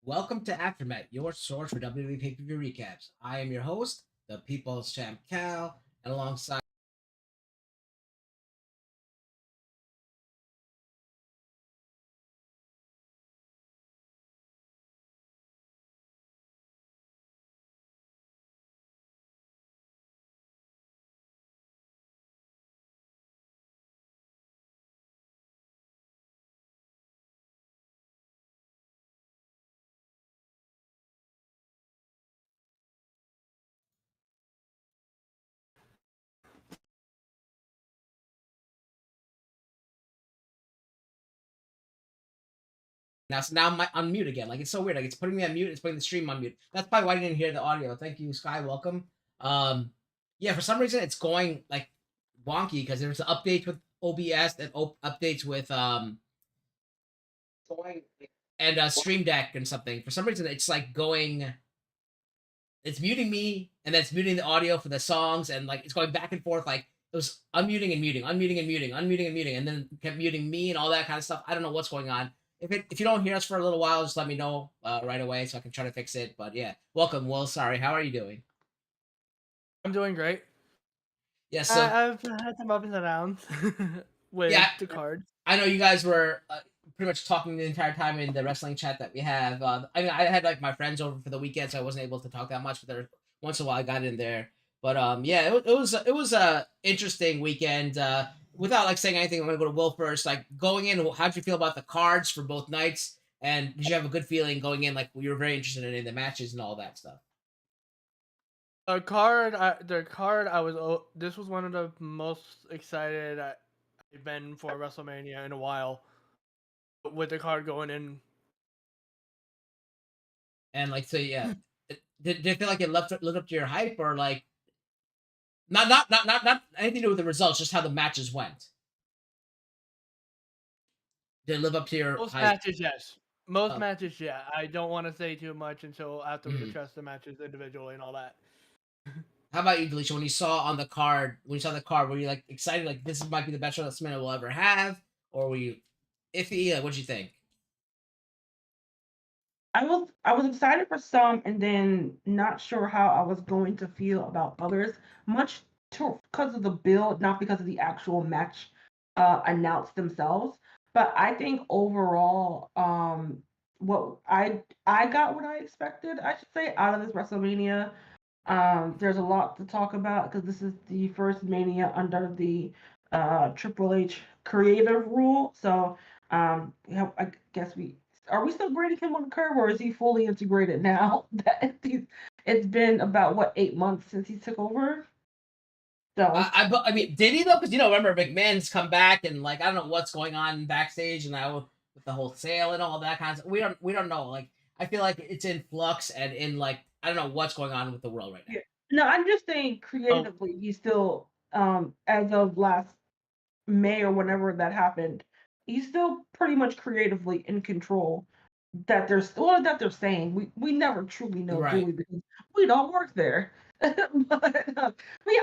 Welcome to AfterMat, your source for WWE pay-per-view recaps. I am your host, the People's Champ Cal, and alongside now I'm on mute again. Like it's so weird. Like it's putting me on mute. It's putting the stream on mute. That's probably why I didn't hear the audio. Thank you, Sky. Welcome. Yeah, for some reason it's going like wonky because there's updates with OBS and updates with and Stream Deck and something. For some reason it's like going. It's muting me and then it's muting the audio for the songs and like it's going back and forth. Like it was unmuting and muting, unmuting and muting, unmuting and muting, and then kept muting me and all that kind of stuff. I don't know what's going on. If you don't hear us for a little while, just let me know right away so I can try to fix it. But yeah, welcome, Will. Sorry, how are you doing? I'm doing great. Yeah, so I've had some ups and downs with the cards. I know you guys were pretty much talking the entire time in the wrestling chat that we have. I mean, I had like my friends over for the weekend, so I wasn't able to talk that much. But there, once in a while, I got in there. But yeah, it was a interesting weekend. Without like saying anything, I'm gonna go to Will first. Like going in, how'd you feel about the cards for both nights? And did you have a good feeling going in? Like you were very interested in the matches and all that stuff. The card, I was. This was one of the most excited I've been for WrestleMania in a while. With the card going in, And like so, yeah. Did it feel like it lived up to your hype, or like not anything to do with the results, just how the matches went? Did it live up to your most hype? matches, yes. Most Oh. matches, yeah. I don't want to say too much until after we Mhm. discuss the matches individually and all that. How about you, Delisha? When you saw the card, were you like excited, like this might be the best WrestleMania we'll ever have, or were you iffy? Like, what'd you think? I was excited for some and then not sure how I was going to feel about others, much because of the build, not because of the actual match announced themselves. But I think overall, what I got what I expected, I should say, out of this WrestleMania. There's a lot to talk about because this is the first Mania under the Triple H creative rule. So I guess we are we still grading him on the curve, or is he fully integrated now? That it's been about what 8 months since he took over. So I mean, did he though? Because remember McMahon's come back and like I don't know what's going on backstage and now with the whole sale and all that kind of stuff. We don't know. Like I feel like it's in flux and in like I don't know what's going on with the world right now. yeah. No, I'm just saying Oh, creatively, he's still as of last May or whenever that happened, he's still pretty much creatively in control. That they're still that they're saying we never truly know, do Right. we? Because we don't work there. But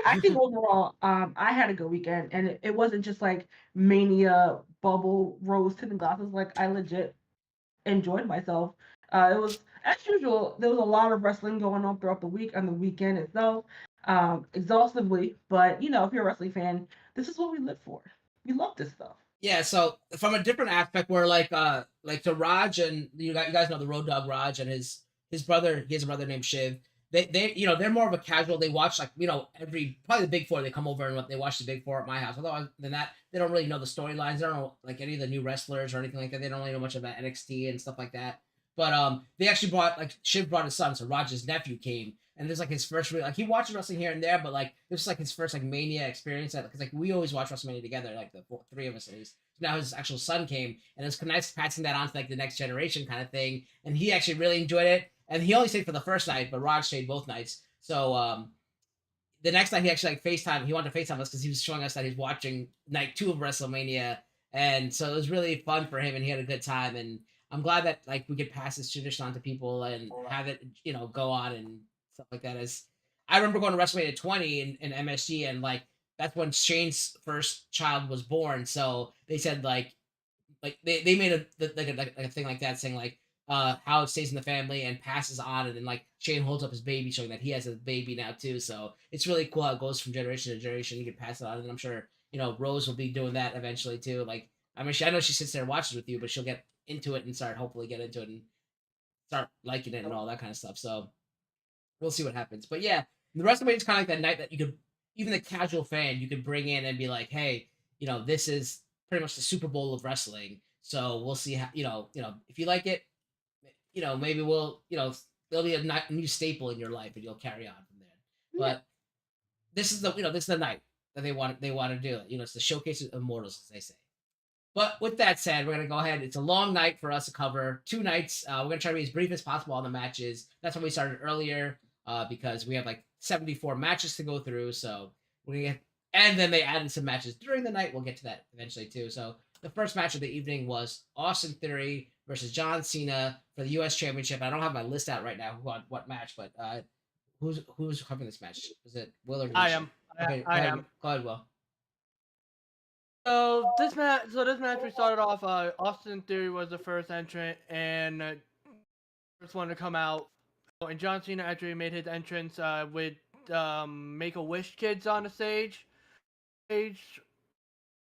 I think overall, I had a good weekend, and it wasn't just like Mania bubble rose tinted glasses. Like I legit enjoyed myself. It was as usual. There was a lot of wrestling going on throughout the week and the weekend itself, exhaustively. But if you're a wrestling fan, this is what we live for. We love this stuff. Yeah, so from a different aspect, where like so Raj and you guys know the Road Dog Raj and his brother, he has a brother named Shiv. They they're more of a casual. They watch like every probably the Big Four. They come over and they watch the Big Four at my house. Although than that, they don't really know the storylines. They don't know like any of the new wrestlers or anything like that. They don't really know much about NXT and stuff like that. But they actually brought like Shiv brought his son, so Raj's nephew came, and this like his first like he watches wrestling here and there, but like this is like his first like Mania experience because like we always watch WrestleMania together, like the three of us at least. Now his actual son came, and it was nice passing that on to like the next generation kind of thing, and he actually really enjoyed it. And he only stayed for the first night, but Raj stayed both nights. So the next night he actually like FaceTime. He wanted to FaceTime us because he was showing us that he's watching night 2 of WrestleMania, and so it was really fun for him, and he had a good time. And I'm glad that like we could pass this tradition on to people and have it go on and stuff like that. As I remember going to WrestleMania 20 in MSG, and like that's when Shane's first child was born. So they said like they made a thing like that saying like how it stays in the family and passes on, and then like Shane holds up his baby showing that he has a baby now too. So it's really cool how it goes from generation to generation. You can pass it on, and I'm sure Rose will be doing that eventually too. Like I mean, I know she sits there and watches with you, but she'll get into it and hopefully get into it and start liking it and all that kind of stuff. So we'll see what happens. But yeah, the WrestleMania is kind of like that night that you could, even the casual fan, you could bring in and be like, hey, this is pretty much the Super Bowl of wrestling. So we'll see how, if you like it, maybe we'll, there'll be a new staple in your life and you'll carry on from there. But this is the night that they want to do it. It's the showcase of immortals, as they say. But with that said, we're gonna go ahead. It's a long night for us to cover 2 nights. We're gonna try to be as brief as possible on the matches. That's why we started earlier, because we have like 74 matches to go through. So we're gonna get, and then they added some matches during the night. We'll get to that eventually too. So the first match of the evening was Austin Theory versus John Cena for the U.S. Championship. I don't have my list out right now who won what match, but who's covering this match? Is it Will or Denisha? I am. Okay, I am. Go ahead, Will. So this match we started off. Austin Theory was the first entrant and first one to come out. And John Cena actually made his entrance with Make-A-Wish kids on the stage, and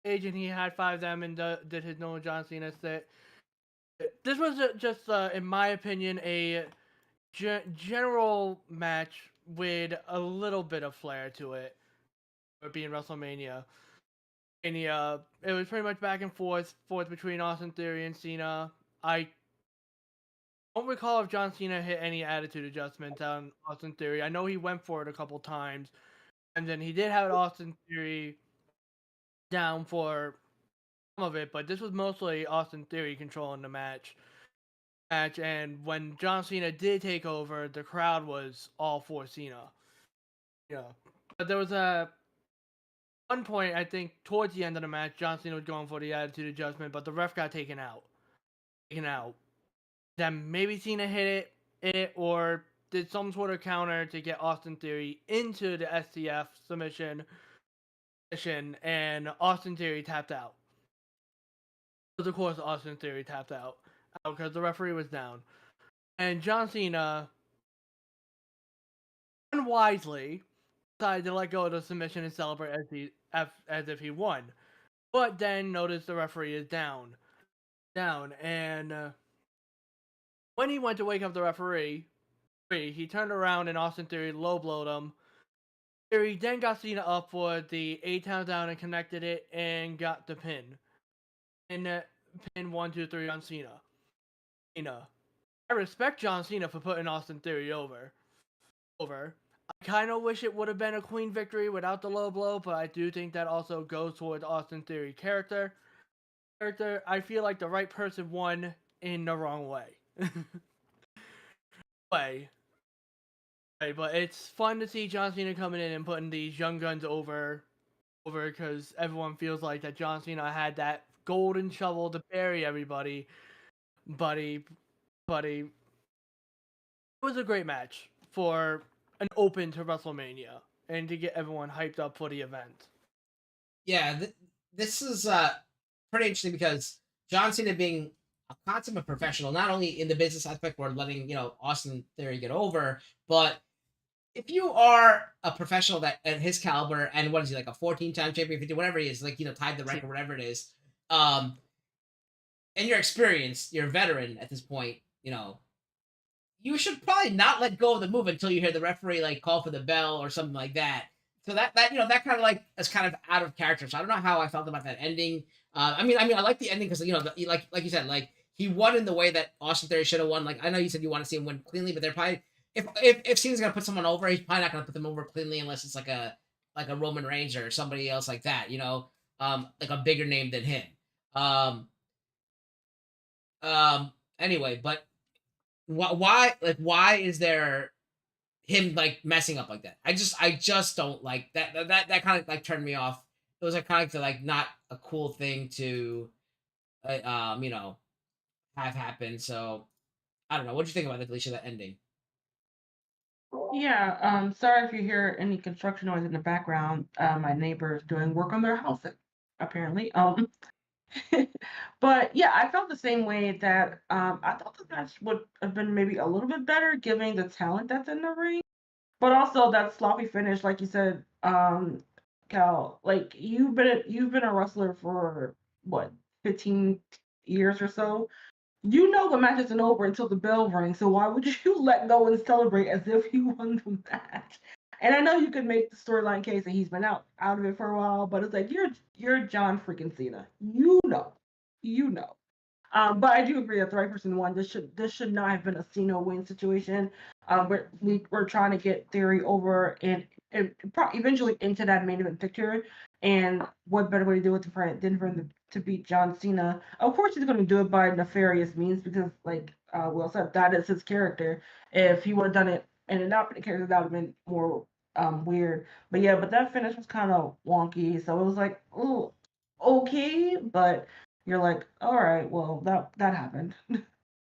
he had 5 of them and did his normal John Cena set. This was just, in my opinion, a general match with a little bit of flair to it, for being WrestleMania. And it was pretty much back and forth between Austin Theory and Cena. I don't recall if John Cena hit any attitude adjustments on Austin Theory. I know he went for it a couple times, and then he did have Austin Theory down for some of it, but this was mostly Austin Theory controlling the match. And when John Cena did take over, the crowd was all for Cena. Yeah, but there was one point, I think, towards the end of the match, John Cena was going for the attitude adjustment, but the ref got taken out. Then maybe Cena hit it, or did some sort of counter to get Austin Theory into the STF submission, and Austin Theory tapped out. Of course, Austin Theory tapped out because the referee was down. And John Cena, unwisely, decided to let go of the submission and celebrate as if he won. But then noticed the referee is down. And when he went to wake up the referee, he turned around and Austin Theory low blowed him. Theory then got Cena up for the 8 count down and connected it and got the pin. And pin 1, 2, 3 on Cena. I respect John Cena for putting Austin Theory over. I kind of wish it would have been a clean victory without the low blow, but I do think that also goes towards Austin Theory character. I feel like the right person won in the wrong way. But it's fun to see John Cena coming in and putting these young guns over because everyone feels like that John Cena had that golden shovel to bury everybody. But it was a great match for an open to WrestleMania. and to get everyone hyped up for the event. Yeah, this is pretty interesting because John Cena being a consummate professional, not only in the business aspect where letting Austin Theory get over, but if you are a professional that at his caliber, and what is he, like a 14-time champion, 50, whatever he is, like tied the record, whatever it is, and you're experienced, you're a veteran at this point, you should probably not let go of the move until you hear the referee like call for the bell or something like that. So that that kind of like is kind of out of character. So I don't know how I felt about that ending. I mean, I like the ending because like you said, like he won in the way that Austin Theory should have won. Like I know you said you want to see him win cleanly, but they're probably if Cena's gonna put someone over, he's probably not gonna put them over cleanly unless it's like a Roman Reigns or somebody else like that. Like a bigger name than him. Um. Anyway, but why is there him like messing up like that? I just don't like that. That kind of like turned me off. It was like kind of like not a cool thing to have happen. So I don't know. What do you think about the deletion of that ending? Yeah, sorry if you hear any construction noise in the background. My neighbor is doing work on their house, apparently. But yeah, I felt the same way that I thought the match would have been maybe a little bit better given the talent that's in the ring. But also that sloppy finish, like you said, Cal, like you've been a wrestler for what, 15 years or so. You know the match isn't over until the bell rings, so why would you let go and celebrate as if you won the match? And I know you could make the storyline case that he's been out of it for a while, but it's like you're John freaking Cena. You know. But I do agree that the right person won. This should not have been a Cena win situation. We're trying to get Theory over and eventually into that main event picture. And what better way to do it than for him to beat John Cena? Of course, he's going to do it by nefarious means because, like Will said, that is his character. If he would have done it and it not been a character, that would have been more weird. But yeah, but that finish was kind of wonky. So it was like, oh, okay, but you're like, all right, well, that happened.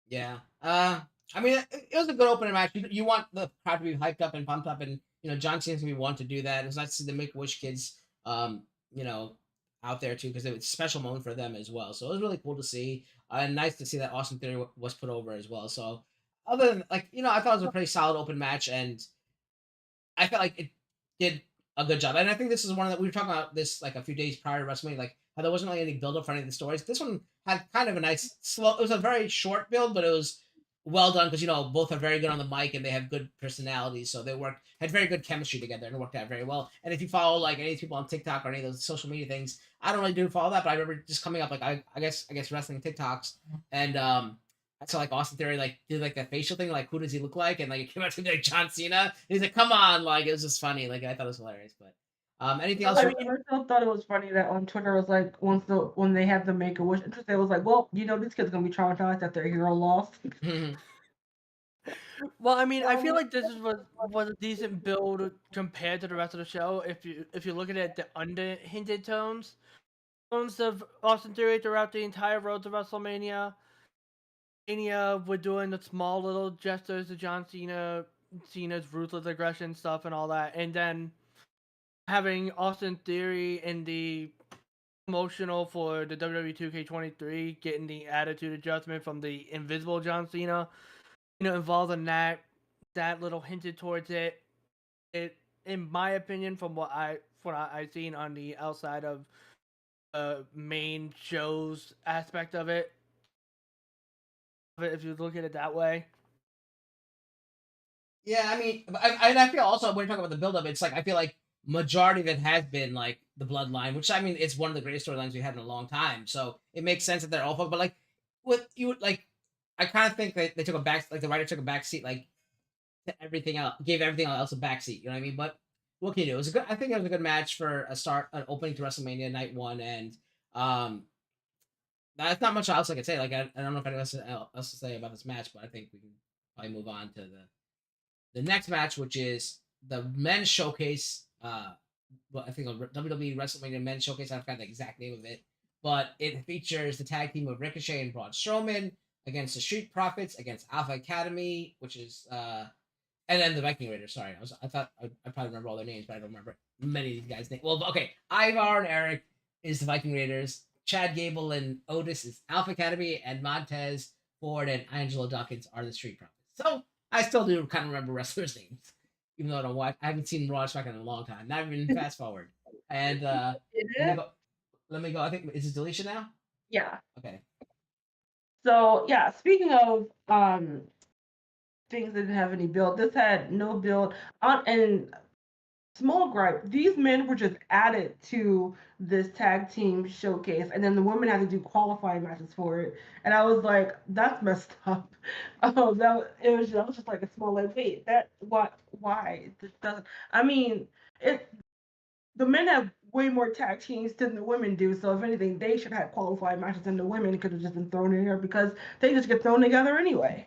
Yeah. I mean, it was a good opening match. You want the crowd to be hyped up and pumped up, and John Cena's gonna be one to do that. It's nice to see the Make a Wish kids, you know, out there too because it's a special moment for them as well. So it was really cool to see, and nice to see that Austin Theory was put over as well. So other than like I thought it was a pretty solid open match, and I felt like it did a good job. And I think this is one that we were talking about this like a few days prior to WrestleMania, like how there wasn't really any build up for any of the stories. This one had kind of a nice slow. It was a very short build, but it was well done because both are very good on the mic and they have good personalities, so they had very good chemistry together and it worked out very well. And if you follow like any people on TikTok or any of those social media things, I don't really do follow that, but I remember just coming up like I guess wrestling TikToks and I saw like Austin Theory like did like that facial thing, like who does he look like, and like it came out to be like John Cena. And he's like, come on, like it was just funny. Like I thought it was hilarious. But anything else? I mean, I still thought it was funny that on Twitter was like when they had the Make a Wish interest, it was like, well, this kid's gonna be traumatized that their hero lost. Well, I mean, I feel like this was a decent build compared to the rest of the show. If you look at it, the under-hinted tones of Austin Theory throughout the entire road to WrestleMania. We're doing the small little gestures to John Cena's ruthless aggression stuff and all that, and then having Austin Theory in the promotional for the WWE 2K23 getting the attitude adjustment from the invisible John Cena, involved in that little hinted towards it. It, in my opinion, from what I've seen on the outside of main shows aspect of it, if you look at it that way. Yeah, I mean, I feel also when you're talking about the build-up, it's like I feel like majority of it has been like the bloodline, which I mean, it's one of the greatest storylines we had in a long time. So it makes sense that they're all focused. But like, what you like, I kind of think that they took a back, like the writer took a back seat, like to everything else, gave everything else a back seat. You know what I mean? But what can you do? It was a good. I think it was a good match for an opening to WrestleMania night one, and that's not much else I could say. Like I don't know if anyone else to say about this match, but I think we can probably move on to the next match, which is the men's showcase. Well, I think a WWE WrestleMania men's showcase. I forgot the exact name of it, but it features the tag team of Ricochet and Braun Strowman against the Street Profits against Alpha Academy, which is And then the Viking Raiders. Sorry, I thought I probably remember all their names, but I don't remember many of these guys' names. Well, okay, Ivar and Eric is the Viking Raiders. Chad Gable and Otis is Alpha Academy, and Montez Ford and Angelo Dawkins are the Street Profits. So I still do kind of remember wrestlers' names, even though I don't watch. I haven't seen Raw SmackDown in a long time. Not even fast forward. And let me go. Let me go. I think is it deletion now? Yeah. Okay. So yeah, speaking of things that didn't have any build, this had no build on and small gripe. These men were just added to this tag team showcase, and then the women had to do qualifying matches for it. And I was like, that's messed up. That was just like a small like, wait, that what why this doesn't. I mean, it the men have way more tag teams than the women do. So if anything, they should have qualifying matches, and the women could have just been thrown in here because they just get thrown together anyway.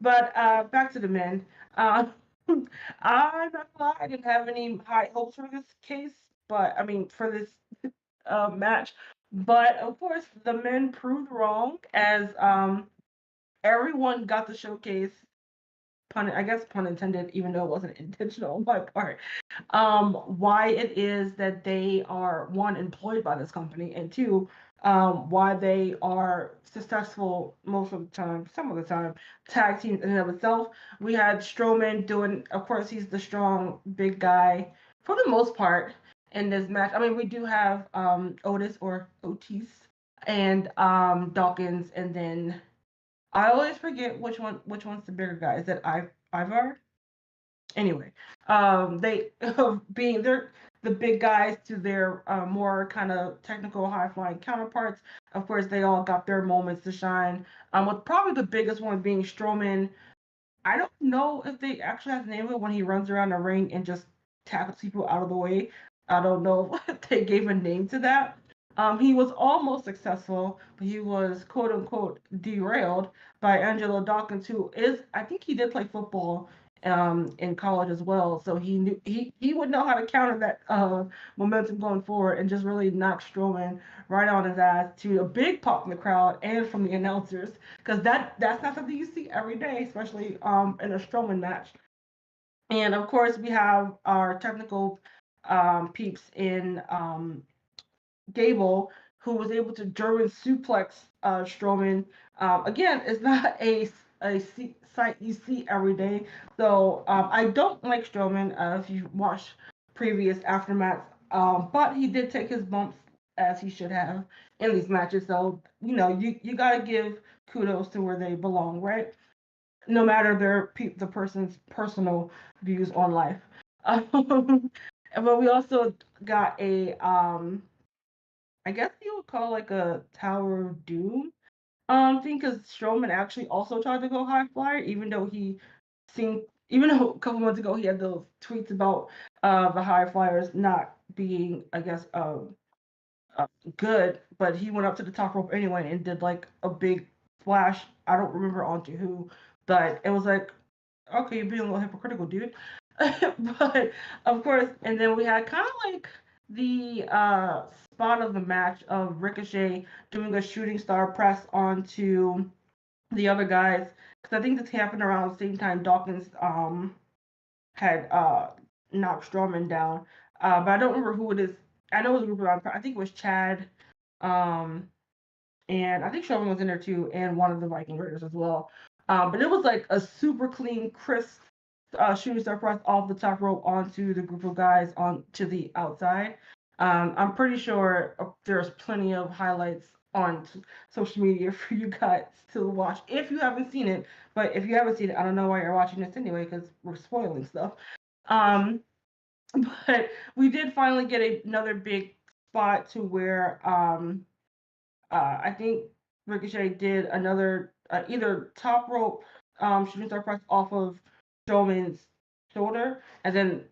But back to the men. Uh, I'm not gonna lie, I didn't have any high hopes for this case, but I mean for this match. But of course, the men proved wrong as everyone got the showcase. I guess pun intended, even though it wasn't intentional on my part. Why it is that they are one employed by this company, and two, why they are successful most of the time, some of the time, tag teams in and of itself. We had Strowman doing, of course, he's the strong big guy for the most part in this match. I mean, we do have Otis or Otis and Dawkins, and then I always forget which one's the bigger guy. Is it Ivar? Anyway, they they're the big guys to their more kind of technical high flying counterparts. Of course, they all got their moments to shine. With probably the biggest one being Strowman. I don't know if they actually have the name of it when he runs around the ring and just tackles people out of the way. I don't know if they gave a name to that. He was almost successful, but he was quote unquote derailed by Angelo Dawkins, who is, I think he did play football in college as well. So he would know how to counter that momentum going forward and just really knock Strowman right on his ass to a big pop in the crowd and from the announcers because that's not something you see every day, especially in a Strowman match. And of course, we have our technical peeps in Gable, who was able to German suplex Strowman. Again, it's not sight you see every day. So I don't like Strowman if you watch previous aftermaths, but he did take his bumps as he should have in these matches. So you gotta give kudos to where they belong, right? No matter the person's personal views on life. But we also got a I guess you would call like a Tower of Doom thing because Strowman actually also tried to go high flyer, even though a couple months ago he had those tweets about the high flyers not being, I guess, good, but he went up to the top rope anyway and did like a big splash. I don't remember onto who, but it was like, okay, you're being a little hypocritical, dude. But of course, and then we had kind of like the spot of the match of Ricochet doing a shooting star press onto the other guys because I think this happened around the same time Dawkins had knocked Strowman down. But I don't remember who it is. I know it was a group of, I think it was Chad, um, and I think Strowman was in there too, and one of the Viking Raiders as well. But it was like a super clean, crisp shooting star press off the top rope onto the group of guys on to the outside. I'm pretty sure there's plenty of highlights on social media for you guys to watch if you haven't seen it. But if you haven't seen it, I don't know why you're watching this anyway because we're spoiling stuff. Um, but we did finally get another big spot to where I think Ricochet did another either top rope shooting star press off of Strowman's shoulder, and then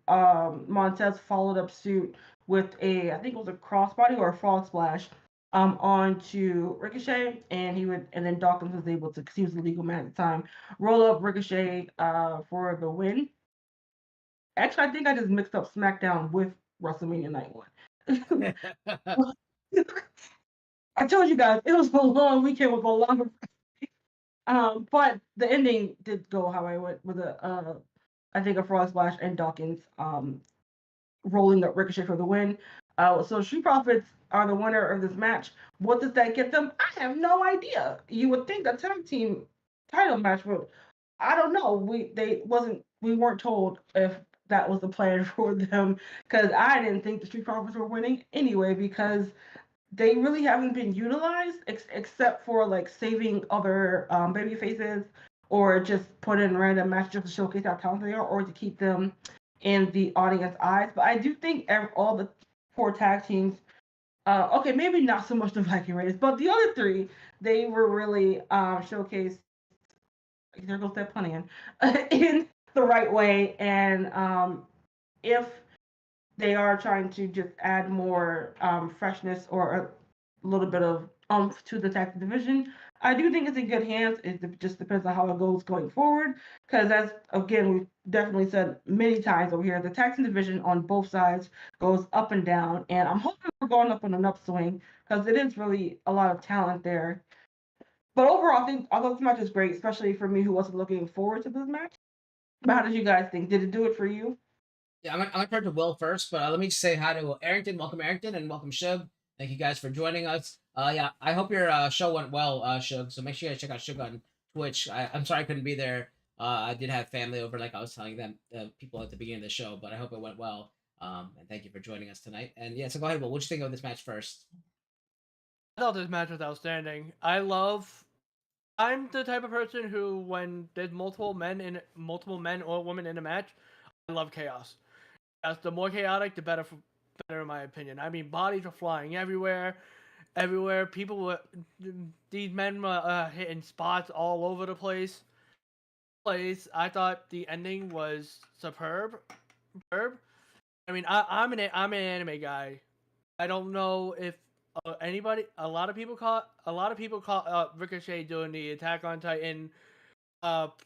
Montez followed up suit with I think it was a crossbody or a frog splash onto Ricochet, and then Dawkins was able to, because he was the legal man at the time, roll up Ricochet for the win. Actually, I think I just mixed up SmackDown with WrestleMania Night 1. I told you guys it was a long weekend with a lot of but the ending did go how I went with I think a frog splash and Dawkins rolling up Ricochet for the win. So Street Profits are the winner of this match. What does that get them? I have no idea. You would think a tag team title match, but I don't know. We weren't told if that was the plan for them because I didn't think the Street Profits were winning anyway because they really haven't been utilized except for like saving other baby faces or just put in random matches to showcase how talented they are or to keep them in the audience eyes. But I do think all the four tag teams, okay, maybe not so much the Viking Raiders, but the other three, they were really showcased. There goes that pun again, in the right way. And if they are trying to just add more freshness or a little bit of oomph to the tag division. I do think it's in good hands. It just depends on how it goes going forward. Because as again we've definitely said many times over here, the tag division on both sides goes up and down, and I'm hoping we're going up on an upswing because it is really a lot of talent there. But overall, I think although this match is great, especially for me who wasn't looking forward to this match. But how did you guys think? Did it do it for you? Yeah, I'm gonna turn to Will first, but let me just say hi to Arrington. Welcome, Arrington, and welcome, Shug. Thank you guys for joining us. Yeah, I hope your show went well, Shug. So make sure you guys check out Shug on Twitch. I'm sorry I couldn't be there. I did have family over, like I was telling them, people at the beginning of the show, but I hope it went well. And thank you for joining us tonight. And yeah, so go ahead, Will. What'd you think of this match first? I thought this match was outstanding. I'm the type of person who, when there's multiple men or women in a match, I love chaos. Yes, the more chaotic, the better. Better in my opinion. I mean, bodies are flying everywhere. People were. These men were hitting spots all over the place. I thought the ending was superb. I mean, I'm an anime guy. I don't know if a lot of people caught Ricochet doing the Attack on Titan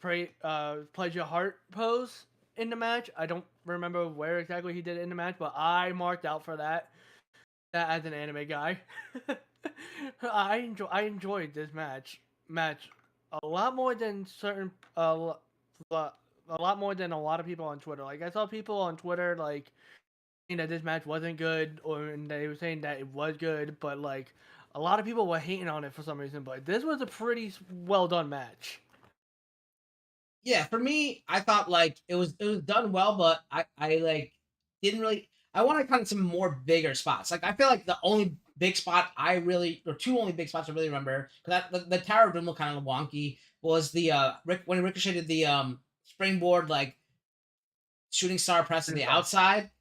pledge your heart pose in the match. I don't remember where exactly he did it in the match, but I marked out for that as an anime guy. I enjoyed this match a lot more than a lot more than a lot of people on Twitter. Like, I saw people on Twitter like saying that this match wasn't good, and they were saying that it was good, but like a lot of people were hating on it for some reason. But this was a pretty well done match. Yeah, for me, I thought like it was done well, but I like didn't really. I wanted kind of some more bigger spots. Like I feel like the only big spot or two only big spots I really remember, because the Tower of Doom looked kind of wonky, was the when Ricochet did the springboard like shooting star press to the outside,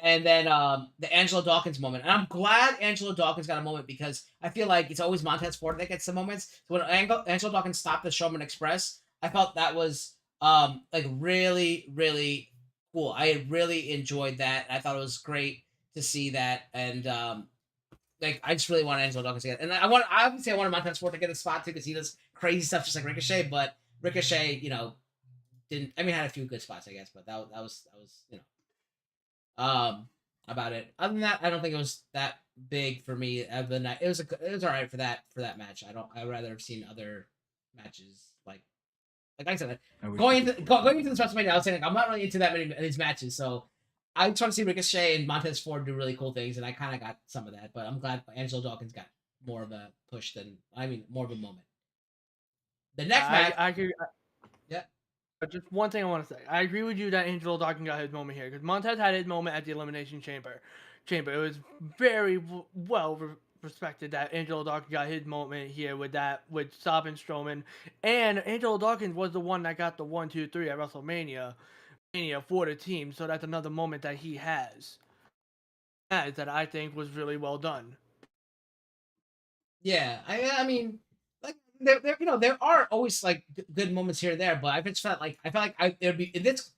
and then the Angelo Dawkins moment. And I'm glad Angelo Dawkins got a moment because I feel like it's always Montez Ford that gets the moments. So when Angelo Dawkins stopped the Showman Express, I felt that was like really, really cool. I really enjoyed that. I thought it was great to see that, and like I just really want Angelo Dawkins to get. And I obviously I wanted Montez Ford to get a spot too because he does crazy stuff just like Ricochet. But Ricochet, didn't. I mean, had a few good spots, I guess, but that was about it. Other than that, I don't think it was that big for me. Other than that, it was all right for that match. I'd rather have seen other matches like I said, going into this WrestleMania, I was saying like, I'm not really into that many of these matches, so I just want to see Ricochet and Montez Ford do really cool things, and I kind of got some of that. But I'm glad Angelo Dawkins got more of a push more of a moment. The next match, I agree. Yeah. But just one thing I want to say. I agree with you that Angelo Dawkins got his moment here because Montez had his moment at the Elimination Chamber. It was very well respected that Angelo Dawkins got his moment here with stopping Strowman, and Angelo Dawkins was the one that got the 1, 2, 3 at WrestleMania for the team. So that's another moment that he has that I think was really well done. Yeah, I mean, like there are always like good moments here and there, but I just felt like there'd be in this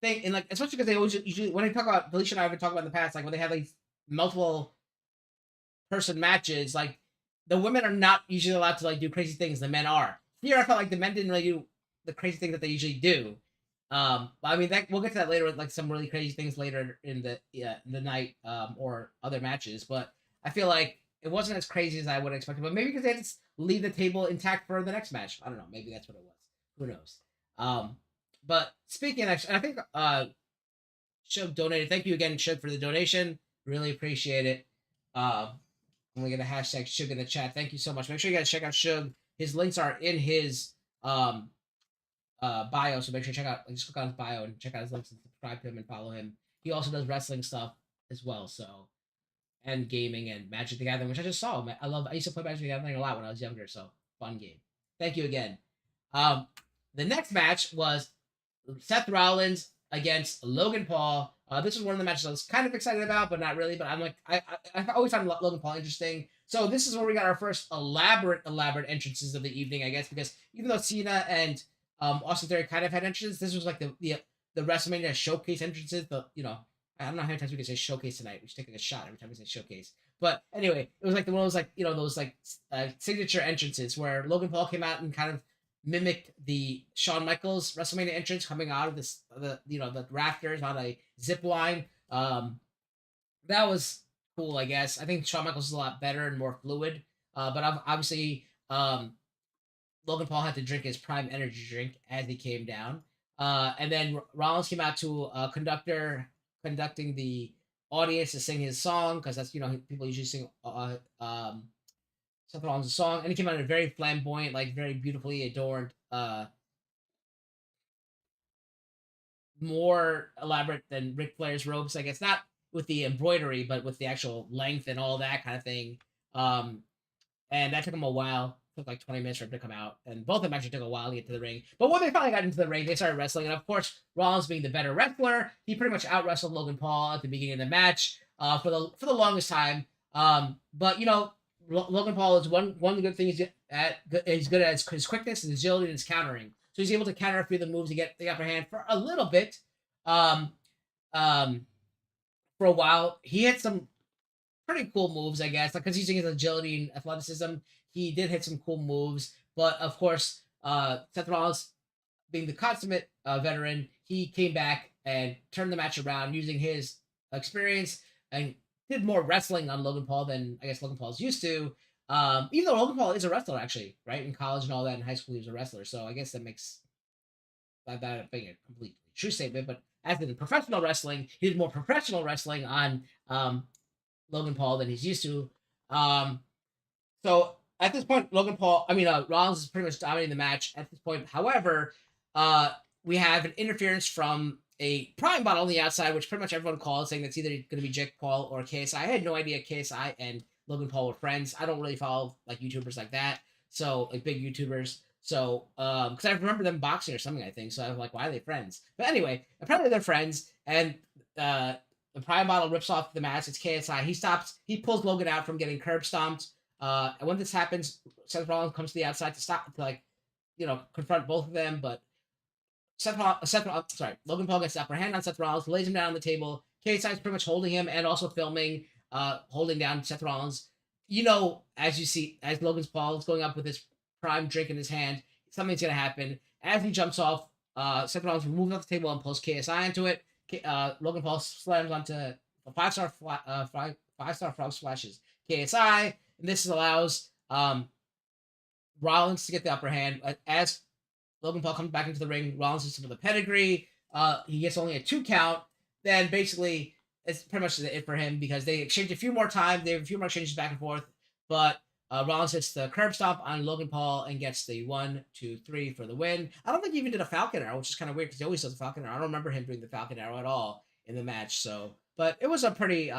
thing, and like especially because they always usually when they talk about Felicia and I have talked about in the past, like when they have like multiple person matches, like the women are not usually allowed to like do crazy things. The men are. Here, I felt like the men didn't really do the crazy thing that they usually do. But I mean, we'll get to that later with like some really crazy things later in the night or other matches. But I feel like it wasn't as crazy as I would have expected. But maybe because they just leave the table intact for the next match. I don't know. Maybe that's what it was. Who knows? but speaking of, I think Shug donated. Thank you again, Shug, for the donation. Really appreciate it. I'm gonna get a hashtag Shug in the chat. Thank you so much. Make sure you guys check out Shug. His links are in his bio, so make sure you check out, just click on his bio and check out his links and subscribe to him and follow him. He also does wrestling stuff as well, so, and gaming and Magic the Gathering, which I just saw. I used to play Magic the Gathering a lot when I was younger, so fun game. Thank you again. The next match was Seth Rollins against Logan Paul. This was one of the matches I was kind of excited about, but not really. But I'm like, I always found Logan Paul interesting. So this is where we got our first elaborate entrances of the evening, I guess, because even though Cena and Austin Theory kind of had entrances, this was like the WrestleMania showcase entrances. I don't know how many times we can say showcase tonight. We should take like a shot every time we say showcase. But anyway, it was like one of those those signature entrances where Logan Paul came out and kind of mimicked the Shawn Michaels WrestleMania entrance coming out of the rafters on a zip line. That was cool, I guess. I think Shawn Michaels is a lot better and more fluid. But obviously, Logan Paul had to drink his Prime Energy drink as he came down. And then Rollins came out to a conductor conducting the audience to sing his song, because that's people usually sing Seth Rollins' song, and he came out in a very flamboyant, like very beautifully adorned, more elaborate than Ric Flair's robes, I guess, not with the embroidery, but with the actual length and all that kind of thing. And that took him a while. It took like 20 minutes for him to come out, and both of them actually took a while to get to the ring. But when they finally got into the ring, they started wrestling, and of course, Rollins being the better wrestler, he pretty much out wrestled Logan Paul at the beginning of the match for the longest time. But Logan Paul is one good thing he's good at his quickness, his agility, and his countering. So he's able to counter a few of the moves to get the upper hand for a little bit. For a while, he hit some pretty cool moves, I guess, because he's using his agility and athleticism. He did hit some cool moves, but of course, Seth Rollins, being the consummate veteran, he came back and turned the match around using his experience and did more wrestling on Logan Paul than I guess Logan Paul's used to. Even though Logan Paul is a wrestler, actually, right? In college and all that, in high school, he was a wrestler. So I guess that makes that being a complete true statement. But as in professional wrestling, he did more professional wrestling on Logan Paul than he's used to. So at this point, Rollins is pretty much dominating the match at this point. However, we have an interference from a Prime bottle on the outside, which pretty much everyone called, saying that's either going to be Jake Paul or KSI. I had no idea KSI and Logan Paul were friends. I don't really follow like YouTubers like that, so like big YouTubers. So because I remember them boxing or something, I think. So I was like, why are they friends? But anyway, apparently they're friends, and the Prime bottle rips off the match. It's KSI. He pulls Logan out from getting curb stomped. And when this happens, Seth Rollins comes to the outside to confront both of them, but Logan Paul gets the upper hand on Seth Rollins, lays him down on the table. KSI is pretty much holding him and also filming, holding down Seth Rollins. As Logan Paul is going up with his Prime drink in his hand, something's going to happen. As he jumps off, Seth Rollins moves off the table and pulls KSI into it. Logan Paul slams onto a five-star frog splashes KSI, and this allows Rollins to get the upper hand. As Logan Paul comes back into the ring, Rollins hits him with a pedigree. He gets only a 2 count. Then basically, it's pretty much it for him because they exchange a few more times. They have a few more exchanges back and forth. But Rollins hits the curb stomp on Logan Paul and gets the 1, 2, 3 for the win. I don't think he even did a Falcon Arrow, which is kind of weird because he always does a Falcon Arrow. I don't remember him doing the Falcon Arrow at all in the match. But it was a pretty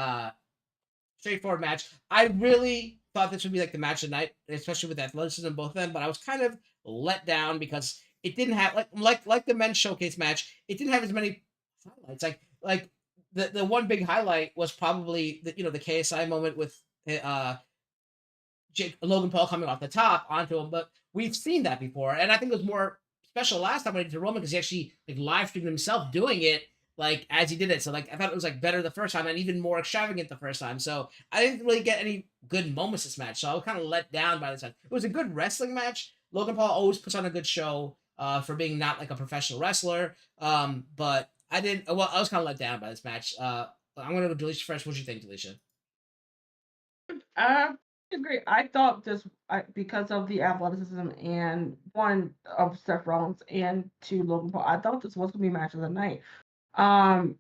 straightforward match. I really thought this would be like the match of the night, especially with the athleticism of both of them. But I was kind of let down because it didn't have like the men's showcase match. It didn't have as many highlights. Like the one big highlight was probably the KSI moment with Logan Paul coming off the top onto him. But we've seen that before, and I think it was more special last time when he did Roman because he actually live streamed himself doing it as he did it. So I thought it was better the first time and even more extravagant the first time. So I didn't really get any good moments this match. So I was kind of let down by this time. It was a good wrestling match. Logan Paul always puts on a good show for being not like a professional wrestler. But I didn't. Well, I was kind of let down by this match. I'm gonna go Delisha first. What do you think, Delisha? agree. I thought because of the athleticism and one of Seth Rollins and two Logan Paul, I thought this was gonna be match of the night.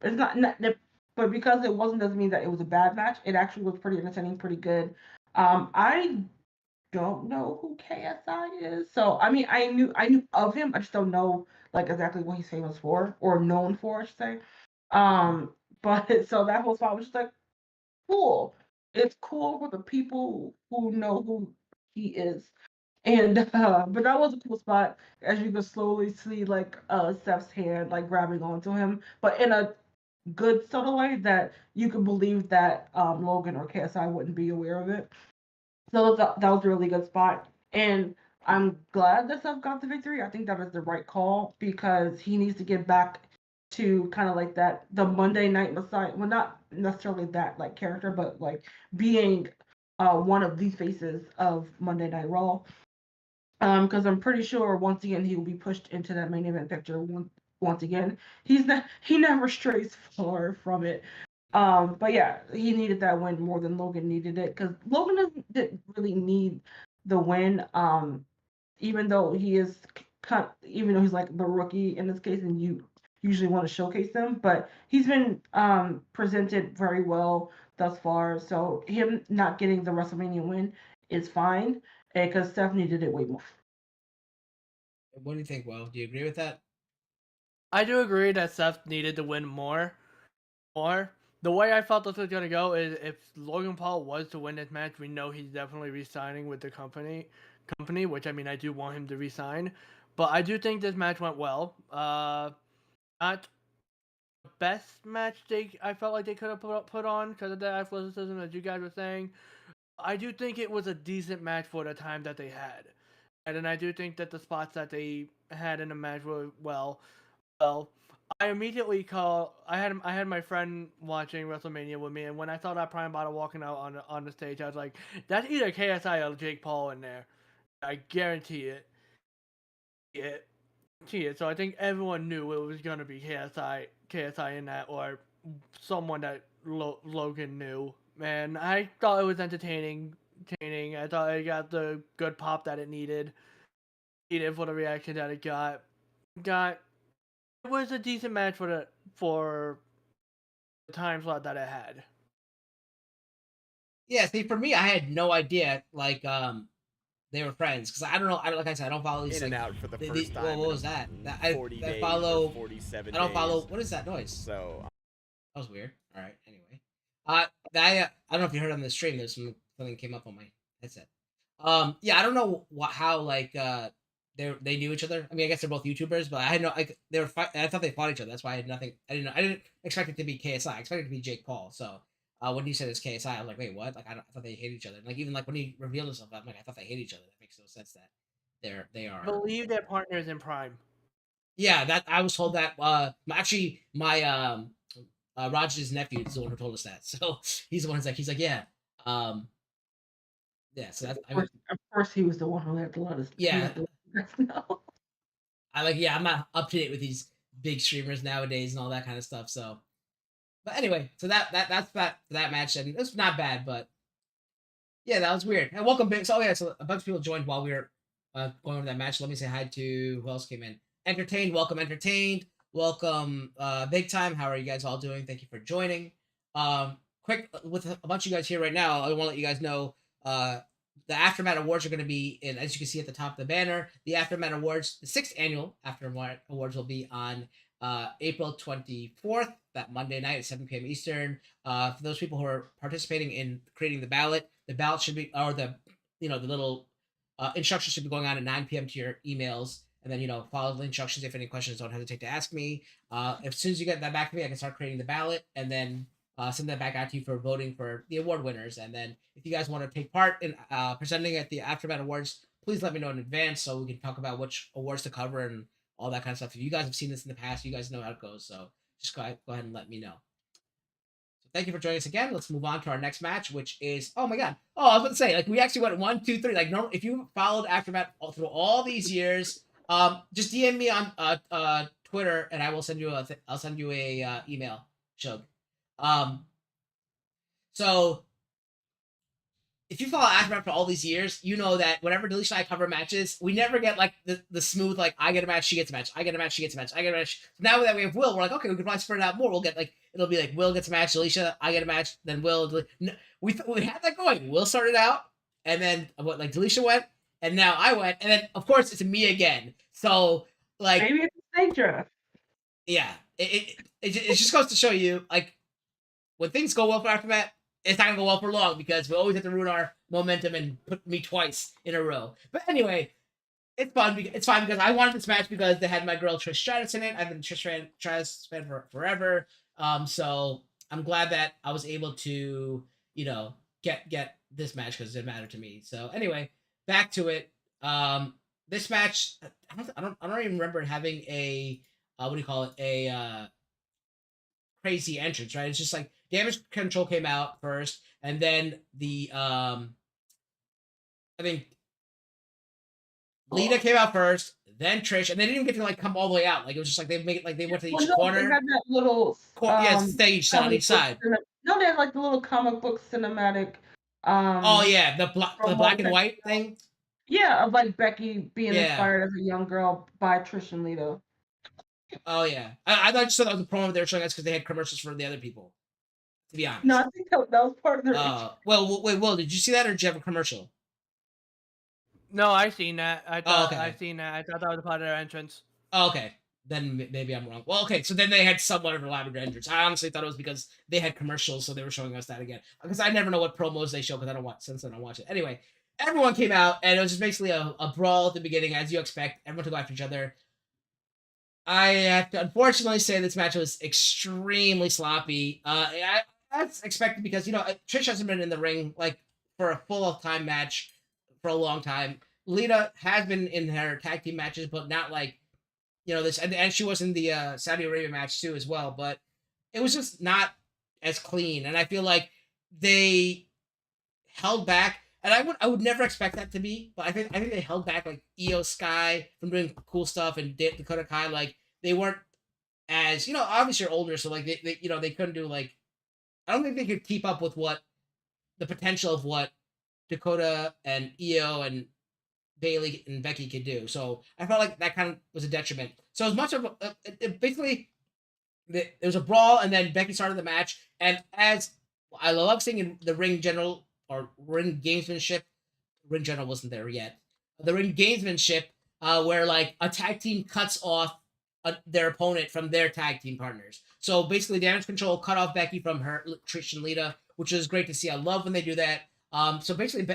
It's but because it wasn't doesn't mean that it was a bad match. It actually was pretty entertaining, pretty good. I don't know who KSI is, so I mean, I knew of him. I just don't know like exactly what he's famous for or known for, I should say. But so that whole spot was just like cool. It's cool for the people who know who he is. And but that was a cool spot as you could slowly see like Steph's hand like grabbing onto him, but in a good subtle way that you could believe that Logan or KSI wouldn't be aware of it. So that was a really good spot. And I'm glad that Seth got the victory. I think that is the right call because he needs to get back to kind of like that the Monday Night Messiah. Well, not necessarily that like character, but like being one of the faces of Monday Night Raw. Because I'm pretty sure once again he will be pushed into that main event picture once again. He never strays far from it. But yeah, he needed that win more than Logan needed it because didn't really need the win. Even though even though he's like the rookie in this case, and you usually want to showcase them, but he's been presented very well thus far. So him not getting the WrestleMania win is fine because Steph needed it way more. What do you think, Will? Do you agree with that? I do agree that Seth needed to win more. The way I felt this was gonna go is if Logan Paul was to win this match, we know he's definitely re-signing with the company. Which I mean, I do want him to resign, but I do think this match went well. Not the best match I felt like they could have put on because of the athleticism, as you guys were saying. I do think it was a decent match for the time that they had, and then I do think that the spots that they had in the match were well. I immediately I had my friend watching WrestleMania with me, and when I saw that Prime Bottle walking out on the stage, I was like, "That's either KSI or Jake Paul in there. I guarantee it." So I think everyone knew it was gonna be KSI in that, or someone that Logan knew. Man, I thought it was entertaining. I thought it got the good pop that it needed for the reaction that it got. It was a decent match for the time slot that it had. Yeah, see, for me, I had no idea. Like, they were friends because I don't know. Like I said, I don't follow these. In Like, and out for the first time. what was that? I 40 days follow. or 47 I don't follow. days. What is that noise? So That was weird. All right. Anyway, I don't know if you heard on the stream. There's something came up on my headset. Yeah, I don't know how like they knew each other. I mean, I guess they're both YouTubers, but I had no like they were I thought they fought each other. That's why I had nothing. I didn't expect it to be KSI. I expected it to be Jake Paul. So when he said it's KSI, I was like, wait, what? Like I thought they hate each other. Like even like when he revealed himself, I'm like, I thought they hate each other. That makes no sense that they I are. believe their partners in Prime. Yeah, that I was told that. Actually, my Raj's nephew is the one who told us that. So he's the one who's like, yeah, um, yeah. So that's Of course, he was the one who had to let us. yeah. Know. Yeah, I'm not up to date with these big streamers nowadays and all that kind of stuff. So, but anyway, so that's that match, and it's not bad, but yeah, that was weird. And welcome, big. So yeah, so a bunch of people joined while we were going over that match. Let me say hi to who else came in. Entertained, welcome, big time. How are you guys all doing? Thank you for joining. Quick with a bunch of you guys here right now. I want to let you guys know. The AfterMat Awards are going to be in, as you can see at the top of the banner, the AfterMat Awards, the 6th annual AfterMat Awards will be on April 24th, that Monday night at 7 p.m. Eastern. For those people who are participating in creating the ballot should be, or the little instructions should be going on at 9 p.m. to your emails. And then, follow the instructions. If any questions, don't hesitate to ask me. As soon as you get that back to me, I can start creating the ballot. And then send that back out to you for voting for the award winners. And then if you guys want to take part in presenting at the AfterMat Awards, please let me know in advance so we can talk about which awards to cover and all that kind of stuff. If you guys have seen this in the past, you guys know how it goes. So just go ahead and let me know. So thank you for joining us again. Let's move on to our next match, which is, oh my God. Oh, I was about to say, like, we actually went 1, 2, 3. Like, normal, if you followed AfterMat through all these years, just DM me on Twitter and I will send you I'll send you a email, Shug. So if you follow AfterMat for all these years, you know that whenever Delisha and I cover matches, we never get like the smooth like I get a match, she gets a match, I get a match, she gets a match, I get a match. So now that we have Will, we're like, okay, we can probably spread it out more. We'll get like it'll be like Will gets a match, Delisha, I get a match, then Will. No, we had that going. Will started out, and then what like Delisha went, and now I went, and then of course it's me again. So like Maybe it's a stage draft. yeah, it just goes to show you like when things go well for AfterMat, it's not gonna go well for long because we always have to ruin our momentum and put me twice in a row. But anyway, it's fun. It's fine because I wanted this match because they had my girl Trish Stratus in it. I've been Trish Stratus fan for forever. So I'm glad that I was able to, get this match because it mattered to me. So anyway, back to it. This match, I don't even remember having a what do you call it? A crazy entrance, right? It's just like Damage Control came out first, and then the I think Lita came out first, then Trish, and they didn't even get to like come all the way out. Like it was just like they make it like they went to each corner. They had that little stage on each side. No, they had like the little comic book cinematic. Oh yeah, the black and white thing. Yeah, of like Becky being inspired as a young girl by Trish and Lita. Oh yeah, I thought that was a promo they were showing us because they had commercials for the other people. To be honest. No, I think that was part of their. Well, wait, Will, did you see that or did you have a commercial? No, I seen that. I thought okay. I seen that. I thought that was part of their entrance. Oh, okay. Then maybe I'm wrong. Well, okay, so then they had somewhat of an elaborate entrance. I honestly thought it was because they had commercials, so they were showing us that again. Because I never know what promos they show because I don't watch it. Anyway, everyone came out, and it was just basically a brawl at the beginning, as you expect. Everyone to go after each other. I have to unfortunately say this match was extremely sloppy. That's expected because, Trish hasn't been in the ring, like, for a full-time match for a long time. Lita has been in her tag team matches, but not like, this, and she was in the Saudi Arabia match too as well, but it was just not as clean, and I feel like they held back, and I would never expect that to be, but I think they held back like Io Sky from doing cool stuff and Dakota Kai, like they weren't as obviously you're older, so like they couldn't do like I don't think they could keep up with what the potential of what Dakota and Io and Bailey and Becky could do. So I felt like that kind of was a detriment. So as much of basically there was a brawl, and then Becky started the match. And as I love seeing in the ring general or ring gamesmanship, ring general wasn't there yet. The ring gamesmanship, where like a tag team cuts off their opponent from their tag team partners. So basically, Damage Control cut off Becky from her Trish and Lita, which is great to see. I love when they do that. So basically,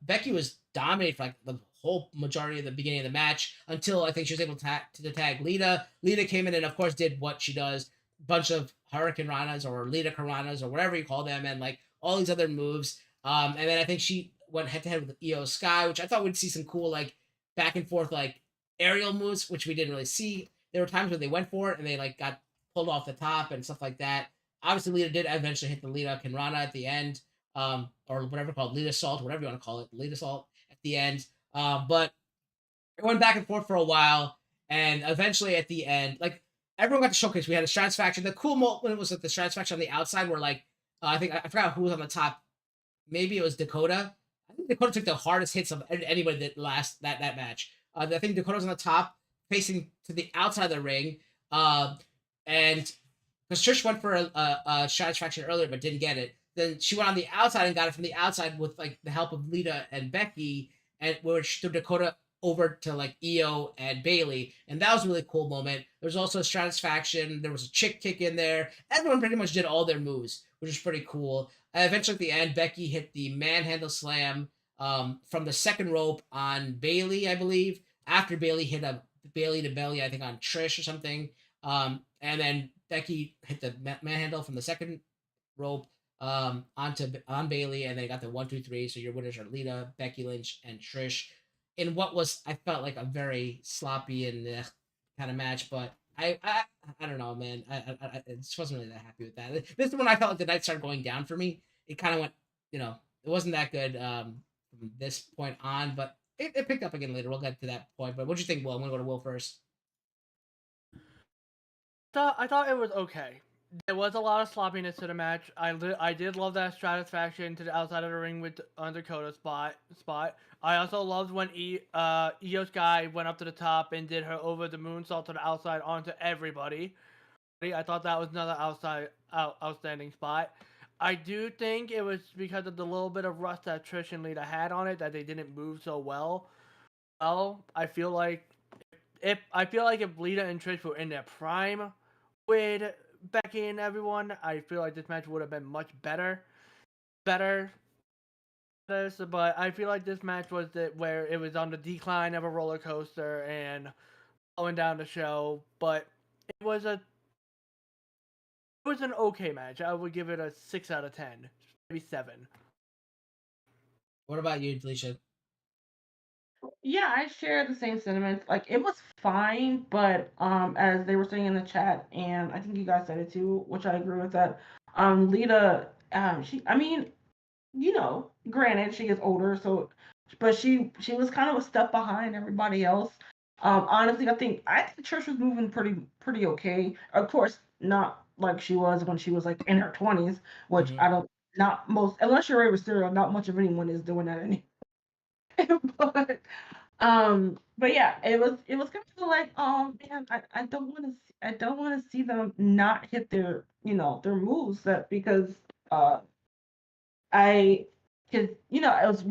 Becky was dominated for like the whole majority of the beginning of the match until I think she was able to tag Lita. Lita came in and of course did what she does, bunch of Hurricane Ranas or Lita Karanas or whatever you call them, and like all these other moves. And then I think she went head to head with Io Sky, which I thought we'd see some cool like back and forth like aerial moves, which we didn't really see. There were times where they went for it and they like got pulled off the top and stuff like that. Obviously, Lita did eventually hit the Lita Kanrana at the end, or whatever called Lita Salt, whatever you want to call it, Lita Salt at the end. But it went back and forth for a while, and eventually at the end, like everyone got to showcase. We had a Strats faction. The cool moment was like the Strats faction on the outside, where like I think I forgot who was on the top. Maybe it was Dakota. I think Dakota took the hardest hits of anybody that that match. I think Dakota's on the top, facing to the outside of the ring, and because Trish went for a Strats faction earlier but didn't get it. Then she went on the outside and got it from the outside with like the help of Lita and Becky, and where she threw Dakota over to like Io and Bailey, and that was a really cool moment. There was also a Stratus faction. There was a chick kick in there. Everyone pretty much did all their moves, which was pretty cool. Eventually, at the end, Becky hit the manhandle slam from the second rope on Bailey, I believe. After Bailey hit a Bailey to belly, I think on Trish or something, and then Becky hit the manhandle from the second rope on Bailey, and they got the 1, 2, 3. So your winners are Lita, Becky Lynch, and Trish. In what was I felt like a very sloppy and kind of match, but I don't know, man. I just wasn't really that happy with that. This is when I felt like the night started going down for me. It kind of went, it wasn't that good from this point on, but it picked up again later. We'll get to that point. But what do you think, Will? I'm gonna go to Will first. I thought it was okay. there was a lot of sloppiness to the match. I did love that satisfaction to the outside of the ring with Dakota spot. I also loved when Io Sky went up to the top and did her over the moonsault to the outside onto everybody. I thought that was another outstanding spot. I do think it was because of the little bit of rust that Trish and Lita had on it that they didn't move so well. Well, I feel like if Lita and Trish were in their prime with Becky and everyone, I feel like this match would have been much better. But I feel like this match was where it was on the decline of a roller coaster and going down the show. But it was an okay match. I would give it a 6 out of 10, maybe 7. What about you, Felicia? Yeah, I share the same sentiments. Like it was fine, but as they were saying in the chat, and I think you guys said it too, which I agree with that. Lita, she, I mean, granted she is older, so, but she was kind of a step behind everybody else. Honestly, I think Trish was moving pretty okay. Of course, not like she was when she was like in her 20s, which Mm-hmm. I don't. Not most, unless you're Rey Mysterio, not much of anyone is doing that anymore. But yeah, it was kind of like, oh man, I don't want to see them not hit their moves that because uh I because it was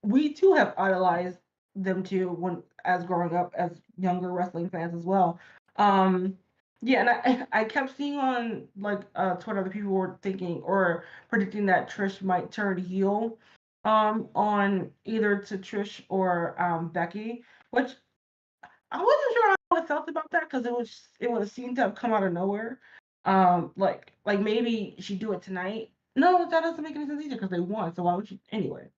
we too have idolized them too when as growing up as younger wrestling fans as well. Um yeah, and I kept seeing on like Twitter the people were thinking or predicting that Trish might turn heel on either to Trish or Becky, which I wasn't sure how I felt about that because it would have seemed to have come out of nowhere. Like maybe she'd do it tonight. No, that doesn't make any sense either because they won. So why would she anyway?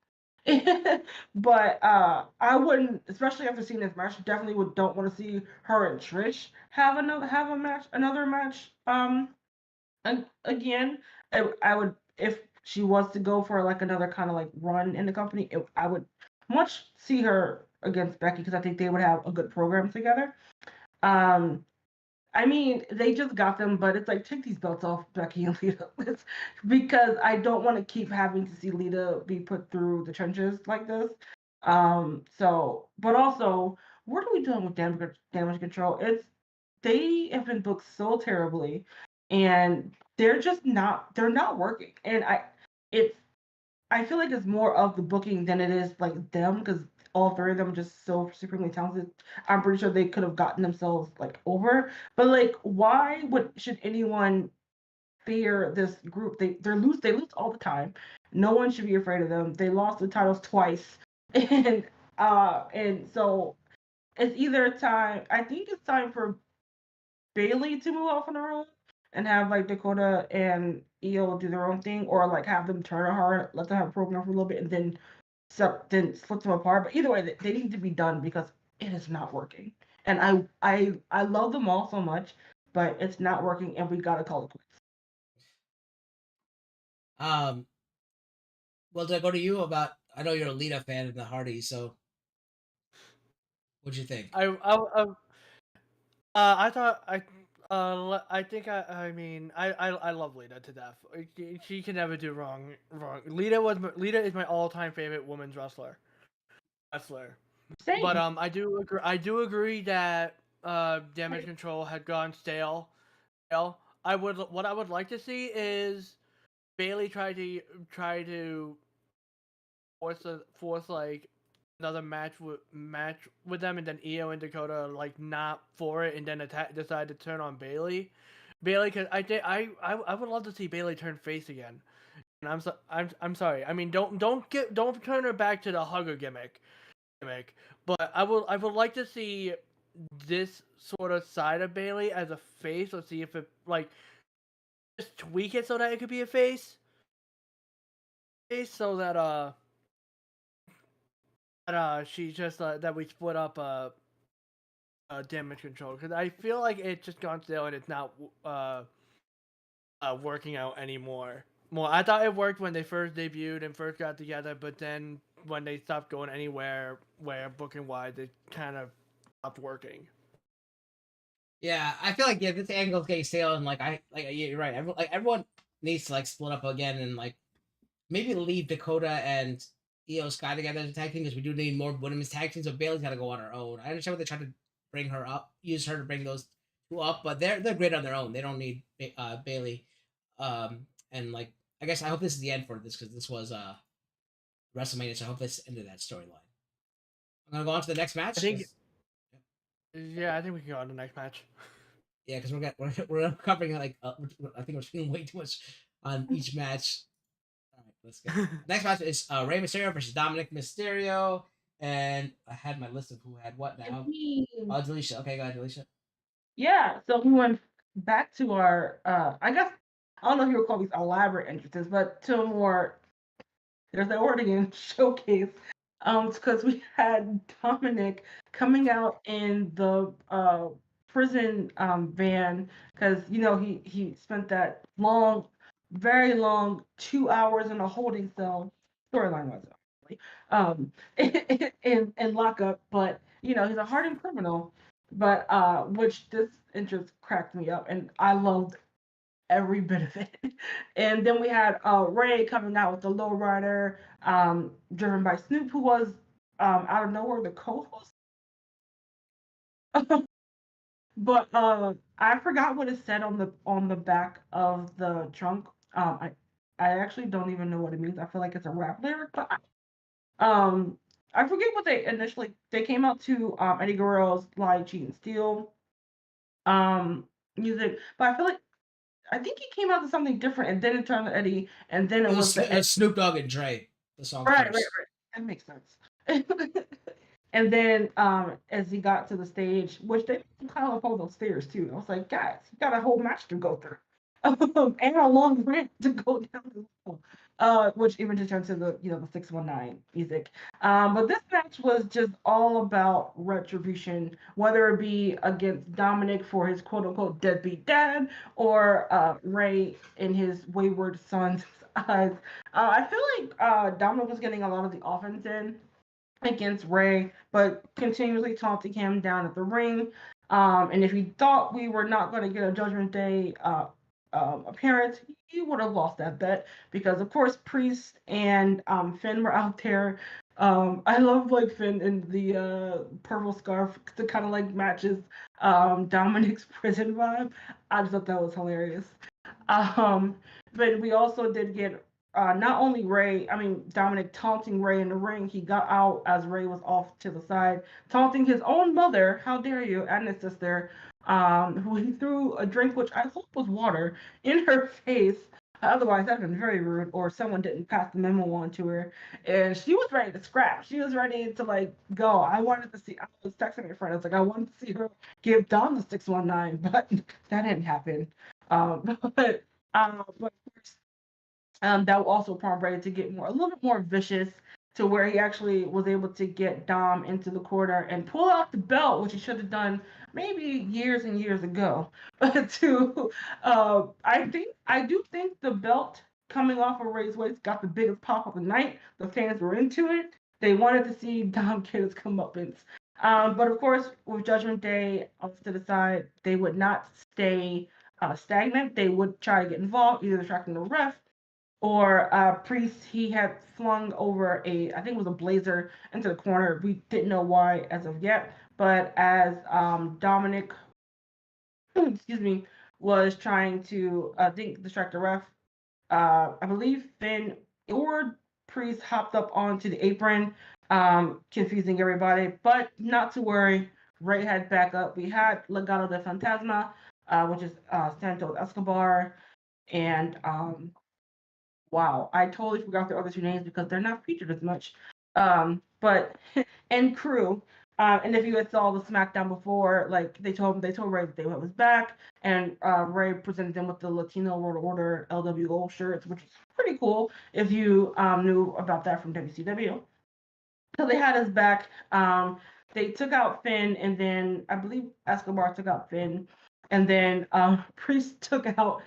But I wouldn't, especially after seeing this match. Definitely don't want to see her and Trish have another match. Again, I would if she was to go for like another kind of like run in the company. I would much see her against Becky because I think they would have a good program together. Um, I mean, they just got them, but it's like take these belts off Becky and Lita, because I don't want to keep having to see Lita be put through the trenches like this. So, but also, what are we doing with damage control? They have been booked so terribly, and they're not working. And it's I feel like it's more of the booking than it is like them because all three of them are just so supremely talented. I'm pretty sure they could have gotten themselves like over. But like, why should anyone fear this group? They lose all the time. No one should be afraid of them. They lost the titles twice, and so it's either time. I think it's time for Bailey to move off on her own and have like Dakota and Io do their own thing, or like have them turn on her, let them have a program for a little bit, and then split them apart. But either way, they need to be done because it is not working. And I love them all so much, but it's not working, and we gotta call it quits. Um, well, to go to you about, I know you're a Lita fan of the Hardys, so what'd you think? I thought I think I mean I love Lita to death. She can never do wrong. Lita is my all-time favorite women's wrestler. But Same. I do agree that damage control had gone stale. What I would like to see is Bailey try to force like another match with them, and then Io and Dakota like not for it, and then decide to turn on Bailey. Cause I would love to see Bailey turn face again. And I'm sorry. I mean, don't turn her back to the hugger gimmick. But I would like to see this sort of side of Bailey as a face. Let's see if it like just tweak it so that it could be a face, so that she just that we split up damage control, because I feel like it's just gone stale and it's not working out anymore. Well, I thought it worked when they first debuted and first got together, but then when they stopped going anywhere where booking wise, it kind of stopped working. Yeah, I feel like this angle's getting stale, and yeah, you're right. Everyone needs to split up again, and maybe leave Dakota and Io Sky together as a tag team, because we do need more women's tag teams. So Bailey's got to go on her own. I understand what they're trying to bring her up, use her to bring those two up, but they're great on their own. They don't need Bailey. And I guess I hope this is the end for this, because this was WrestleMania. So I hope this ended that storyline. I'm gonna go on to the next match. I think I think we can go on to the next match. Yeah, because we're covering I think we're spending way too much on each match. All right, let's go. Next match is Rey Mysterio versus Dominic Mysterio, and I had my list of who had what now. Delisha. Okay, go ahead, Delisha. Yeah, so we went back to our, I guess, I don't know if you would call these elaborate entrances, but to a more, there's that word again, showcase. Because we had Dominic coming out in the prison van, because he spent that long, very long 2 hours in a holding cell, storyline wise, in lockup. But he's a hardened criminal. But which this interest cracked me up, and I loved every bit of it. And then we had Ray coming out with the lowrider, driven by Snoop, who was out of nowhere the co-host. But I forgot what it said on the back of the trunk. I actually don't even know what it means. I feel like it's a rap lyric, but I forget what they came out to Eddie Guerrero's Lie, Cheat, and Steal music, but I feel like I think he came out to something different, and then it turned to Eddie, and then it was the Snoop Dogg and Dre. The song right. first. That makes sense. And then as he got to the stage, which they kind of up those stairs too. I was like, guys, you got a whole match to go through, and a long ramp to go down the hill. Which even just turned to the 619 music. But this match was just all about retribution, whether it be against Dominic for his quote unquote deadbeat dad, or Ray in his wayward son's eyes. I feel like Dominic was getting a lot of the offense in against Ray, but continuously taunting him down at the ring. And if he thought we were not going to get a Judgment Day appearance, he would have lost that bet, because, of course, Priest and Finn were out there. I love Finn in the purple scarf to kind of matches Dominic's prison vibe. I just thought that was hilarious. But we also did get not only Dominic taunting Ray in the ring. He got out as Ray was off to the side, taunting his own mother, how dare you, and his sister, who he threw a drink, which I hope was water, in her face. Otherwise, that'd been very rude, or someone didn't pass the memo on to her. And she was ready to scrap. She was ready to go. I was texting my friend. I was like, I wanted to see her give Dom the 619, but that didn't happen. But that also prompted Ray to get a little bit more vicious, to where he actually was able to get Dom into the corner and pull out the belt, which he should have done maybe years and years ago. I do think the belt coming off of Ray's waist got the biggest pop of the night. The fans were into it. They wanted to see Dom get his comeuppance. But of course, with Judgment Day off to the side, they would not stay stagnant. They would try to get involved, either distracting the ref, or Priest. He had flung over I think it was a blazer, into the corner. We didn't know why as of yet, but as Dominic, excuse me, was trying to, I think, distract the ref, I believe Finn or Priest hopped up onto the apron, confusing everybody. But not to worry, Ray had backup. We had Legado de Fantasma, which is Santos Escobar, and wow, I totally forgot the other two names because they're not featured as much. But and crew. And if you had saw the SmackDown before, they told Ray that they was back, and Ray presented them with the Latino World Order LWO shirts, which is pretty cool if you knew about that from WCW. So they had us back. They took out Finn, and then I believe Escobar took out Finn, and then Priest took out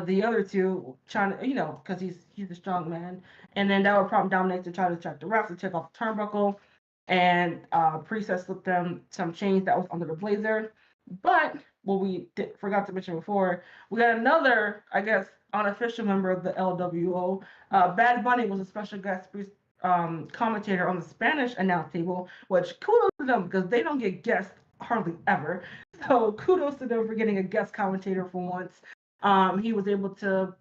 the other two, trying to, because he's a strong man. And then that would prompt Dominic to try to track the ref to take off the turnbuckle. And Priest had slipped them some chains that was under the blazer. But what we forgot to mention before, we got another, I guess, unofficial member of the LWO. Bad Bunny was a special guest commentator on the Spanish announce table, which kudos to them because they don't get guests hardly ever. So kudos to them for getting a guest commentator for once. He was able to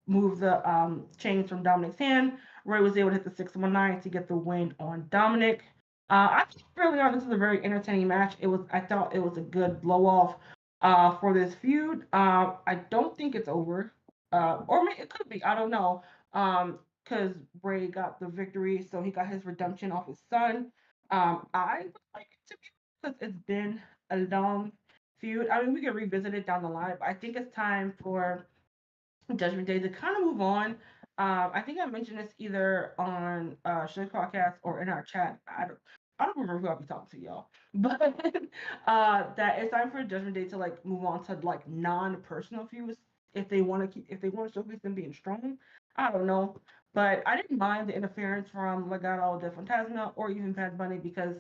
move the chains from Dominic's hand. Ray was able to hit the 619 to get the win on Dominic. I think really honest, this is a very entertaining match. I thought it was a good blow off for this feud. I don't think it's over, or maybe it could be. I don't know. Because Ray got the victory, so he got his redemption off his son. I would like it to be because it's been a long feud. I mean, we can revisit it down the line, but I think it's time for Judgment Day to kind of move on. I think I mentioned this either on Show's podcast or in our chat. I don't remember who I'll be talking to y'all, but that it's time for Judgment Day to like move on to like non-personal feuds if they want to showcase them being strong. I don't know, but I didn't mind the interference from Legado de Fantasma or even Bad Bunny because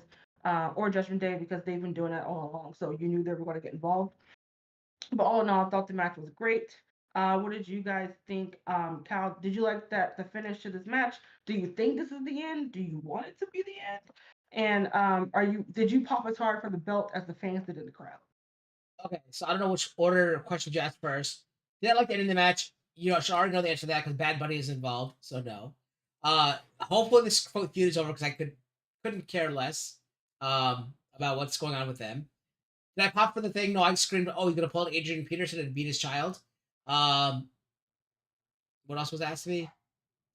or Judgment Day because they've been doing that all along, so you knew they were going to get involved. But all in all, I thought the match was great. What did you guys think? Cal, did you like the finish to this match? Do you think this is the end? Do you want it to be the end? And did you pop as hard for the belt as the fans did in the crowd? Okay, so I don't know which order of questions you asked first. Did I like the end of the match? You know, I should already know the answer to that because Bad Bunny is involved, so no. Hopefully this feud is over because I couldn't care less about what's going on with them. Did I pop for the thing? No, I screamed, "Oh, he's gonna pull out Adrian Peterson and beat his child." Um, what else was asked to me?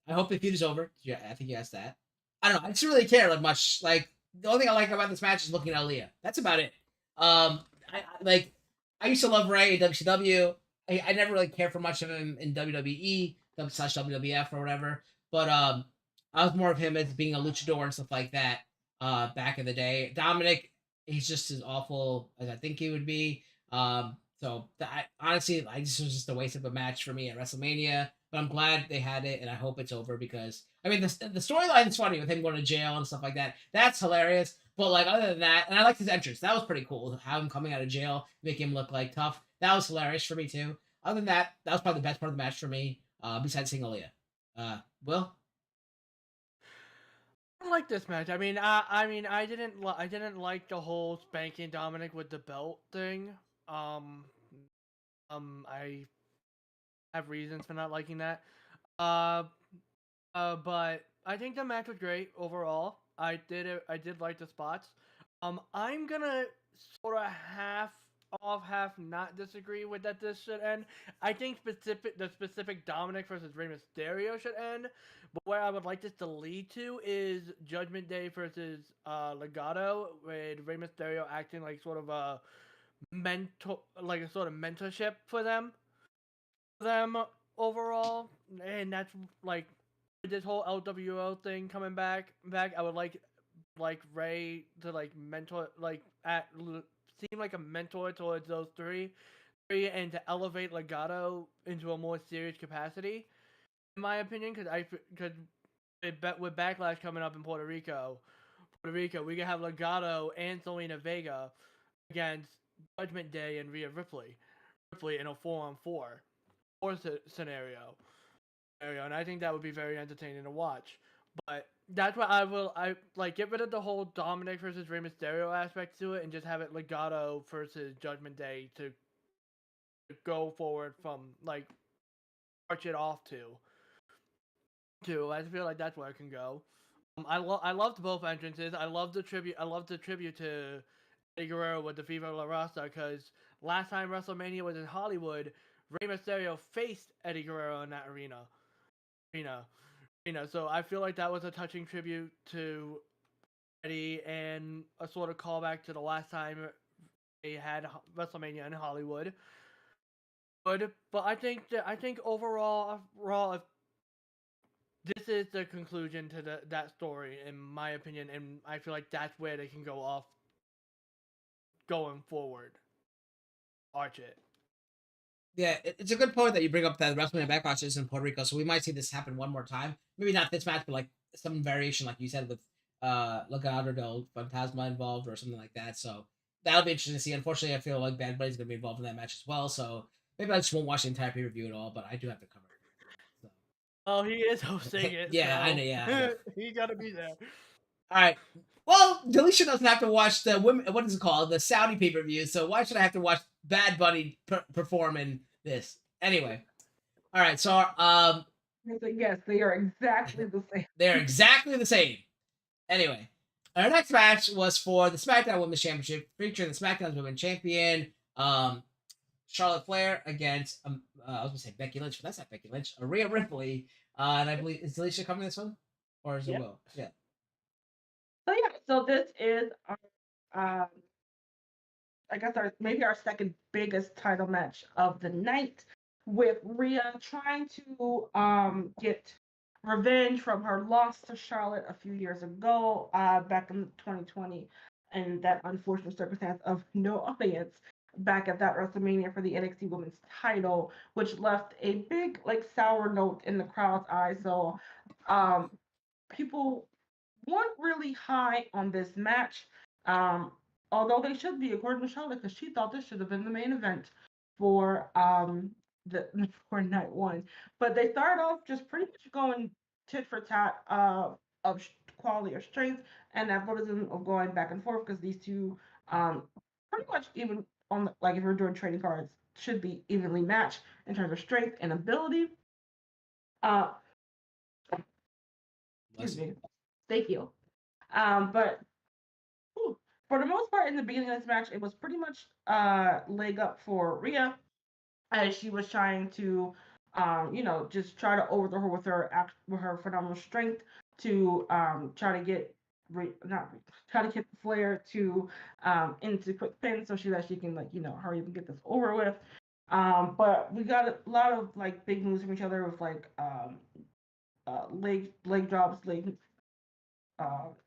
I hope the feud is over. Yeah, I think you asked that. I don't know. I just really care like much. Like the only thing I like about this match is looking at Aaliyah. That's about it. I used to love Ray in WCW. I never really cared for much of him in WWE slash WWF or whatever. But I was more of him as being a luchador and stuff like that back in the day. Dominic, he's just as awful as I think he would be. Honestly, this was just a waste of a match for me at WrestleMania. But I'm glad they had it, and I hope it's over because I mean the storyline is funny with him going to jail and stuff like that. That's hilarious. But like other than that, and I liked his entrance. That was pretty cool. How him coming out of jail, making him look like tough. That was hilarious for me too. Other than that, that was probably the best part of the match for me. Besides seeing Aaliyah. Will? I like this match. I didn't like the whole spanking Dominic with the belt thing. I have reasons for not liking that. But I think the match was great overall. I did like the spots. I'm gonna sort of half not disagree with that this should end. I think the specific Dominic versus Rey Mysterio should end. But where I would like this to lead to is Judgment Day versus Legado, with Rey Mysterio acting like sort of a sort of mentorship for them overall, and that's like this whole LWO thing coming back. I would like Ray to like mentor, seem like a mentor towards those three, and to elevate Legado into a more serious capacity, in my opinion. Because with Backlash coming up in Puerto Rico, we can have Legado and Selena Vega against Judgment Day and Rhea Ripley in a 4-on-4 scenario, and I think that would be very entertaining to watch. But that's why I get rid of the whole Dominic versus Rey Mysterio aspect to it and just have it Legado versus Judgment Day to go forward from, like, march it off to. I feel like that's where I can go. I loved both entrances. I loved the tribute to Eddie Guerrero with the Viva La Raza, because last time WrestleMania was in Hollywood, Rey Mysterio faced Eddie Guerrero in that arena. So I feel like that was a touching tribute to Eddie and a sort of callback to the last time they had WrestleMania in Hollywood. But I think overall, this is the conclusion to that story, in my opinion, and I feel like that's where they can go off going forward. Arch it. Yeah, it's a good point that you bring up that WrestleMania Backlash is in Puerto Rico, so we might see this happen one more time. Maybe not this match, but like some variation, like you said, with Legado del Fantasma involved or something like that. So that'll be interesting to see. Unfortunately, I feel like Bad Bunny's gonna be involved in that match as well, so maybe I just won't watch the entire pay-per-view at all, but I do have to cover it. So. Oh, he is hosting it. Yeah, so I know. Yeah, I know. he gotta be there. All right. Well, Delisha doesn't have to watch the women. What is it called? The Saudi pay-per-view. So why should I have to watch Bad Bunny perform in this anyway? All right. So Yes, they are exactly the same. they're exactly the same. Anyway, our next match was for the SmackDown Women's Championship, featuring the SmackDown Women's Champion, Charlotte Flair against I was gonna say Becky Lynch, but that's not Becky Lynch. Rhea Ripley, and I believe is Delisha coming this one, or is it Will? Yeah. So yeah, so this is um, I guess maybe our second biggest title match of the night, with Rhea trying to get revenge from her loss to Charlotte a few years ago, back in 2020, and that unfortunate circumstance of no audience back at that WrestleMania for the NXT Women's title, which left a big like sour note in the crowd's eyes. So um, people weren't really high on this match. Um, Although they should be, according to Charlotte, because she thought this should have been the main event for the for night one. But they started off just pretty much going tit for tat of quality or strength and athleticism of going back and forth, because these two pretty much even on the, like if we're doing trading cards, should be evenly matched in terms of strength and ability. Uh, excuse me. Thank you. But for the most part, in the beginning of this match, it was pretty much leg up for Rhea, as she was trying to, just try to overthrow her with her phenomenal strength to try to get try to get Flair to into quick pin so that she can hurry up and get this over with. But we got a lot of like big moves from each other with like leg drops,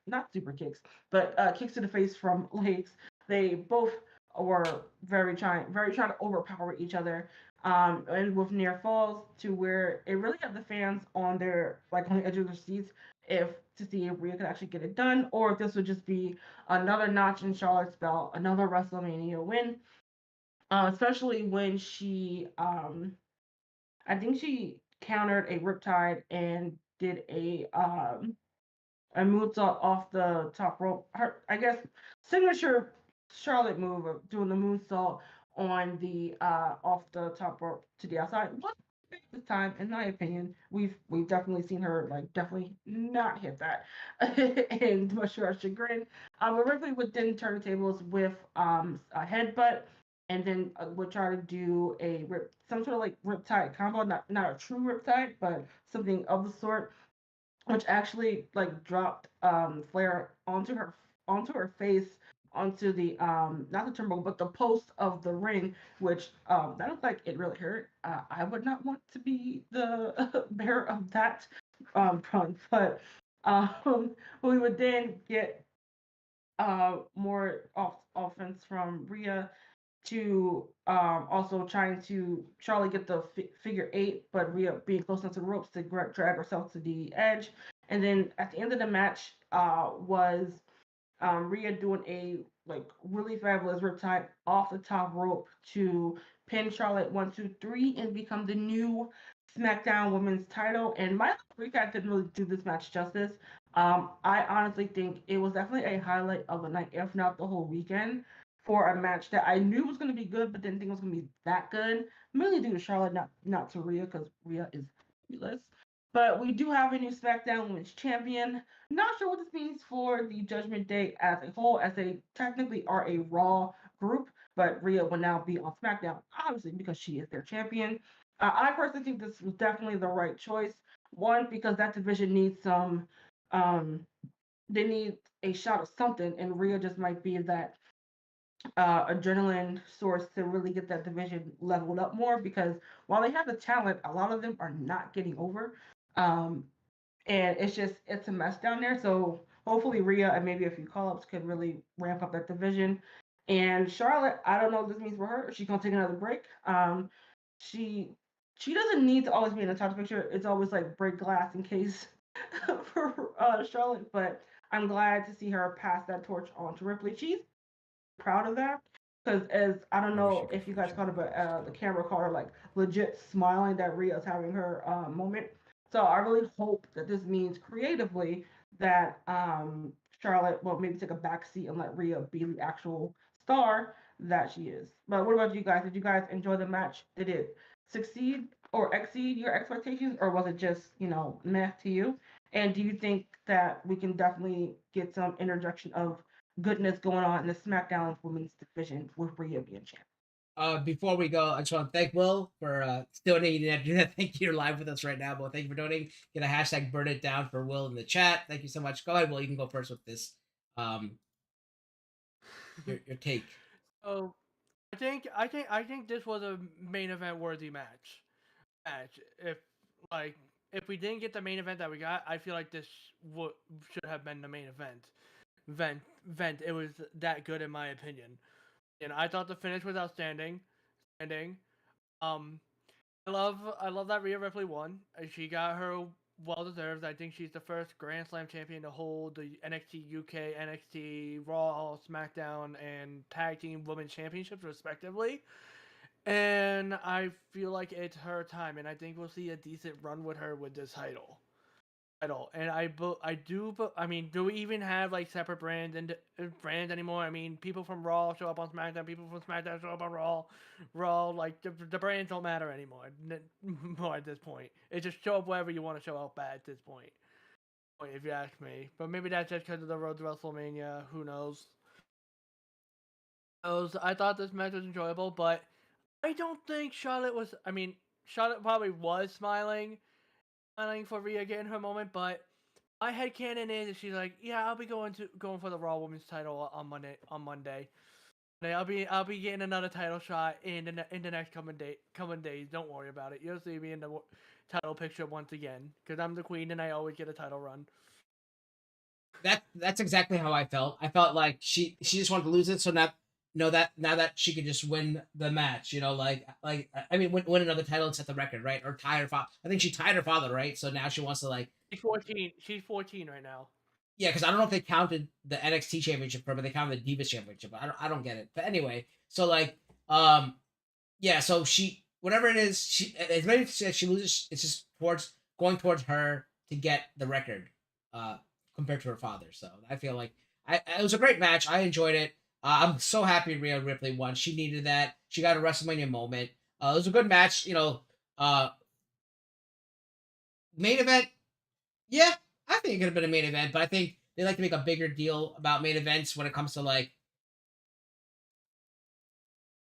not super kicks, but kicks to the face from legs. They both were very trying to overpower each other, and with near falls to where it really got the fans on their like on the edge of their seats if to see if Rhea could actually get it done, or if this would just be another notch in Charlotte's belt, another WrestleMania win. Especially when I think she countered a Riptide and did a moonsault off the top rope. Her, I guess, signature Charlotte move of doing the moonsault on the off the top rope to the outside. But this time, in my opinion, we've definitely seen her like definitely not hit that, and much to our chagrin. Ripley would then turn the tables with a headbutt, and then would try to do some sort of like riptide combo, not a true riptide, but something of the sort, which actually like dropped Flair onto her face, onto the not the turnbuckle but the post of the ring, which that looked like it really hurt. I would not want to be the bearer of that front, but we would then get more offense from Rhea to also trying to Charlie get the figure eight, but Rhea being close enough to the ropes to drag herself to the edge. And then at the end of the match was Rhea doing a like really fabulous riptide off the top rope to pin Charlotte 1, 2, 3 and become the new SmackDown Women's title. And my recap didn't really do this match justice. I honestly think it was definitely a highlight of the night, if not the whole weekend, for a match that I knew was going to be good, but didn't think it was going to be that good. Mainly due to Charlotte, not to Rhea, because Rhea is fabulous. But we do have a new SmackDown Women's Champion. Not sure what this means for the Judgment Day as a whole, as they technically are a Raw group, but Rhea will now be on SmackDown, obviously because she is their champion. I personally think this was definitely the right choice. One, because that division needs they need a shot of something, and Rhea just might be that adrenaline source to really get that division leveled up more. Because while they have the talent, a lot of them are not getting over. Um, and it's a mess down there. So hopefully Rhea and maybe a few call-ups could really ramp up that division. And Charlotte, I don't know what this means for her. She's gonna take another break. She she doesn't need to always be in the top picture. It's always like break glass in case for Charlotte. But I'm glad to see her pass that torch on to Ripley. proud of that. Because as I don't I wish know you could if you guys feature. caught it, but the camera caught her like legit smiling that Rhea's having her moment. So I really hope that this means creatively that Charlotte will maybe take a back seat and let Rhea be the actual star that she is. But what about you guys? Did you guys enjoy the match? Did it succeed or exceed your expectations, or was it just meh to you? And do you think that we can definitely get some interjection of goodness going on in the SmackDown Women's Division with Rhea being champ? Before we go, I just want to thank Will for donating. Thank you. You're live with us right now, but thank you for donating. Get a hashtag burn it down for Will in the chat. Thank you so much. Go ahead, Will. You can go first with this. Your take. So I think this was a main event worthy match. If we didn't get the main event that we got, I feel like this should have been the main event. Vent. It was that good in my opinion, and I thought the finish was outstanding. Standing. Um, I love that Rhea Ripley won. She got her well deserved. I think she's the first Grand Slam champion to hold the NXT UK, NXT Raw, SmackDown, and Tag Team Women's Championships respectively. And I feel like it's her time, and I think we'll see a decent run with her with this title. And I mean, do we even have like separate brands anymore? I mean, people from Raw show up on SmackDown, people from SmackDown show up on Raw, like the brands don't matter anymore. More at this point, it just show up wherever you want to show up at this point. If you ask me, but maybe that's just because of the road to WrestleMania. Who knows? I thought this match was enjoyable, but I don't think Charlotte was. I mean, Charlotte probably was smiling for Rhea getting her moment, but my headcanon is that she's like, yeah, I'll be going for the Raw Women's title on Monday. I'll be getting another title shot in the next coming days. Don't worry about it. You'll see me in the title picture once again because I'm the queen and I always get a title run. That's exactly how I felt. I felt like she just wanted to lose it, so now that she could just win the match, I mean win another title and set the record, right? Or tie her father. I think she tied her father, right? So now she wants to like She's 14. She's 14 right now. yeah, because I don't know if they counted the NXT championship for her, but they counted the Divas championship. I don't get it. But anyway, so like yeah, so she whatever it is, she as many as she loses, it's just going towards her to get the record, uh, compared to her father. So I feel like it was a great match. I enjoyed it. I'm so happy Rhea Ripley won. She needed that. She got a WrestleMania moment. It was a good match. Main event. Yeah, I think it could have been a main event, but I think they like to make a bigger deal about main events when it comes to like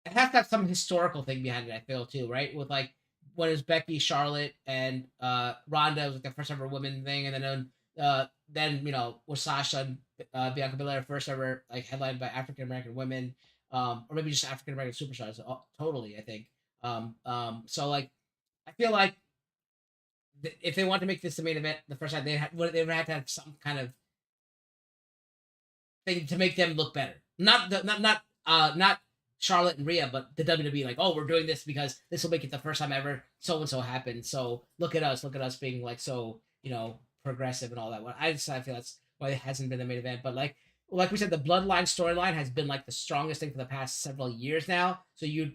it has to have some historical thing behind it. I feel too, right? With like when it was Becky, Charlotte, and Ronda was like the first ever women thing, and then was Sasha and Bianca Belair first ever like headlined by African American women, or maybe just African American superstars. Totally, I think. So like I feel like if they want to make this the main event the first time, they would have to have some kind of thing to make them look better. Not Charlotte and Rhea, but the WWE, like, oh, we're doing this because this will make it the first time ever so and so happened. So look at us being like so progressive and all that. I feel that's why it hasn't been the main event. But like we said, the Bloodline storyline has been like the strongest thing for the past several years now. So it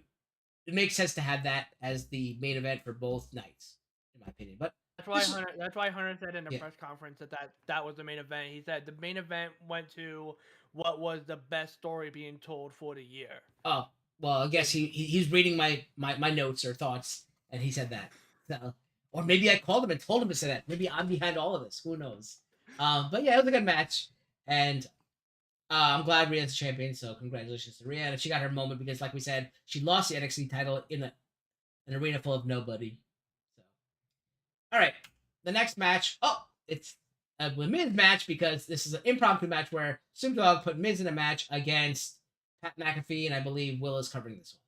makes sense to have that as the main event for both nights, in my opinion. But That's why Hunter said in the yeah. press conference that was the main event. He said the main event went to what was the best story being told for the year. Oh well, I guess he's reading my notes or thoughts, and he said that. So, or maybe I called him and told him to say that. Maybe I'm behind all of this. Who knows? But yeah, it was a good match, and I'm glad Rhea's the champion. So congratulations to Rhea, and she got her moment because, like we said, she lost the NXT title in an arena full of nobody. So, all right, the next match. Oh, it's a women's match because this is an impromptu match where Snoop Dogg put Miz in a match against Pat McAfee, and I believe Will is covering this one.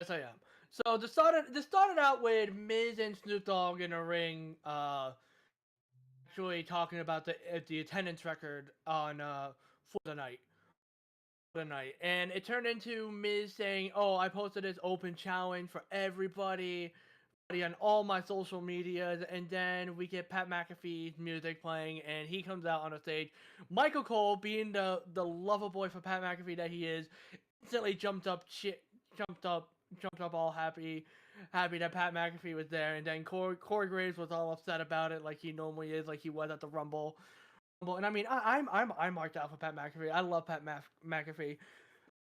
Yes, I am. So this started out with Miz and Snoop Dogg in a ring, actually talking about the attendance record on for the night. And it turned into Miz saying, "Oh, I posted this open challenge for everybody on all my social medias, and then we get Pat McAfee's music playing, and he comes out on the stage. Michael Cole, being the lover boy for Pat McAfee that he is, instantly jumped up all happy that Pat McAfee was there, and then Corey Graves was all upset about it, like he normally is, like he was at the Rumble. And I mean, I'm marked out for Pat McAfee. I love Pat McAfee.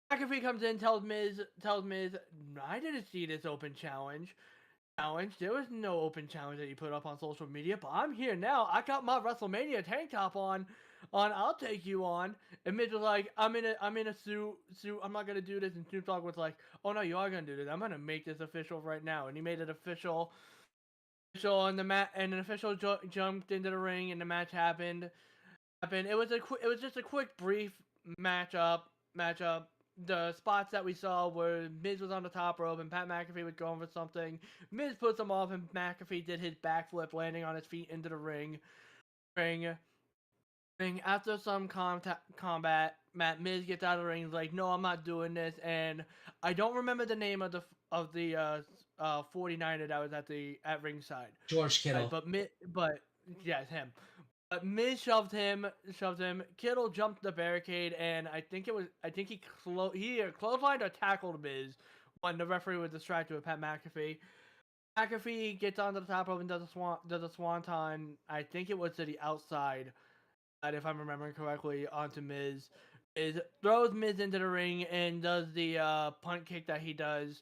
McAfee comes in, tells Miz, I didn't see this open challenge. There was no open challenge that you put up on social media, but I'm here now. I got my WrestleMania tank top on. I'll take you on. And Miz was like, I'm in a suit. I'm not gonna do this. And Snoop Dogg was like, oh no, you are gonna do this. I'm gonna make this official right now. And he made it official. On the mat, and an official jumped into the ring, and the match happened. It was just a quick, brief matchup. The spots that we saw were Miz was on the top rope and Pat McAfee was going for something. Miz puts him off and McAfee did his backflip, landing on his feet into the ring. After some combat, Miz gets out of the ring. He's like, "No, I'm not doing this." And I don't remember the name of the 49er that was at ringside. George Kittle. But yes, him. But Miz shoved him. Kittle jumped the barricade, and I think he either clotheslined or tackled Miz when the referee was distracted with Pat McAfee. McAfee gets onto the top rope and does a swanton. I think it was to the outside, if I'm remembering correctly, onto Miz. Miz throws Miz into the ring and does the punt kick that he does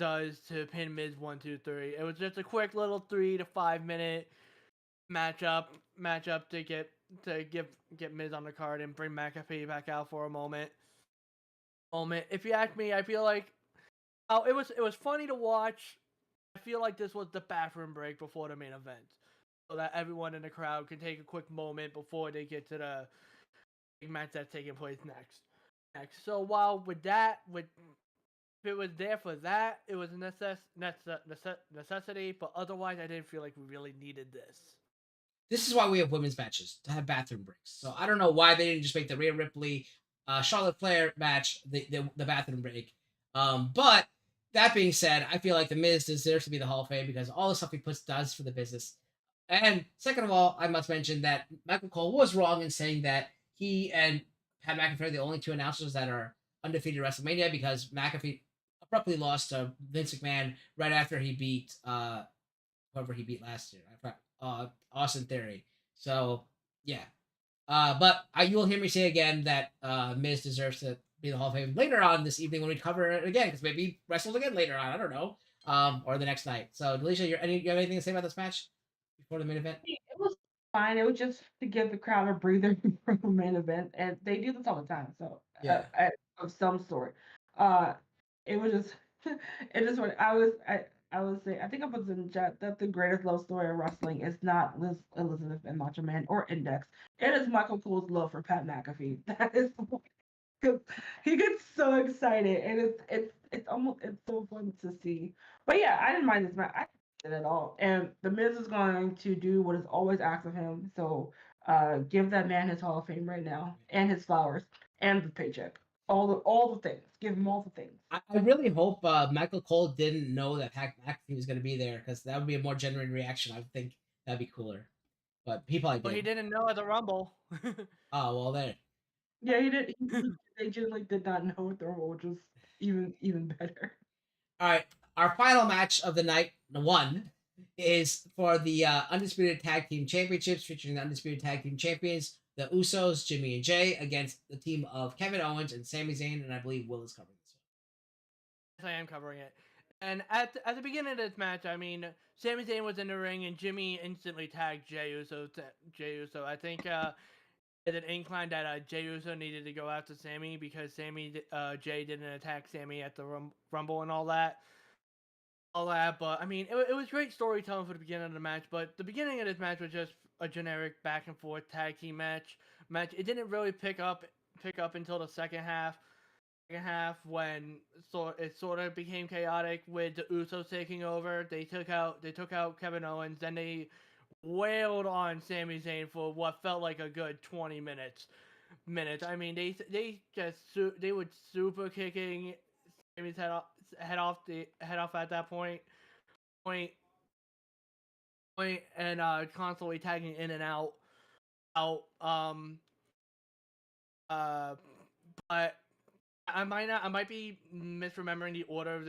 to pin Miz 1, 2, 3. It was just a quick little 3 to 5 minute matchup to get Miz on the card and bring McAfee back out for a moment. If you ask me, I feel like it was funny to watch. I feel like this was the bathroom break before the main event, so that everyone in the crowd can take a quick moment before they get to the big match that's taking place next. So while if it was there for that, it was a necessity, but otherwise I didn't feel like we really needed this. This is why we have women's matches, to have bathroom breaks. So I don't know why they didn't just make the Rhea Ripley, Charlotte Flair match the bathroom break. But that being said, I feel like The Miz deserves to be the Hall of Fame because all the stuff he does for the business. And second of all, I must mention that Michael Cole was wrong in saying that he and Pat McAfee are the only two announcers that are undefeated at WrestleMania because McAfee abruptly lost to Vince McMahon right after he beat whoever he beat last year. Austin Theory. So yeah. But you will hear me say again that Miz deserves to be the Hall of Fame later on this evening when we cover it again, because maybe he wrestles again later on. I don't know. Or the next night. So Delisha, you have anything to say about this match before the main event? It was fine. It was just to give the crowd a breather for the main event, and they do this all the time. So Yeah. of some sort. It was just it just what I would say. I think I put in the chat that the greatest love story in wrestling is not Elizabeth and Macho Man or Index. It is Michael Cole's love for Pat McAfee. That is because he gets so excited, and it's so fun to see. But yeah, I didn't mind this match. I didn't mind it at all. And the Miz is going to do what is always asked of him. So give that man his Hall of Fame right now, and his flowers, and the paycheck. All the things. Give him all the things. I really hope Michael Cole didn't know that Pat McAfee was going to be there, because that would be a more genuine reaction. I think that'd be cooler. But he probably did. Well, he didn't know at the Rumble. Oh, well, there. Yeah, he did. They genuinely did not know the role, which was even better. All right, our final match of the night, one, is for the Undisputed Tag Team Championships, featuring the Undisputed Tag Team Champions, the Usos, Jimmy and Jay, against the team of Kevin Owens and Sami Zayn, and I believe Will is covering this one. Yes, I am covering it. And at the beginning of this match, I mean, Sami Zayn was in the ring, and Jimmy instantly tagged Jey Uso. I think it's an incline that Jey Uso needed to go after Sami because Jey didn't attack Sami at the Rumble and all that. But I mean, it was great storytelling for the beginning of the match. But the beginning of this match was just a generic back and forth tag team match. It didn't really pick up until the second half. When it sort of became chaotic with the Usos taking over. They took out Kevin Owens. Then they wailed on Sami Zayn for what felt like a good 20 minutes. I mean, they would super kicking Sami's head off at that point. point and constantly tagging in and out. But I might be misremembering the order of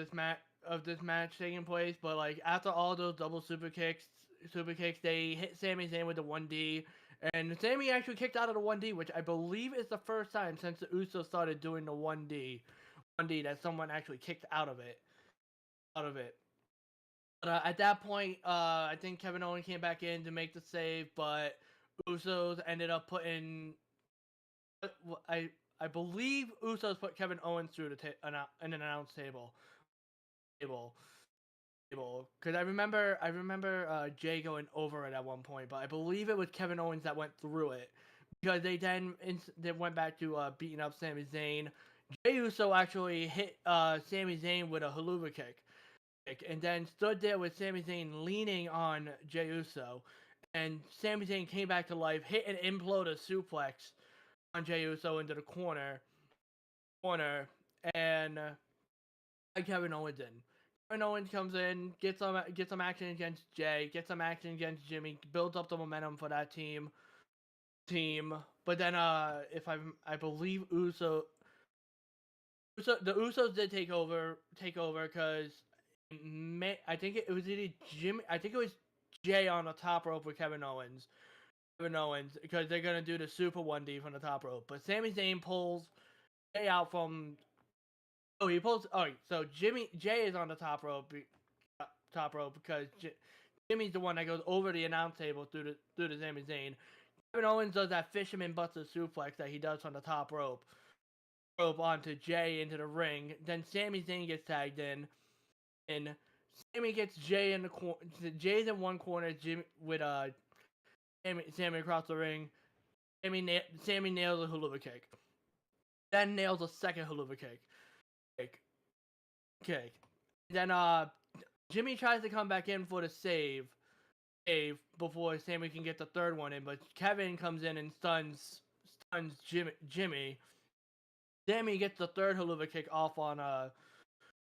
this match taking place, but like after all those double super kicks, they hit Sami Zayn with the 1D, and Sami actually kicked out of the 1D, which I believe is the first time since the Usos started doing the 1D that someone actually kicked out of it. But at that point, I think Kevin Owens came back in to make the save, but Usos ended up putting. I believe Usos put Kevin Owens through an announce table. Because I remember Jay going over it at one point, but I believe it was Kevin Owens that went through it, because they went back to beating up Sami Zayn. Jey Uso actually hit Sami Zayn with a haluva kick, and then stood there with Sami Zayn leaning on Jey Uso, and Sami Zayn came back to life, hit an imploder suplex on Jey Uso into the corner, and Kevin Owens in. Kevin Owens comes in, gets some action against Jay, gets some action against Jimmy, builds up the momentum for that team. But then, if I believe the Usos did take over because I think it was either Jimmy. I think it was Jay on the top rope with Kevin Owens, because they're gonna do the Super 1D from the top rope. But Sami Zayn pulls Jay out from. Oh, he pulls. Oh, so Jay is on the top rope because Jimmy's the one that goes over the announce table through the Sami Zayn. Kevin Owens does that fisherman buster suplex that he does from the top rope onto Jay into the ring. Then Sami Zayn gets tagged in, and Sami gets Jay in the corner. Jay's in one corner, Jimmy with Sami across the ring. Sami nails a haluva kick. Then nails a second haluva kick. Then Jimmy tries to come back in for the save before Sami can get the third one in, but Kevin comes in and stuns Jimmy. Sami gets the third haluva kick off on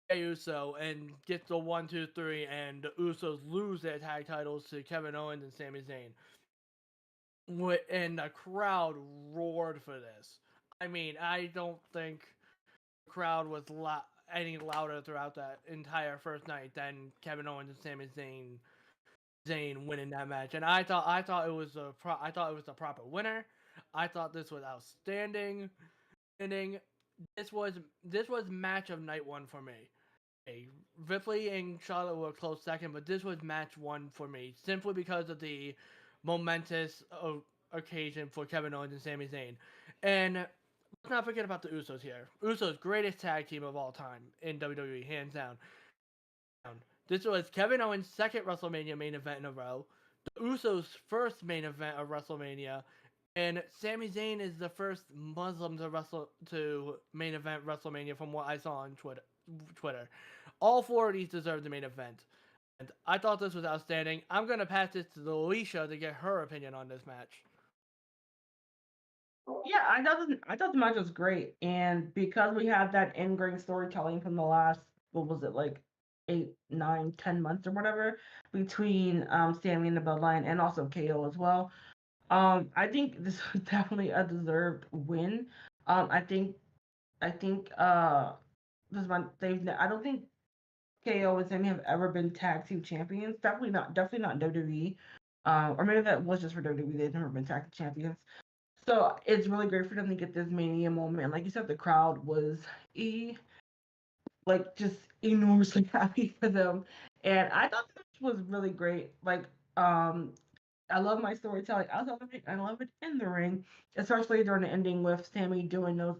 Jey Uso and gets the 1, 2, 3, and the Usos lose their tag titles to Kevin Owens and Sami Zayn. And the crowd roared for this. I mean, I don't think the crowd was any louder throughout that entire first night than Kevin Owens and Sami Zayn winning that match. And I thought it was the proper winner. I thought this was outstanding. This was match of night one for me. Ripley and Charlotte were a close second, but this was match one for me, simply because of the momentous occasion for Kevin Owens and Sami Zayn. And let's not forget about the Usos here. Usos, greatest tag team of all time in WWE, hands down. This was Kevin Owens' second WrestleMania main event in a row, the Usos' first main event of WrestleMania, and Sami Zayn is the first Muslim to main event WrestleMania from what I saw on Twitter. All four of these deserve the main event. And I thought this was outstanding. I'm going to pass this to Alicia to get her opinion on this match. Yeah, I thought the match was great, and because we had that in-ring storytelling from the last, what was it, like 8, 9, 10 months or whatever, between Sami and the Bloodline, and also KO as well. I think this was definitely a deserved win. I think this one I don't think KO and Sami have ever been tag team champions. Definitely not WWE. Or maybe that was just for WWE. They've never been tag team champions. So it's really great for them to get this Mania moment. Like you said, the crowd was just enormously happy for them, and I thought this was really great. Like I love my storytelling. I love it in the ring, especially during the ending with Sami doing those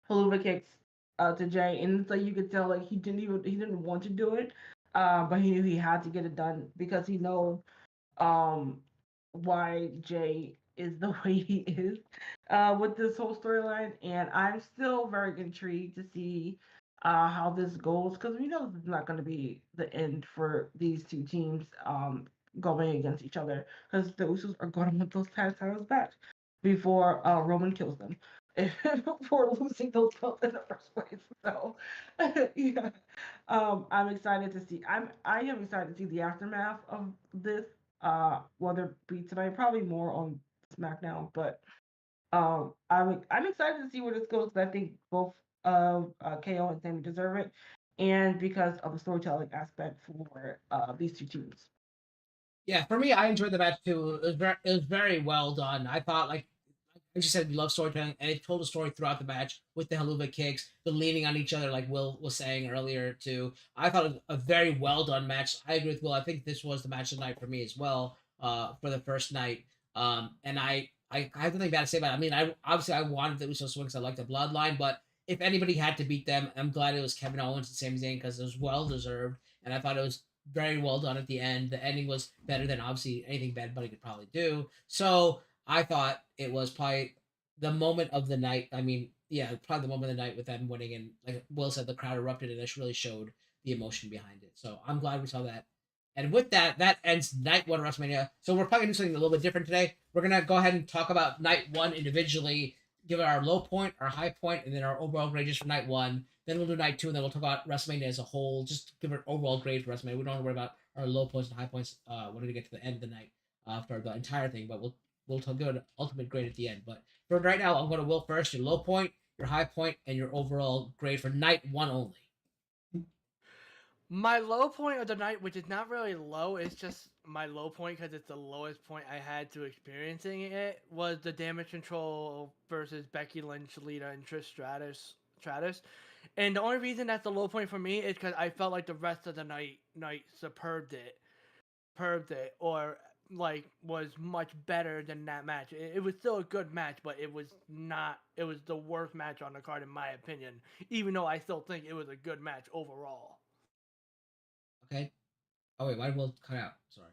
haluva kicks to Jay, and it's like you could tell like he didn't want to do it, but he knew he had to get it done because he knows why Jay is the way he is with this whole storyline, and I'm still very intrigued to see how this goes because we know this is not going to be the end for these two teams going against each other because the Usos are going to want those tag titles back before Roman kills them. for losing those belts in the first place. So, yeah, I'm excited to see. I am excited to see the aftermath of this. Whether it be tonight, probably more on SmackDown, but I'm excited to see where this goes. 'Cause I think both KO and Sammy deserve it, and because of the storytelling aspect for these two teams. Yeah, for me, I enjoyed the match too. It was very well done. I thought, like you said, we love storytelling, and it told a story throughout the match with the haluva kicks, the leaning on each other, like Will was saying earlier too. I thought it was a very well done match. I agree with Will. I think this was the match of the night for me as well. For the first night. And I have nothing bad to say about it. I mean, I wanted the Usos to win because I like the Bloodline, but if anybody had to beat them, I'm glad it was Kevin Owens and Sami Zayn because it was well deserved, and I thought it was very well done at the end. The ending was better than obviously anything Bad Bunny could probably do. So I thought it was probably the moment of the night. I mean, yeah, probably the moment of the night with them winning, and like Will said, the crowd erupted, and this really showed the emotion behind it. So I'm glad we saw that. And with that, that ends night one of WrestleMania. So we're probably gonna do something a little bit different today. We're gonna go ahead and talk about night one individually, give it our low point, our high point, and then our overall grade just for night one. Then we'll do night two, and then we'll talk about WrestleMania as a whole. Just give it an overall grade for WrestleMania. We don't have to worry about our low points and high points when we get to the end of the night for the entire thing. But we'll give an ultimate grade at the end. But for right now, I'm going to Will first. Your low point, your high point, and your overall grade for night one only. My low point of the night, which is not really low, it's just my low point because it's the lowest point I had to experiencing it, was the Damage Control versus Becky Lynch, Lita, and Trish Stratus. And the only reason that's the low point for me is because I felt like the rest of the night superbed it, or like was much better than that match. It was still a good match, but it was not. It was the worst match on the card in my opinion. Even though I still think it was a good match overall. Okay. Oh wait, why did Will cut out? Sorry.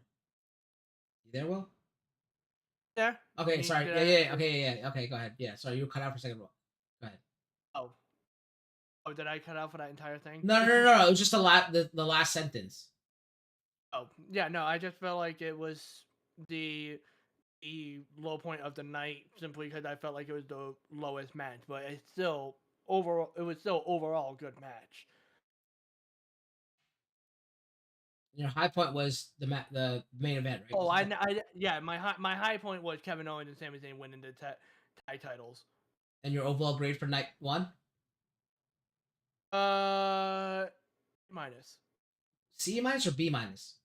You there, Will? There. Okay, sorry. Yeah. Okay, yeah. Okay, go ahead. Yeah, sorry, you cut out for a second. Will. Go ahead. Oh. Oh, did I cut out for that entire thing? No. It was just the last sentence. Oh, yeah. No, I just felt like it was the low point of the night simply because I felt like it was the lowest match, but it was still overall a good match. Your high point was the main event, right? Oh, yeah. My high point was Kevin Owens and Sami Zayn winning the tag titles. And your overall grade for night one? Minus. C minus or B minus?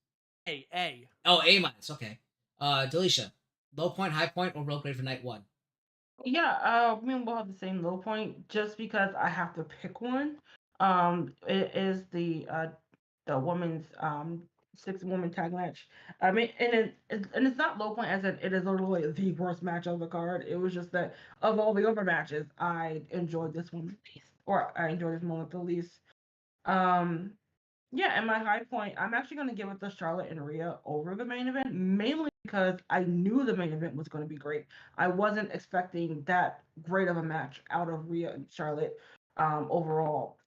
A. Oh, A minus. Okay. Delisha, low point, high point, overall grade for night one. Yeah, me and Will have the same low point just because I have to pick one. It is the women's 6-woman tag match. I mean, and it's not low point as in it is literally the worst match of the card. It was just that of all the other matches, I enjoyed this one the least, or I enjoyed this moment the least. Um, yeah, and my high point, I'm actually going to give it to Charlotte and Rhea over the main event, mainly because I knew the main event was going to be great. I wasn't expecting that great of a match out of Rhea and Charlotte overall.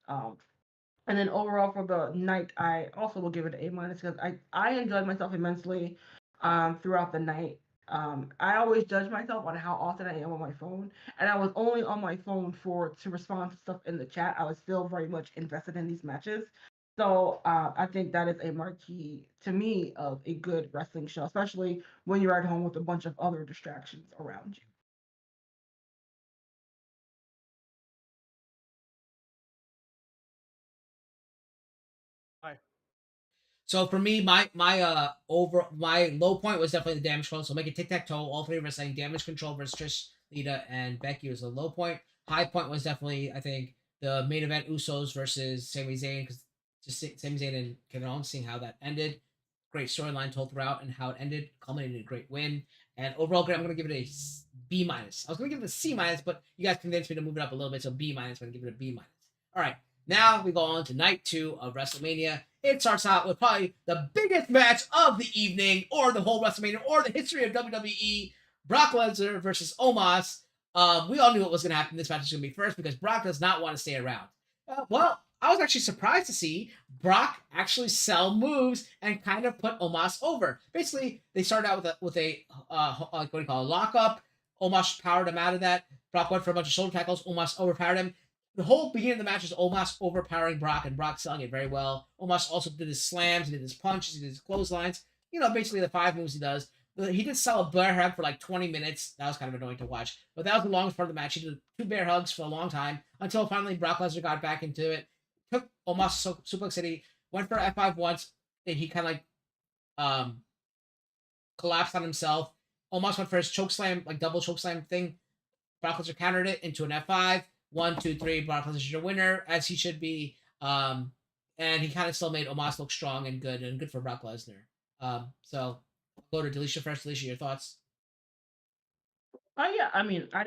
And then overall for the night, I also will give it an A minus because I enjoyed myself immensely throughout the night. I always judge myself on how often I am on my phone, and I was only on my phone to respond to stuff in the chat. I was still very much invested in these matches, so I think that is a marquee to me of a good wrestling show, especially when you're at home with a bunch of other distractions around you. Hi. So for me, my low point was definitely the damage control. So make it tic tac toe. All three of us saying damage control versus Trish, Lita, and Becky was the low point. High point was definitely, I think, the main event Usos versus Sami Zayn, because just Sami Zayn and Kevin Owens, seeing how that ended. Great storyline told throughout and how it ended, culminated in a great win. And overall grade, I'm gonna give it a B minus. I was gonna give it a C minus, but you guys convinced me to move it up a little bit, so B minus. I'm gonna give it a B minus. All right. Now we go on to night two of WrestleMania. It starts out with probably the biggest match of the evening, or the whole WrestleMania, or the history of WWE. Brock Lesnar versus Omos. We all knew what was going to happen. This match was going to be first because Brock does not want to stay around. Well, I was actually surprised to see Brock actually sell moves and kind of put Omos over. Basically, they started out with a what do you call a lockup. Omos powered him out of that. Brock went for a bunch of shoulder tackles. Omos overpowered him. The whole beginning of the match was Omos overpowering Brock and Brock selling it very well. Omos also did his slams, he did his punches, he did his clotheslines. Basically the 5 moves he does. He did sell a bear hug for like 20 minutes. That was kind of annoying to watch. But that was the longest part of the match. He did 2 bear hugs for a long time until finally Brock Lesnar got back into it. Took Omos Suplex City, went for F5 once, and he kind of collapsed on himself. Omos went for his chokeslam, like double chokeslam thing. Brock Lesnar countered it into an F5. 1, 2, 3. Brock Lesnar's your winner, as he should be. And he kind of still made Omos look strong and good for Brock Lesnar. So I'll go to Delisha first. Delisha, your thoughts? Oh yeah, I mean, I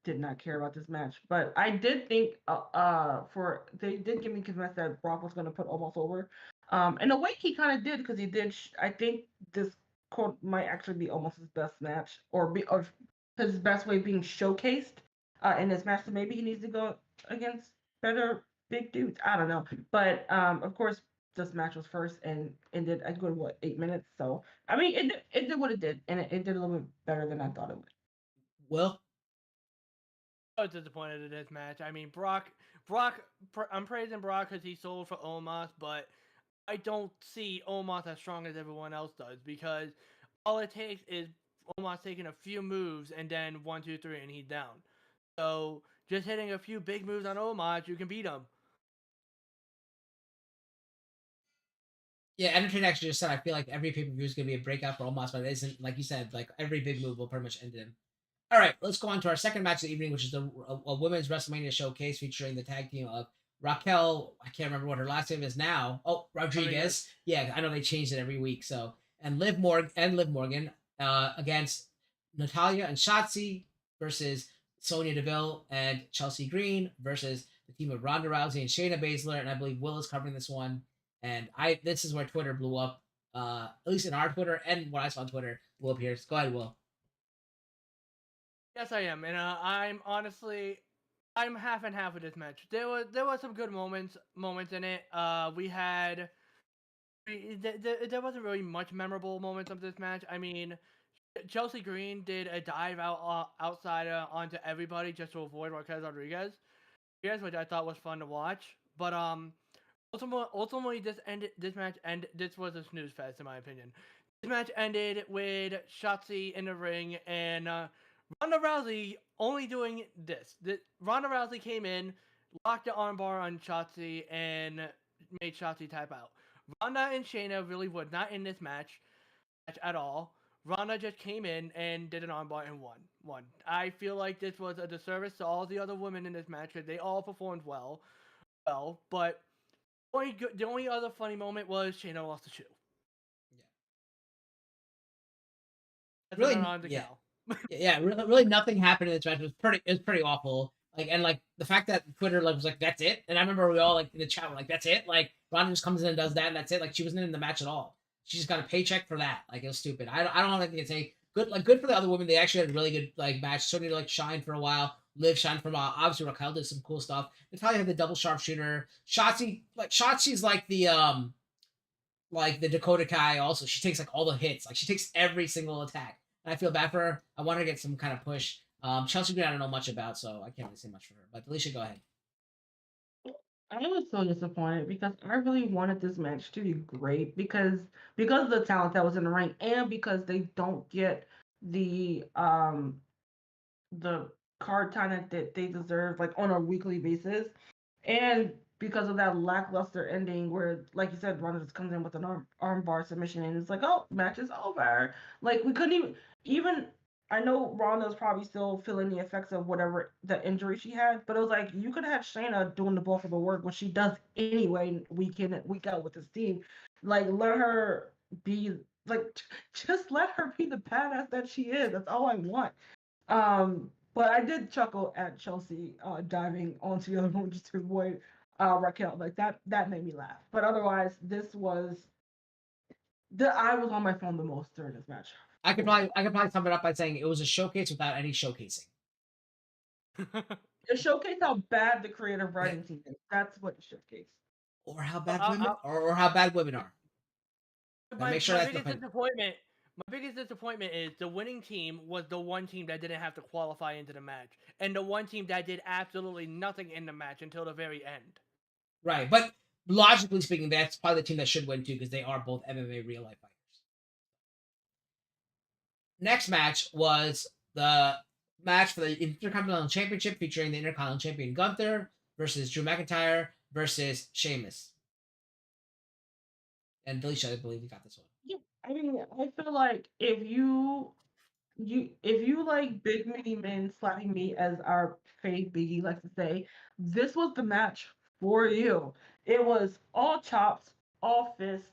did not care about this match, but I did think, for they did give me convinced that Brock was going to put Omos over. In a way, he kind of did because he did. I think this quote might actually be Omos's best match, or his best way being showcased, in this match. So maybe he needs to go against better big dudes. I don't know, but of course, this match was first and ended a good 8 minutes. So I mean, it did what it did, and it did a little bit better than I thought it would. Will? I was disappointed in this match. I mean, I'm praising Brock because he sold for Omos, but I don't see Omos as strong as everyone else does because all it takes is Omos taking a few moves and then 1, 2, 3, and he's down. So just hitting a few big moves on Omos, you can beat him. Yeah, Entertainment actually just said I feel like every pay-per-view is going to be a breakout for Omos, but it isn't. Like you said, like every big move will pretty much end him. All right, let's go on to our second match of the evening, which is a women's WrestleMania showcase featuring the tag team of Raquel. I can't remember what her last name is now. Oh, Rodriguez. Yeah, I know they changed it every week. So and Liv Morgan against Natalya and Shotzi versus Sonya Deville and Chelsea Green versus the team of Ronda Rousey and Shayna Baszler. And I believe Will is covering this one. And this is where Twitter blew up. At least in our Twitter and what I saw on Twitter blew up here. So go ahead, Will. Yes, I am, and I'm half and half with this match. There was some good moments in it. There wasn't really much memorable moments of this match. I mean, Chelsea Green did a dive outside onto everybody just to avoid Raquel Rodriguez, which I thought was fun to watch. But ultimately this match ended. This was a snooze fest in my opinion. This match ended with Shotzi in the ring and Ronda Rousey only doing this. Ronda Rousey came in, locked the armbar on Shotzi, and made Shotzi tap out. Ronda and Shayna really were not in this match at all. Ronda just came in and did an armbar and won. I feel like this was a disservice to all the other women in this match because they all performed well, but the only other funny moment was Shayna lost the shoe. Yeah. Really, yeah, really nothing happened in this match. It was pretty awful. Like the fact that Twitter was like, that's it. And I remember we all like in the chat were like, that's it. Like Ronda just comes in and does that, and that's it. Like she wasn't in the match at all. She just got a paycheck for that. Like it was stupid. I don't know what I can say. Good for the other women. They actually had a really good match. Sonya shine for a while. Liv shined for a while. Obviously Raquel did some cool stuff. Natalya had the double sharpshooter. Shotzi's like the Dakota Kai also. She takes all the hits. She takes every single attack. And I feel bad for her. I want her to get some kind of push. Chelsea Green I don't know much about, so I can't really say much for her. But Alicia, go ahead. I was so disappointed because I really wanted this match to be great because of the talent that was in the ring and because they don't get the card time that they deserve on a weekly basis. And because of that lackluster ending where, like you said, Ronda just comes in with an arm bar submission and it's like, oh, match is over. We couldn't even I know Ronda's probably still feeling the effects of whatever the injury she had, but it was like you could have had Shayna doing the bulk of the work, which she does anyway, week in and week out with this team. Let her be just let her be the badass that she is. That's all I want. But I did chuckle at Chelsea diving onto the other one just to avoid Raquel. That made me laugh. But otherwise, I was on my phone the most during this match. I could probably sum it up by saying it was a showcase without any showcasing. It showcased how bad the creative writing team is. That's what it showcased. Or how bad women or how bad women are. My biggest disappointment My biggest disappointment is the winning team was the one team that didn't have to qualify into the match, and the one team that did absolutely nothing in the match until the very end. Right, but logically speaking, that's probably the team that should win too, because they are both MMA real life fighters. Next match was the match for the Intercontinental Championship featuring the Intercontinental Champion Gunther versus Drew McIntyre versus Sheamus. And Delisha, I believe you got this one. Yeah, I mean, I feel like if you like big meaty men slapping me, as our fave Biggie likes to say, this was the match for you. It was all chops, all fists,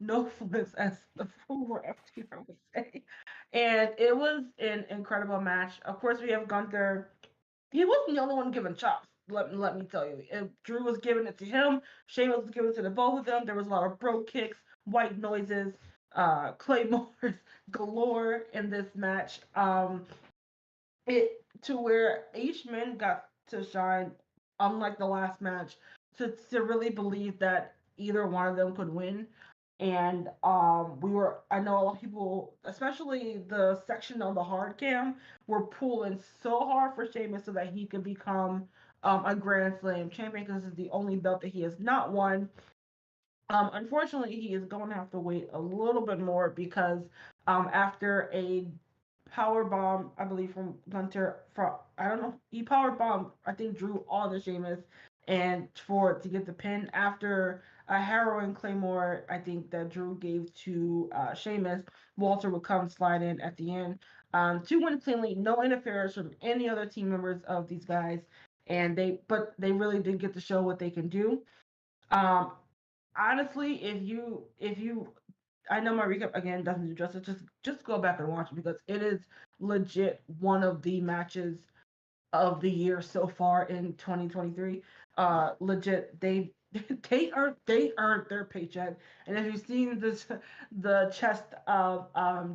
no flips, as the former FTR would say, and it was an incredible match. Of course, we have Gunther. He wasn't the only one giving chops. Let me tell you, Drew was giving it to him. Sheamus was giving it to the both of them. There was a lot of bro kicks, white noises, claymores galore in this match. It to where each man got to shine, unlike the last match, to really believe that either one of them could win. And I know a lot of people, especially the section on the hard cam, were pulling so hard for Sheamus so that he could become a Grand Slam champion, because this is the only belt that he has not won. Unfortunately, he is going to have to wait a little bit more, because after a power bomb, I believe from Gunter, from I don't know, he power bomb, I think, Drew on the Sheamus, and to get the pin after a harrowing claymore, I think that Drew gave to Sheamus. Walter would come slide in at the end to win cleanly, no interference from any other team members of these guys, and they really did get to show what they can do. Um, Honestly, if you I know my recap again doesn't do justice, just go back and watch it, because it is legit one of the matches of the year so far in 2023. Legit, they earned their paycheck. And if you've seen the chest of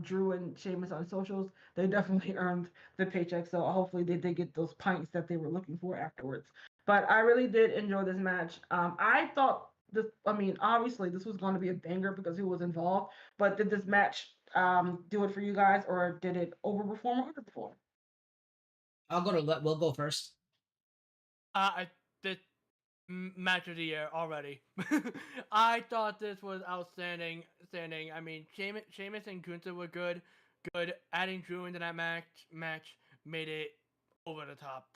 Drew and Sheamus on socials, they definitely earned the paycheck. So hopefully they did get those pints that they were looking for afterwards. But I really did enjoy this match. I thought this. I mean, obviously this was going to be a banger because who was involved. But did this match do it for you guys, or did it overperform or underperform? We'll go first. The match of the year already. I thought this was outstanding. I mean, Sheamus and Gunther were good. Adding Drew into that match made it over the top.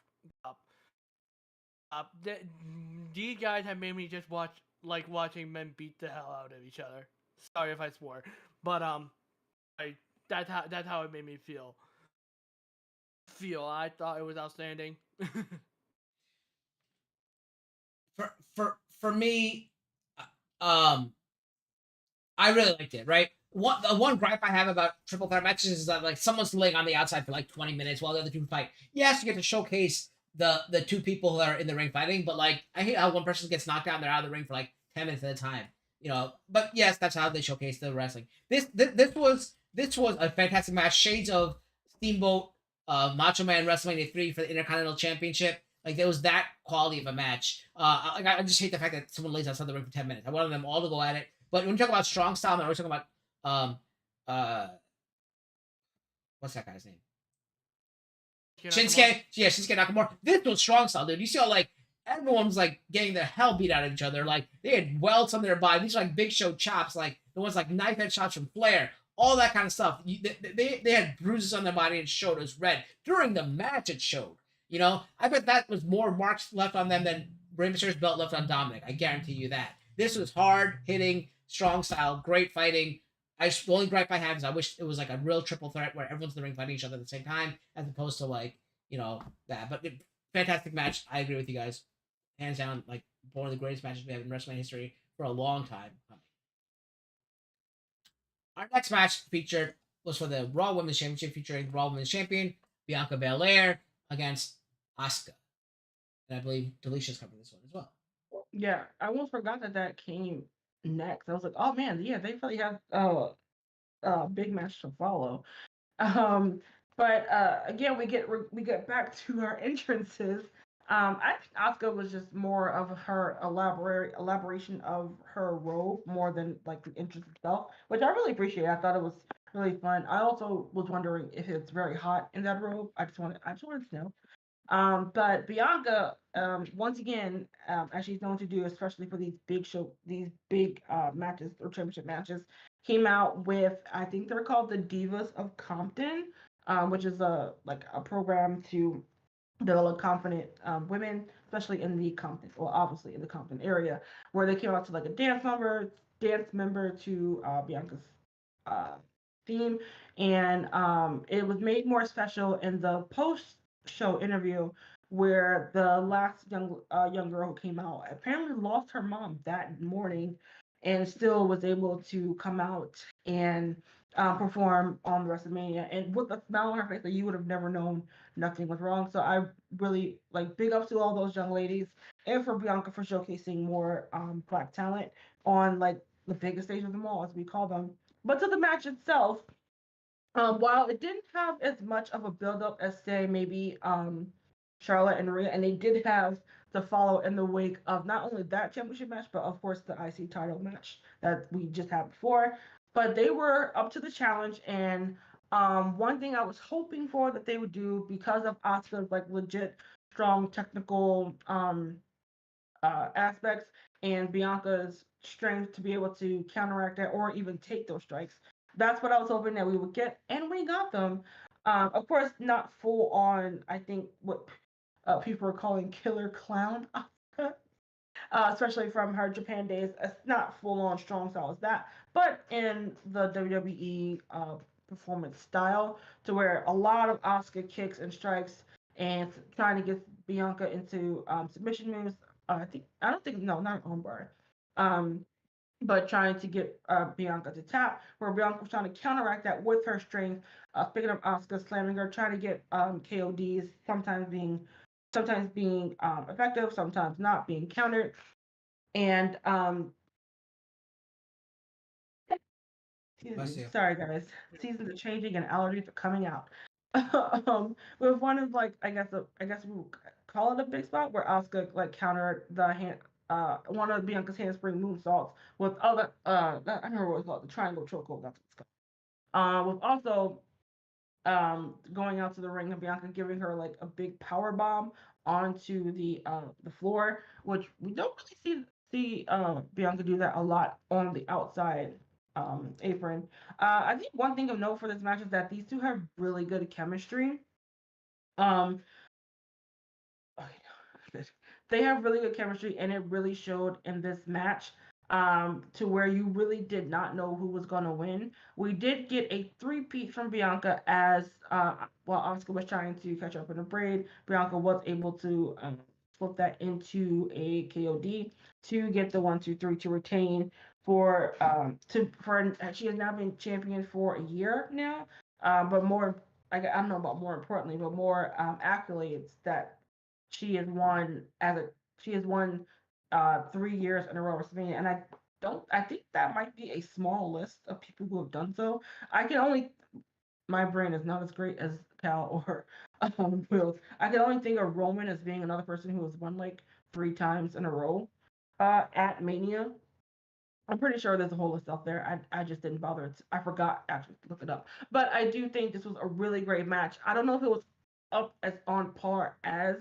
These guys have made me just watching men beat the hell out of each other. Sorry if I swore, but that's how it made me feel. I thought it was outstanding. For me, I really liked it. Right, the one gripe I have about triple threat matches is that like someone's laying on the outside for like 20 minutes while the other two fight. Yes, you get to showcase the two people that are in the ring fighting, but like I hate how one person gets knocked down, they're out of the ring for like 10 minutes at a time. But yes, that's how they showcase the wrestling. This was a fantastic match. Shades of Steamboat, Macho Man WrestleMania 3 for the Intercontinental Championship. Like there was that quality of a match. I just hate the fact that someone lays outside the ring for 10 minutes. I wanted them all to go at it. But when you talk about strong style, I'm always talking about what's that guy's name? Shinsuke. Yeah, Shinsuke Nakamura. This was strong style, dude. You see how like everyone was like getting their hell beat out of each other. Like they had welts on their body. These are like Big Show chops, like the ones like knife head shots from Flair. All that kind of stuff. They had bruises on their body and showed it was red. During the match, it showed. I bet that was more marks left on them than Rey Mysterio's belt left on Dominic. I guarantee you that. This was hard hitting, strong style, great fighting. The only gripe I have is I wish it was like a real triple threat where everyone's in the ring fighting each other at the same time, as opposed to like that. But fantastic match. I agree with you guys. Hands down, like one of the greatest matches we have in wrestling history for a long time. Our next match was for the Raw Women's Championship, featuring Raw Women's Champion Bianca Belair against Asuka. And I believe Delicia's covered this one as well. Yeah, I almost forgot that came next. I was like, oh man, yeah, they probably have a big match to follow. But again, we get back to our entrances. I think Asuka was just more of her elaboration of her robe more than like the entrance itself, which I really appreciate. I thought it was really fun. I also was wondering if it's very hot in that robe. I just wanted to know. But Bianca, once again, as she's known to do, especially for these big matches or championship matches, came out with, I think they're called the Divas of Compton, which is a program to develop confident women, especially in the Compton, well, obviously in the Compton area, where they came out to like a dance member to Bianca's uh, theme, and it was made more special in the post-show interview where the last young girl who came out apparently lost her mom that morning, and still was able to come out and perform on the WrestleMania, and with a smile on her face that you would have never known nothing was wrong. So I really like big ups to all those young ladies and for Bianca for showcasing more black talent on like the biggest stage of them all, as we call them. But to the match itself, while it didn't have as much of a build up as say maybe Charlotte and Rhea, and they did have to follow in the wake of not only that championship match, but of course the IC title match that we just had before. But they were up to the challenge, and one thing I was hoping for that they would do because of Asuka's like legit strong technical aspects and Bianca's strength to be able to counteract that or even take those strikes. That's what I was hoping that we would get, and we got them. Of course, not full on. I think what people are calling killer clown, especially from her Japan days. It's not full on strong style as that, but in the WWE performance style, to where a lot of Asuka kicks and strikes and trying to get Bianca into submission moves. I don't think no, not an armbar. Um, but trying to get Bianca to tap, where Bianca was trying to counteract that with her strength, picking up Asuka, slamming her, trying to get KODs, sometimes being effective, sometimes not being countered. And excuse Bless me, you. sorry guys, seasons are changing and allergies are coming out. With one of like I guess we would call it a big spot where Asuka like countered the hand one of Bianca's handspring moonsaults with other I don't remember what it's called, the triangle chokehold, that's what it's called. With also going out to the ring and Bianca giving her like a big power bomb onto the floor, which we don't really see Bianca do that a lot on the outside apron. I think one thing of note for this match is that these two have really good chemistry. Um, okay, they have really good chemistry, and it really showed in this match. To where you really did not know who was going to win. We did get a three-peat from Bianca as while Asuka was trying to catch up in a braid, Bianca was able to flip that into a KOD to get the 1, 2, 3 to retain for she has now been champion for a year now. But more I don't know about more importantly, but more accolades that she has won she has won 3 years in a row WrestleMania, and I think that might be a small list of people who have done so. I can only My brain is not as great as Cal or Will's. I can only think of Roman as being another person who has won like 3 times in a row at Mania. I'm pretty sure there's a whole list out there. I just didn't bother. I forgot actually to look it up. But I do think this was a really great match. I don't know if it was up as on par as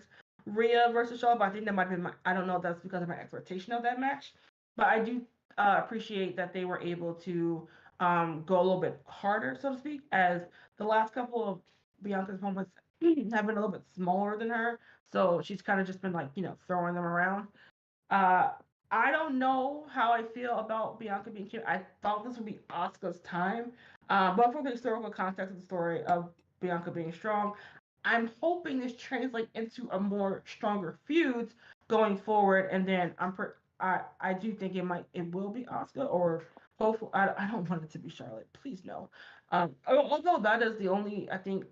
Rhea versus Shaw, but I think that might have been I don't know if that's because of my expectation of that match. But I do appreciate that they were able to go a little bit harder, so to speak, as the last couple of Bianca's moments have been a little bit smaller than her. So she's kind of just been like, throwing them around. Uh, I don't know how I feel about Bianca being cute. I thought this would be Asuka's time, but for the historical context of the story of Bianca being strong, I'm hoping this translates into a more stronger feuds going forward. And then I do think it will be Asuka or hopefully I don't want it to be Charlotte. Please no. Although that is the only I think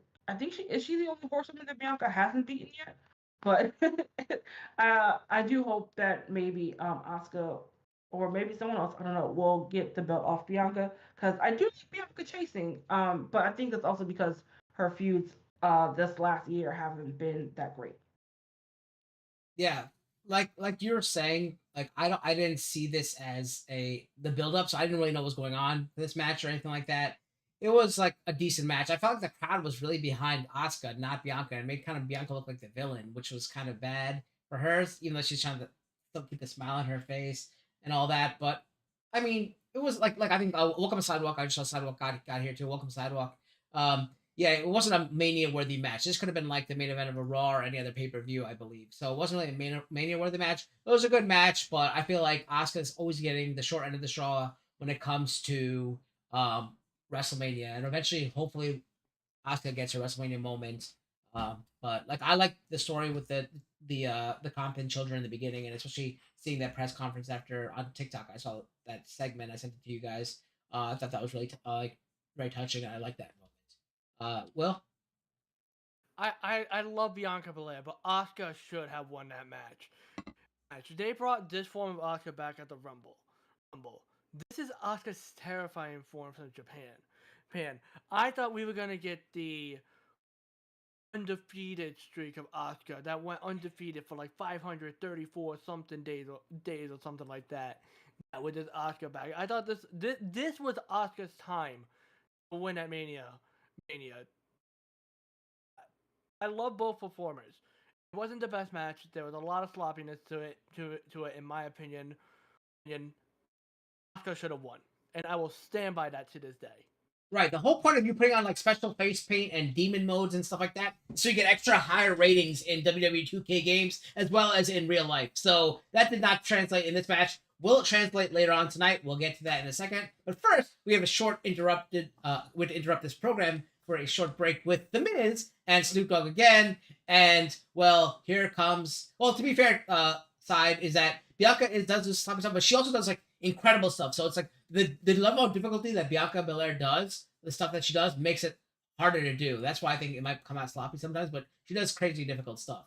she the only horsewoman that Bianca hasn't beaten yet. But I do hope that maybe Asuka or maybe someone else, I don't know, will get the belt off Bianca because I do like Bianca chasing. But I think that's also because her feuds this last year haven't been that great. Yeah, like you were saying, like I didn't see this as the build up, so I didn't really know what was going on for this match or anything like that. it was like a decent match. I felt like the crowd was really behind Asuka, not Bianca, and made kind of Bianca look like the villain, which was kind of bad for her, even though she's trying to still keep the smile on her face and all that. But I mean, it was like I think Welcome Sidewalk. I just saw Sidewalk got here too. Welcome Sidewalk. Yeah, it wasn't a Mania worthy match. This could have been like the main event of a Raw or any other pay per view, I believe. So it wasn't really a Mania worthy match. It was a good match, but I feel like Asuka's always getting the short end of the straw when it comes to WrestleMania, and eventually, hopefully, Asuka gets her WrestleMania moment. But like I like the story with the Compton children in the beginning, and especially seeing that press conference after on TikTok. I saw that segment. I sent it to you guys. I thought that was really like very touching. And I like that moment. Will? I love Bianca Belair, but Asuka should have won that match. They brought this form of Asuka back at the Rumble. This is Asuka's terrifying form from Japan. I thought we were gonna get the undefeated streak of Asuka that went undefeated for like 534 something days or something like that. With this Asuka back, I thought this was Asuka's time to win at Mania. I love both performers. It wasn't the best match. There was a lot of sloppiness to it, in my opinion. Asuka should have won, and I will stand by that to this day. Right. The whole point of you putting on like special face paint and demon modes and stuff like that, so you get extra higher ratings in WWE 2K games as well as in real life. So that did not translate in this match. Will it translate later on tonight? We'll get to that in a second. But first, we have a short we have to interrupt this program for a short break with The Miz and Snoop Dogg again. And, well, here comes... Well, to be fair, side is that Bianca does this type of stuff, but she also does, like, incredible stuff. So it's like the level of difficulty that Bianca Belair does, the stuff that she does, makes it harder to do. That's why I think it might come out sloppy sometimes, but she does crazy difficult stuff.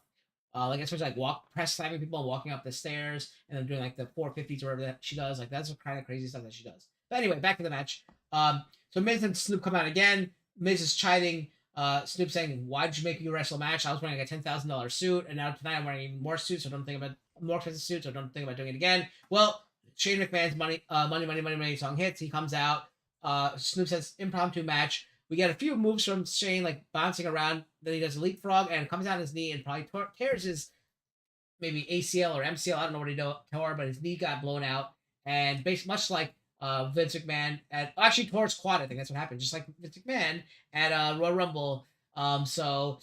Like especially like press slamming people and walking up the stairs and then doing like the 450s or whatever that she does. Like that's the kind of crazy stuff that she does. But anyway, back to the match. So Miz and Snoop come out again. Miz is chiding Snoop saying, "Why did you make me wrestle a match? I was wearing like a $10,000 suit, and now tonight I'm wearing even more suits. So don't think about more expensive suits. So don't think about doing it again." Well, Shane McMahon's money song hits. He comes out. Snoop says impromptu match. We get a few moves from Shane, like bouncing around. Then he does a leapfrog and comes out his knee and probably tears his maybe ACL or MCL. I don't know what he tore, but his knee got blown out. And much like Vince McMahon actually tore his quad. I think that's what happened. Just like Vince McMahon at Royal Rumble. So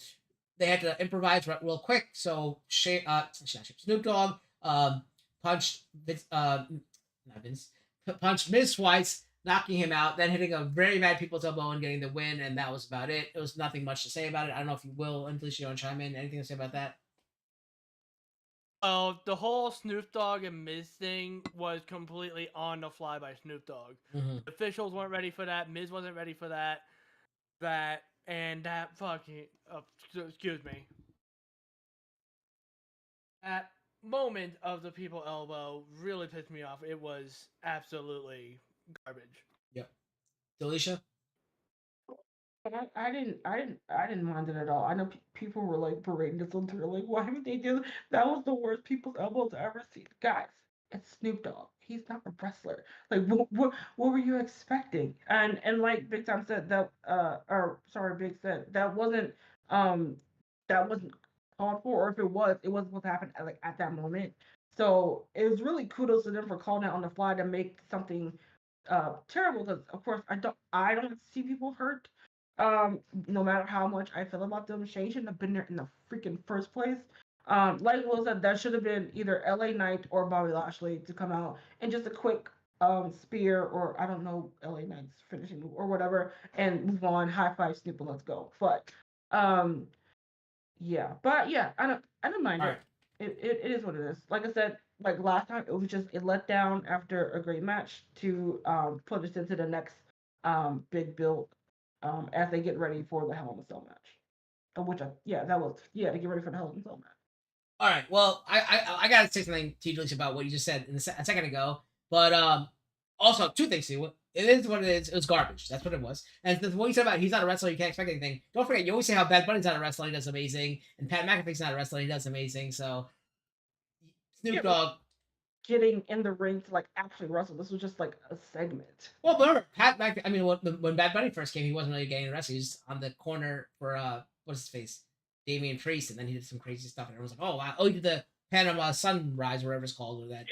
they had to improvise real quick. So Snoop Dogg punched punched Miz twice, knocking him out, then hitting a very bad people's elbow and getting the win, and that was about it. It was nothing much to say about it. I don't know if you will, unless you want to chime in. Anything to say about that? Oh, the whole Snoop Dogg and Miz thing was completely on the fly by Snoop Dogg. Mm-hmm. The officials weren't ready for that. Miz wasn't ready for that. That fucking excuse me. That moment of the people elbow really pissed me off. It was absolutely garbage. Yep. Delisha? I didn't mind it at all. I know people were like parading this on Twitter, like, why would they do that? Was the worst people's elbow to ever see. Guys, it's Snoop Dogg. He's not a wrestler. Like, what were you expecting? And like Big Time said that, Big said um that wasn't called for, or if it was, it wasn't supposed to happen at that moment. So it was really kudos to them for calling it on the fly to make something terrible, because of course I don't see people hurt. No matter how much I feel about them, Shane shouldn't have been there in the freaking first place. Like Will said, that should have been either LA Knight or Bobby Lashley to come out and just a quick spear, or I don't know, LA Knight's finishing move or whatever, and move on, high five Snoop and let's go. But yeah, I don't mind All it. right. It is what it is. Like I said, like last time, it was just a letdown after a great match to put us into the next big build as they get ready for the Hell in a Cell match. To get ready for the Hell in a Cell match. All right. Well, I gotta say something to you, Julius, about what you just said a second ago. But also two things. See, it is what it is. It was garbage. That's what it was. And what you said about he's not a wrestler, you can't expect anything. Don't forget, you always say how Bad Bunny's not a wrestler, he does amazing, and Pat McAfee's not a wrestler, he does amazing. So Snoop Dogg, getting in the ring to like actually wrestle. This was just like a segment. Well, remember Pat back. I mean, when Bad Bunny first came, he wasn't really getting wrestled. He was on the corner for what's his face, Damian Priest, and then he did some crazy stuff, and everyone's like, "Oh wow!" Oh, he did the Panama Sunrise, whatever it's called, or that.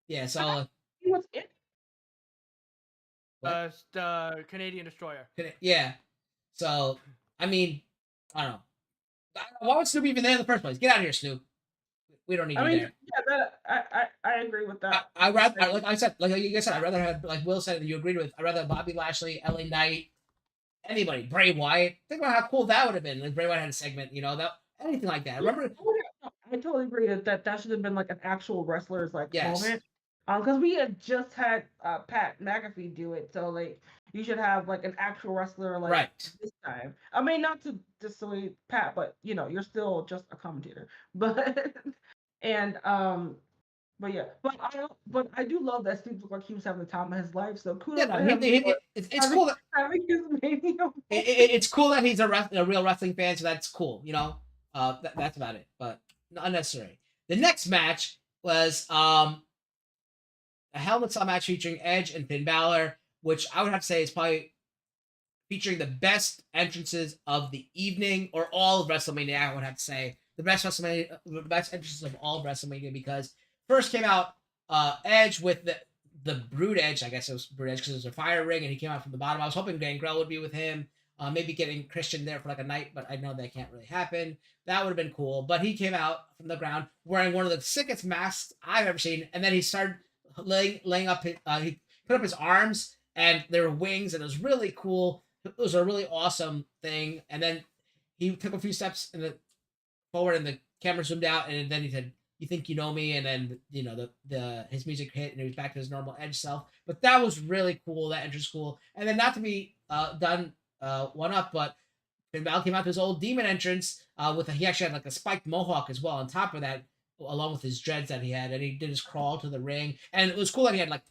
Yeah. So He was in. what? The Canadian Destroyer. Yeah. So I mean, I don't know. Why was Snoop even there in the first place? Get out of here, Snoop. We don't need I you mean, there. yeah, I agree with that. I rather, like I said, like you guys said, I'd rather have, like Will said, that you agreed with. I'd rather have Bobby Lashley, LA Knight, anybody, Bray Wyatt. Think about how cool that would have been. Like Bray Wyatt had a segment, that anything like that. Remember? I totally agree that should have been like an actual wrestler's like Yes. moment. Because we had just had Pat McAfee do it, so like you should have like an actual wrestler like Right. this time. I mean, not to dissuade Pat, but you're still just a commentator. But and but yeah, but I do love that Steve looked like he was having the time of his life. So kudos Yeah, to no, him for it's cool that having his mania. it's cool that he's a real wrestling fan, so that's cool. That's about it, but unnecessary. The next match was a Hell in a Cell match featuring Edge and Finn Balor, which I would have to say is probably featuring the best entrances of the evening or all of WrestleMania. I would have to say the best entrances of all of WrestleMania, because first came out Edge with the Brood Edge. I guess it was Brood Edge because it was a fire ring, and he came out from the bottom. I was hoping Gangrel would be with him, maybe getting Christian there for like a night, but I know that can't really happen. That would have been cool. But he came out from the ground wearing one of the sickest masks I've ever seen, and then he started laying up. He put up his arms, and there were wings, and it was really cool. It was a really awesome thing. And then he took a few steps forward, and the camera zoomed out, and then he said, "You think you know me?" And then the his music hit, and he was back to his normal Edge self. But that was really cool. That entrance cool. And then not to be done one up, but Finn Balor came out to his old demon entrance he actually had like a spiked mohawk as well on top of that, along with his dreads that he had, and he did his crawl to the ring. And it was cool that he had like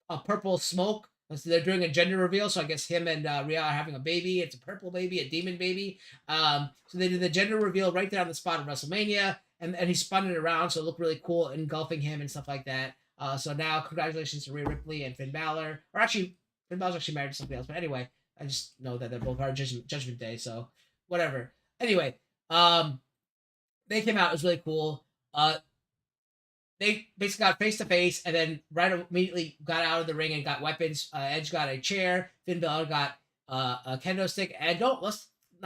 a purple smoke. So they're doing a gender reveal, so I guess him and Rhea are having a baby. It's a purple baby, a demon baby. So they did the gender reveal right there on the spot of WrestleMania, and he spun it around, so it looked really cool, engulfing him and stuff like that. So now, congratulations to Rhea Ripley and Finn Balor. Or actually, Finn Balor's actually married to somebody else. But anyway, I just know that they're both our Judgment Day, so whatever. Anyway, they came out. It was really cool. They basically got face to face, and then immediately got out of the ring and got weapons. Edge got a chair. Finn Balor got a kendo stick. And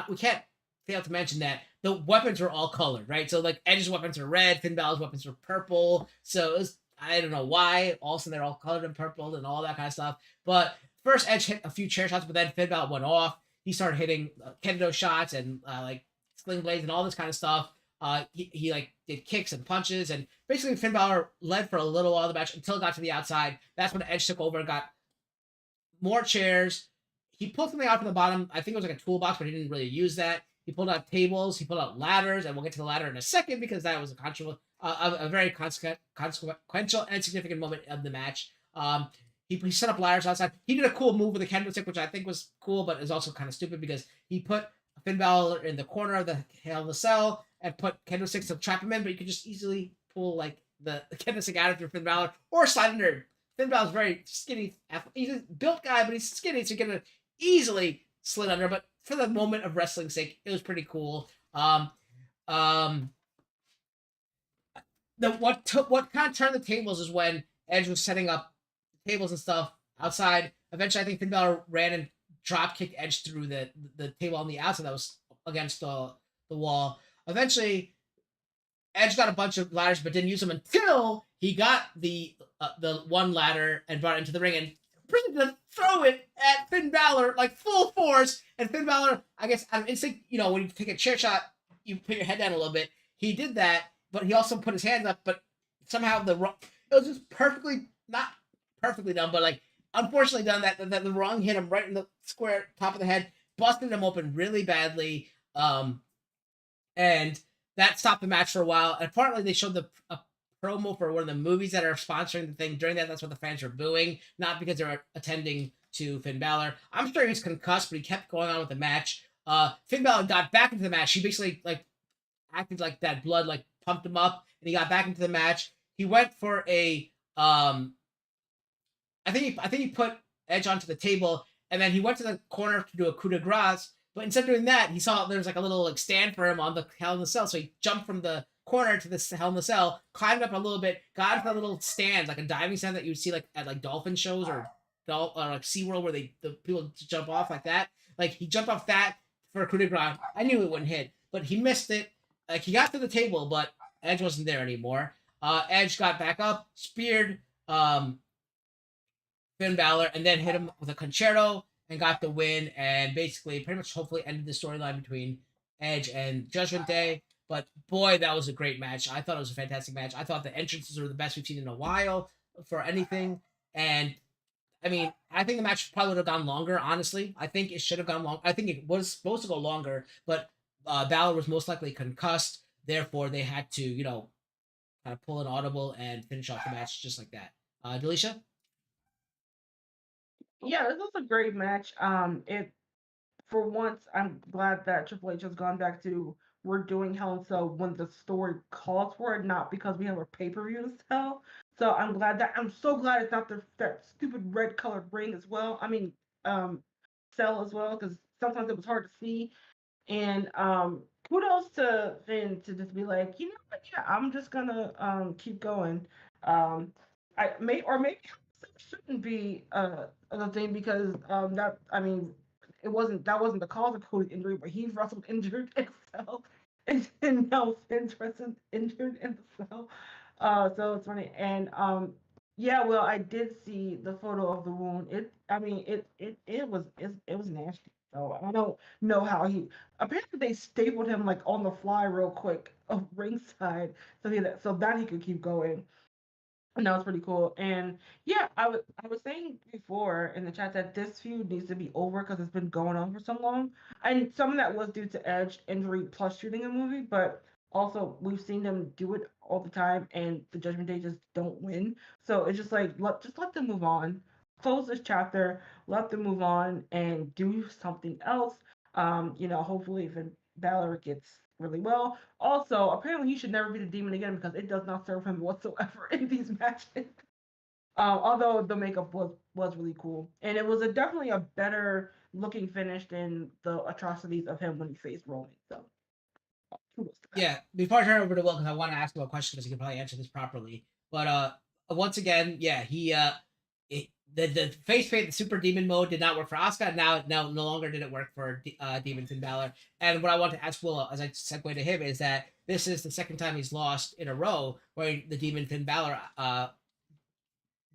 we can't fail to mention that the weapons were all colored, right? So like Edge's weapons were red, Finn Balor's weapons were purple. So it was, I don't know why. Also, they're all colored in purple and all that kind of stuff. But first, Edge hit a few chair shots, but then Finn Balor went off. He started hitting kendo shots and like sling blades and all this kind of stuff. He like did kicks and punches, and basically Finn Balor led for a little while of the match until it got to the outside. That's when Edge took over and got more chairs. He pulled something out from the bottom. I think it was like a toolbox, but he didn't really use that. He pulled out tables. He pulled out ladders, and we'll get to the ladder in a second because that was a very consequential and significant moment of the match. He set up ladders outside. He did a cool move with a kendo stick, which I think was cool, but is also kind of stupid because he put Finn Balor in the corner of the Hell in a Cell and put kendo sticks to trap him in, but you could just easily pull like the kendo stick out of through Finn Balor or slide under. Finn Balor's very skinny. He's a built guy, but he's skinny, so you can easily slid under. But for the moment of wrestling's sake, it was pretty cool. What kind of turned the tables is when Edge was setting up tables and stuff outside. Eventually, I think Finn Balor ran and drop kicked Edge through the table on the outside that was against the wall. Eventually, Edge got a bunch of ladders, but didn't use them until he got the one ladder and brought it into the ring and proceeded to throw it at Finn Balor like full force. And Finn Balor, I guess, out of instinct, when you take a chair shot, you put your head down a little bit. He did that, but he also put his hands up. But somehow it was just not perfectly done, but like unfortunately done that the wrong hit him right in the square top of the head, busted him open really badly. And that stopped the match for a while. And apparently they showed a promo for one of the movies that are sponsoring the thing. During that's what the fans were booing, not because they were attending to Finn Balor. I'm sure he was concussed, but he kept going on with the match. Finn Balor got back into the match. He basically like acted like that blood like pumped him up, and he got back into the match. He went for a I think he put Edge onto the table, and then he went to the corner to do a coup de grace. But instead of doing that, he saw there was like a little like stand for him on the Hell in the Cell. So he jumped from the corner to the Hell in the Cell, climbed up a little bit, got into that little stand, like a diving stand that you would see like at like dolphin shows or like SeaWorld where the people jump off like that. Like he jumped off that for a coup de grace. I knew it wouldn't hit, but he missed it. Like he got to the table, but Edge wasn't there anymore. Edge got back up, speared Finn Balor, and then hit him with a concerto and got the win, and basically pretty much hopefully ended the storyline between Edge and Judgment Day. But boy, that was a great match. I thought it was a fantastic match. I thought the entrances were the best we've seen in a while for anything. And I mean, I think the match probably would have gone longer, honestly. I think it should have gone long. I think it was supposed to go longer, but Balor was most likely concussed. Therefore, they had to, kind of pull an audible and finish off the match just like that. Delisha? Yeah, this was a great match. It for once, I'm glad that Triple H has gone back to we're doing Hell in Cell when the story calls for it, not because we have a pay per view to sell. So I'm so glad it's not that stupid red colored ring as well. I mean, cell as well, because sometimes it was hard to see. And kudos to Finn to just be like, you know what, yeah, I'm just gonna keep going. Maybe it shouldn't be the thing because that I mean that wasn't the cause of Cody's injury, but he wrestled injured himself, and now Finn's wrestled injured himself. So it's funny. And yeah, well, I did see the photo of the wound. It was nasty. So I don't know how he. Apparently, they stapled him like on the fly real quick of ringside, so that he could keep going. And that was pretty cool. And yeah, I was saying before in the chat that this feud needs to be over because it's been going on for so long. And some of that was due to Edge injury plus shooting a movie, but also we've seen them do it all the time, and the Judgment Day just don't win. So it's just like let them move on, close this chapter, let them move on, and do something else. Hopefully if Balor gets really well. Also, apparently he should never be the demon again because it does not serve him whatsoever in these matches. Although the makeup was really cool, and it was definitely a better looking finish than the atrocities of him when he faced Roman. So, kudos to that. Yeah, before I turn it over to Will, because I want to ask him a question because he can probably answer this properly. But once again, yeah, the face paint, the super demon mode did not work for Asuka. Now no longer did it work for Demon Finn Balor. And what I want to ask Will, as I segue to him, is that this is the second time he's lost in a row wearing the Demon Finn Balor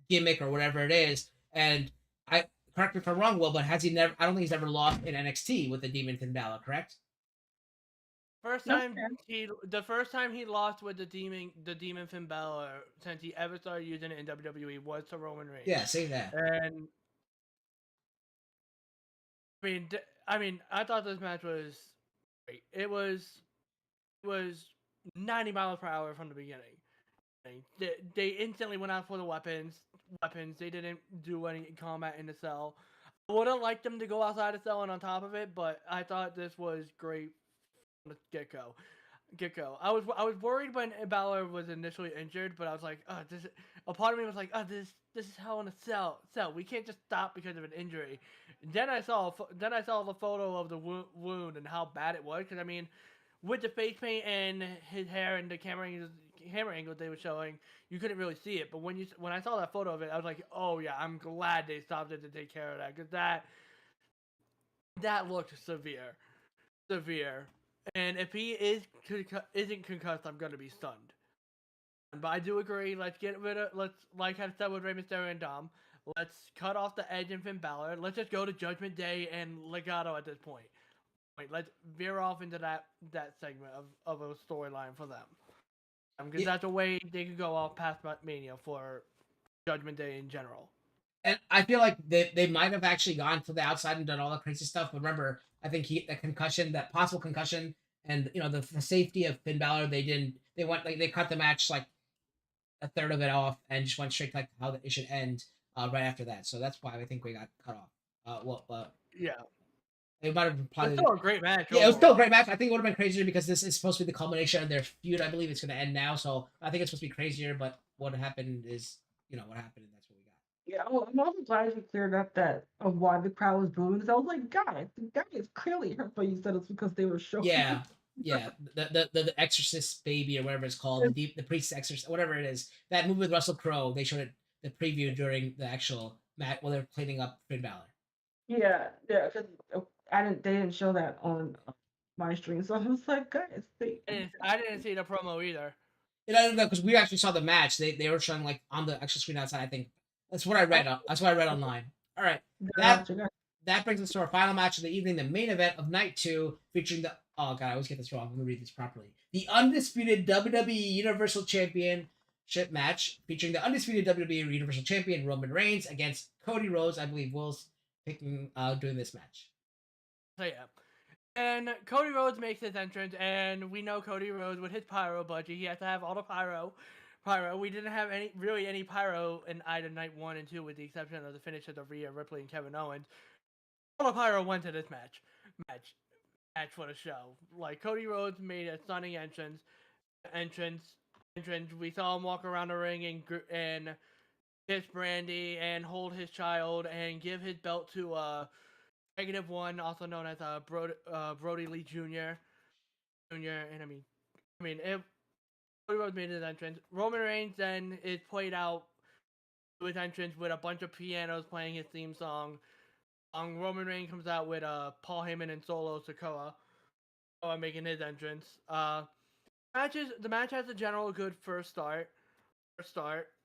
gimmick or whatever it is. And I correct me if I'm wrong, Will, but has he never? I don't think he's ever lost in NXT with the Demon Finn Balor, correct? The first time he lost with the demon Finn Balor since he ever started using it in WWE was to Roman Reigns. Yeah, say that. And I thought this match was great. It was 90 miles per hour from the beginning. They instantly went out for the weapons. They didn't do any combat in the cell. I would have liked them to go outside the cell and on top of it, but I thought this was great from the get-go. I was worried when Balor was initially injured, but I was like, a part of me was like, this is Hell in a Cell. We can't just stop because of an injury. Then I saw the photo of the wound and how bad it was. Because I mean, with the face paint and his hair and the camera angles they were showing, you couldn't really see it. But when I saw that photo of it, I was like, oh yeah, I'm glad they stopped it to take care of that, because that looked severe. And if he isn't concussed, I'm gonna be stunned. But I do agree. Let's like I said with Rey Mysterio and Dom, let's cut off the Edge and Finn Balor. Let's just go to Judgment Day and Legado at this point. Let's veer off into that segment of a storyline for them. Because that's a way they could go off past Mania for Judgment Day in general. And I feel like they might have actually gone to the outside and done all the crazy stuff. But remember, I think that possible concussion, and the safety of Finn Balor, they cut the match like a third of it off and just went straight to like how it should end right after that. So that's why I think we got cut off. Yeah. It might have probably. It's still a great match. Yeah, it was still a great match. I think it would have been crazier because this is supposed to be the culmination of their feud. I believe it's going to end now, so I think it's supposed to be crazier. But what happened is what happened, and that's what we got. Yeah, well, I'm also glad you cleared up that of why the crowd was booing. Because I was like, guys, the guy is clearly hurt, but you said it's because they were showing. Yeah, yeah. The Exorcist baby or whatever it's called, the priest Exorcist, whatever it is. That movie with Russell Crowe. They showed it the preview during the actual match while they're cleaning up Finn Balor. Yeah, yeah, because they didn't show that on my stream, so I was like, guys, I didn't see the promo either. And I don't know because we actually saw the match. They were showing like on the actual screen outside. I think that's what I read. That's what I read online. All right, that gotcha, gotcha. that brings us to our final match of the evening, the main event of night 2, featuring the oh god, I always get this wrong. Let me read this properly. The undisputed WWE Universal Championship match featuring the undisputed WWE Universal Champion Roman Reigns against Cody Rhodes. I believe Will's picking doing this match. So yeah. And Cody Rhodes makes his entrance, and we know Cody Rhodes with his pyro budget. He has to have all the pyro. We didn't have any pyro in either night 1 and 2, with the exception of the finishes of Rhea Ripley and Kevin Owens. All the pyro went to this match for the show. Like, Cody Rhodes made a stunning entrance. We saw him walk around the ring and kiss Brandy and hold his child and give his belt to -1, also known as Brody Lee Jr. And I mean, if Cody Rhodes made his entrance, Roman Reigns then is played out to his entrance with a bunch of pianos playing his theme song. Roman Reigns comes out with Paul Heyman and Solo Sikoa making his entrance. The match has a general good first start.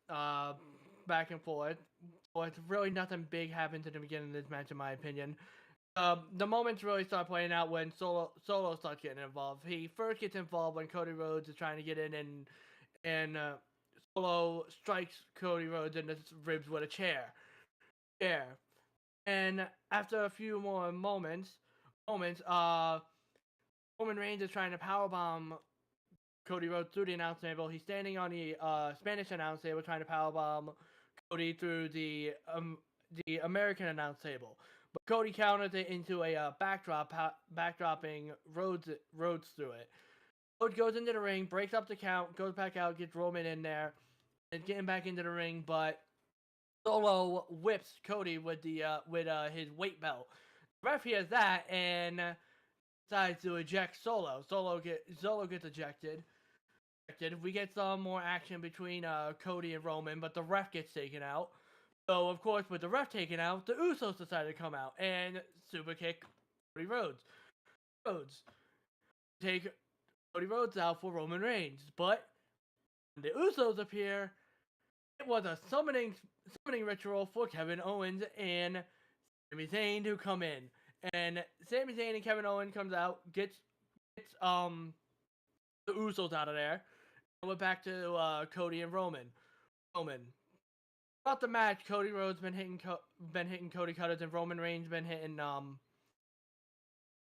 Back and forth. Well, it's really nothing big happened at the beginning of this match, in my opinion. The moments really start playing out when Solo starts getting involved. He first gets involved when Cody Rhodes is trying to get in, and Solo strikes Cody Rhodes in the ribs with a chair. And after a few more moments, Roman Reigns is trying to powerbomb Cody Rhodes through the announce table. He's standing on the Spanish announce table trying to powerbomb Cody through the American announce table. But Cody counters it into a backdropping Rhodes through it. Rhodes goes into the ring, breaks up the count, goes back out, gets Roman in there, and getting back into the ring, but Solo whips Cody with his weight belt. The ref hears that and decides to eject Solo. Solo gets ejected. We get some more action between Cody and Roman, but the ref gets taken out. So, of course, with the ref taken out, the Usos decided to come out and super kick Cody Rhodes. Take Cody Rhodes out for Roman Reigns. But when the Usos appear, it was a summoning ritual for Kevin Owens and Sami Zayn to come in. And Sami Zayn and Kevin Owens comes out, gets the Usos out of there, and we're back to Cody and Roman. Throughout the match, Cody Rhodes been hitting Cody cutters, and Roman Reigns been hitting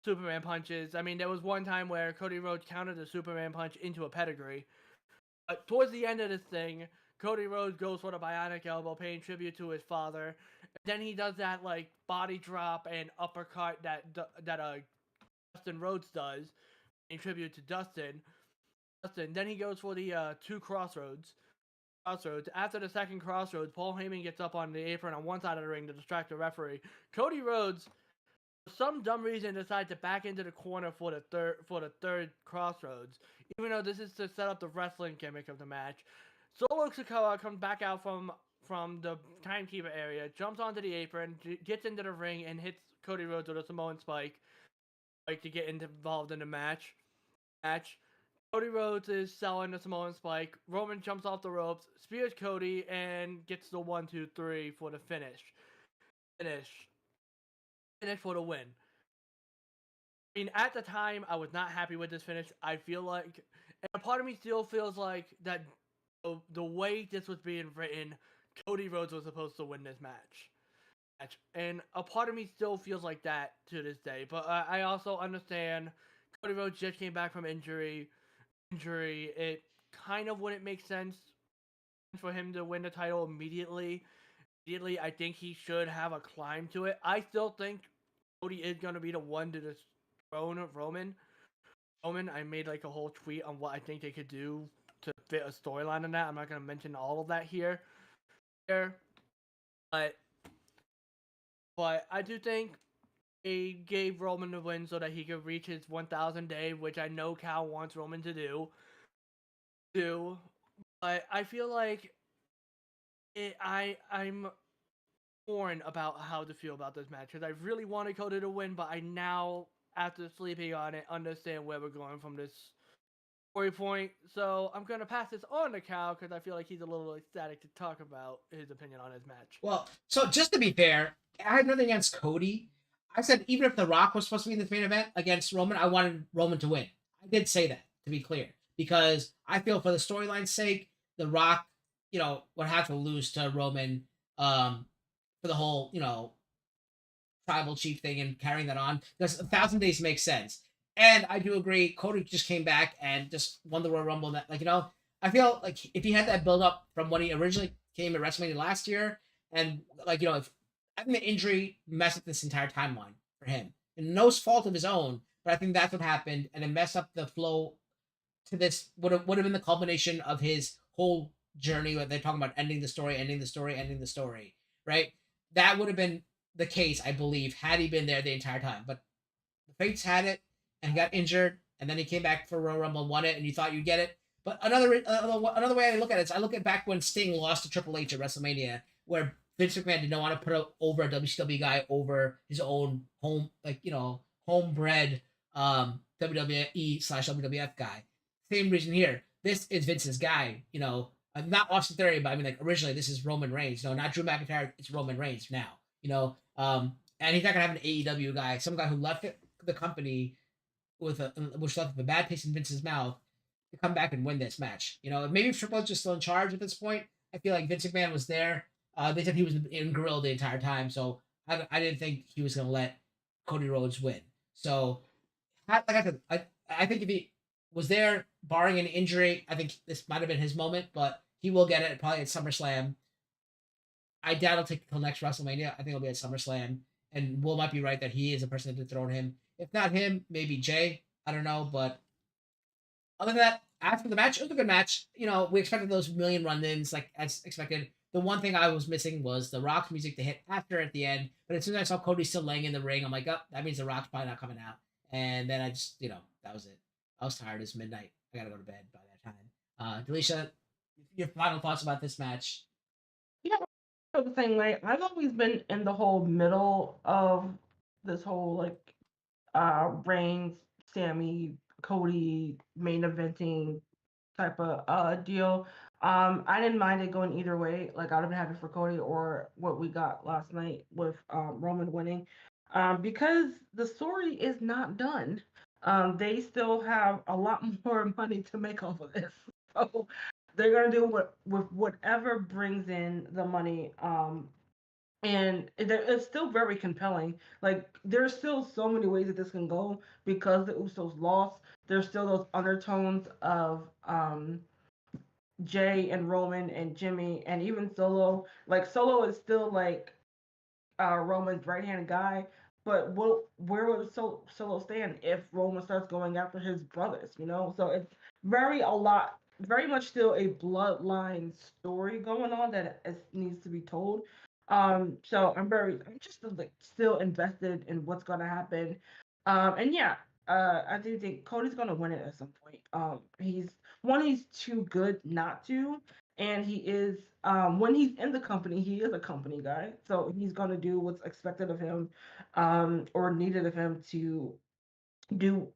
Superman punches. I mean, there was one time where Cody Rhodes countered a Superman punch into a pedigree. But towards the end of this thing, Cody Rhodes goes for the bionic elbow, paying tribute to his father. And then he does that like body drop and uppercut that Dustin Rhodes does, paying tribute to Dustin. Then he goes for the 2 crossroads. After the second crossroads, Paul Heyman gets up on the apron on one side of the ring to distract the referee. Cody Rhodes, for some dumb reason, decides to back into the corner for the third crossroads, even though this is to set up the wrestling gimmick of the match. Solo Sikoa comes back out from the timekeeper area, jumps onto the apron, gets into the ring, and hits Cody Rhodes with a Samoan spike to get involved in the match. Cody Rhodes is selling the Samoan spike. Roman jumps off the ropes, spears Cody, and gets the 1, 2, 3 for the finish. Finish for the win. I mean, at the time, I was not happy with this finish. I feel like, and a part of me still feels like that the way this was being written, Cody Rhodes was supposed to win this match. And a part of me still feels like that to this day. But I also understand Cody Rhodes just came back from injury. It kind of wouldn't make sense for him to win the title immediately. I think he should have a climb to it. I still think Cody is going to be the one to dethrone Roman. I made like a whole tweet on what I think they could do to fit a storyline in that. I'm not going to mention all of that here. there, but I do think they gave Roman the win so that he could reach his 1,000 day, which I know Cal wants Roman to do. But I feel like I'm torn about how to feel about this match because I really wanted Cody to win, but I now, after sleeping on it, understand where we're going from this story point. So I'm gonna pass this on to Cal because I feel like he's a little ecstatic to talk about his opinion on his match. Well, so just to be fair, I had nothing against Cody. I said even if The Rock was supposed to be in this main event against Roman, I wanted Roman to win. I did say that, to be clear, because I feel for the storyline's sake, The Rock, would have to lose to Roman for the whole, tribal chief thing and carrying that on. Because 1,000 days makes sense. And I do agree, Cody just came back and just won the Royal Rumble. That, I feel like if he had that build up from when he originally came at WrestleMania last year, and if I think the injury messed up this entire timeline for him, and no fault of his own, but I think that's what happened, and it messed up the flow to this. Would have been the culmination of his whole journey where they're talking about ending the story, right? That would have been the case, I believe, had he been there the entire time. But the Fates had it and got injured, and then he came back for Royal Rumble and won it, and you thought you'd get it. But another way I look at it is I look at back when Sting lost to Triple H at WrestleMania, where Vince McMahon did not want to put over a WCW guy over his own homebred WWE/WWF guy. Same reason here. This is Vince's guy. Not Austin Theory, but I mean, originally this is Roman Reigns. Not Drew McIntyre. It's Roman Reigns now. And he's not gonna have an AEW guy, some guy who left the company which left a bad taste in Vince's mouth, to come back and win this match. Maybe if Triple H is still in charge at this point, I feel like Vince McMahon was there. They said he was in Gorilla the entire time, so I didn't think he was gonna let Cody Rhodes win. So, like I said, I think if he was there, barring an injury, I think this might have been his moment, but he will get it probably at SummerSlam. I doubt it'll take until next WrestleMania. I think it'll be at SummerSlam. And Will might be right that he is the person to dethrone him. If not him, maybe Jay. I don't know. But other than that, after the match, it was a good match. We expected those million run-ins, like as expected. The one thing I was missing was the Rock's music to hit after at the end. But as soon as I saw Cody still laying in the ring, I'm like, oh, that means the Rock's probably not coming out. And then I just, that was it. I was tired. It's midnight. I gotta go to bed by that time. Delisha, your final thoughts about this match? Yeah, the same way. I've always been in the whole middle of this whole Reigns, Sammy, Cody main eventing type of deal. I didn't mind it going either way. Like I'd have been happy for Cody or what we got last night with Roman winning, because the story is not done. They still have a lot more money to make off of this, so they're gonna do with whatever brings in the money. And it's still very compelling. Like there's still so many ways that this can go because the Usos lost. There's still those undertones of Jay and Roman and Jimmy and even Solo. Like Solo is still like Roman's right hand guy, but where would Solo stand if Roman starts going after his brothers? So it's very much still a bloodline story going on that needs to be told. So I'm just like still invested in what's gonna happen. And yeah, I do think Cody's gonna win it at some point. He's too good not to, and he is when he's in the company, he is a company guy, so he's gonna do what's expected of him, or needed of him to do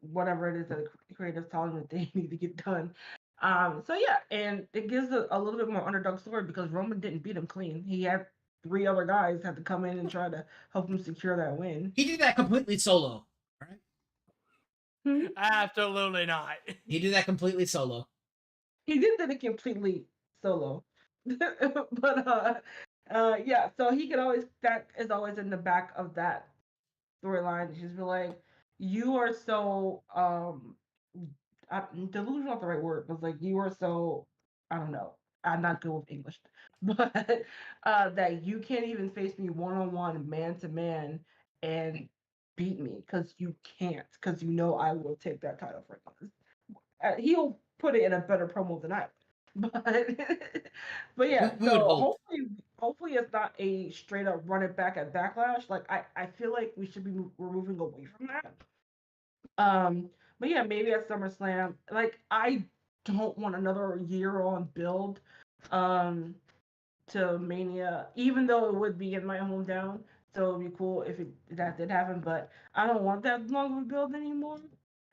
whatever it is that the creators telling that they need to get done. So yeah, and it gives a little bit more underdog story because Roman didn't beat him clean. He had three other guys had to come in and try to help him secure that win. He did that completely solo. Right? Absolutely not. He did that completely solo. He did it completely solo. But yeah, so he could always that is always in the back of that storyline. She's be like, you are so delusional not the right word, but like you are so I don't know. I'm not good with English, but that you can't even face me one on one, man to man, and beat me because you can't, because I will take that title from you. He'll put it in a better promo than I. But but We, yeah, we would so hope. hopefully it's not a straight up run it back at Backlash. Like I feel like we should be we're moving away from that. Um, but yeah, maybe at SummerSlam. Like I don't want another year on build um to Mania, even though it would be in my hometown. So it'd be cool if that did happen, but I don't want that long of a build anymore.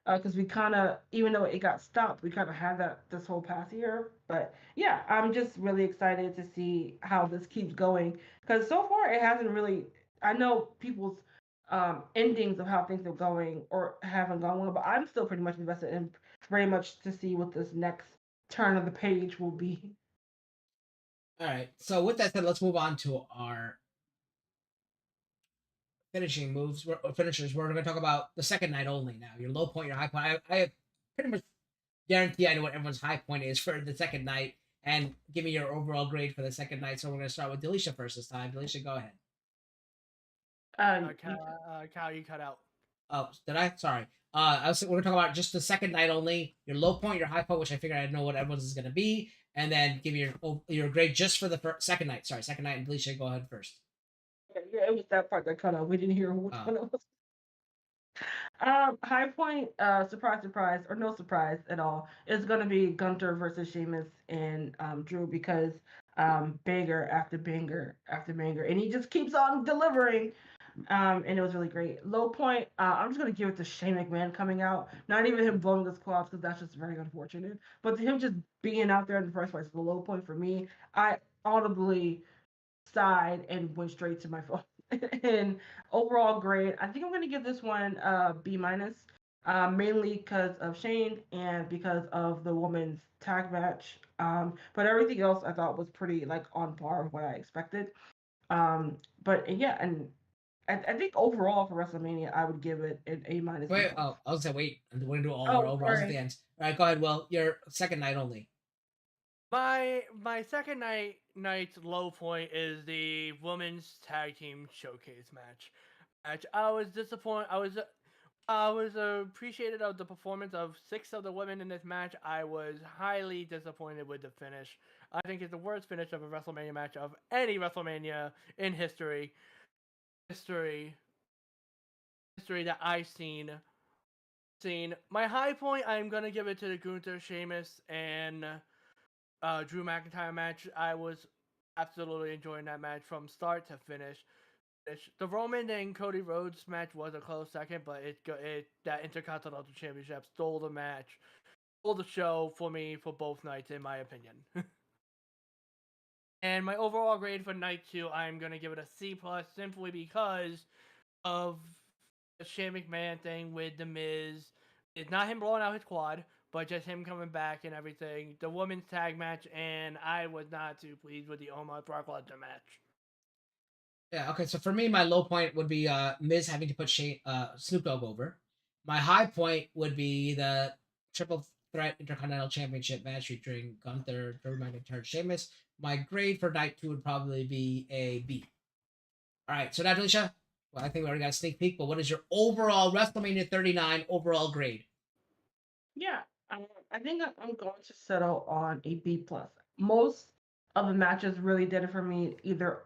Because we kind of, even though it got stopped, we kind of had that this whole past year. But yeah, I'm just really excited to see how this keeps going. Because so far it hasn't really. I know people's endings of how things are going or haven't gone well, but I'm still pretty much invested in very much to see what this next turn of the page will be. All right. So with that said, let's move on to our finishing moves or finishers. We're going to talk about the second night only now. Your low point, your high point. I pretty much guarantee I know what everyone's high point is for the second night, and give me your overall grade for the second night. So we're going to start with Delisha first this time. Delisha, go ahead. You Cal, you cut out. Oh, did I? Sorry. We're gonna talk about just the second night only. Your low point, your high point, which I figure I know what everyone's is gonna be, and then give me your grade just for the second night. Sorry, second night. And Delisha, go ahead first. Yeah, it was that part that cut out. We didn't hear which one it was. High point, surprise, surprise, or no surprise at all, is gonna be Gunter versus Sheamus and Drew because banger after banger after banger, and he just keeps on delivering. And it was really great. Low point, I'm just gonna give it to Shane McMahon coming out. Not even him blowing his quads because that's just very unfortunate. But him just being out there in the first place is the low point for me. I audibly sighed and went straight to my phone. And overall grade, I think I'm gonna give this one B minus, mainly because of Shane and because of the women's tag match. But everything else I thought was pretty like on par with what I expected. But yeah, and I think overall for WrestleMania, I would give it an A minus B Wait. plus. Oh, I was gonna wait. We're gonna do all our Oh, overalls at the sorry. end. All right, go ahead. Well, your second night only. My second night's low point is the women's tag team showcase match. I was disappointed. I was appreciated of the performance of 6 of the women in this match. I was highly disappointed with the finish. I think it's the worst finish of a WrestleMania match of any WrestleMania in history, history that I've seen. My high point, I'm gonna give it to the Gunther, Sheamus, and Drew McIntyre match. I was absolutely enjoying that match from start to finish. The Roman and Cody Rhodes match was a close second, but that Intercontinental Championship stole the match, stole the show for me for both nights, in my opinion. And my overall grade for night 2, I'm gonna give it a C plus, simply because of the Shane McMahon thing with The Miz. It's not him blowing out his quad, but just him coming back and everything. The women's tag match, and I was not too pleased with the Omos Brock Lesnar match. Yeah. Okay. So for me, my low point would be Miz having to put Snoop Dogg over. My high point would be the triple threat Intercontinental Championship match featuring Gunther, Drew McIntyre, Sheamus. My grade for night 2 would probably be a B. All right. So now, Delisha, well, I think we already got a sneak peek, but what is your overall WrestleMania 39 overall grade? Yeah, I think I'm going to settle on a B plus. Most of the matches really did it for me. Either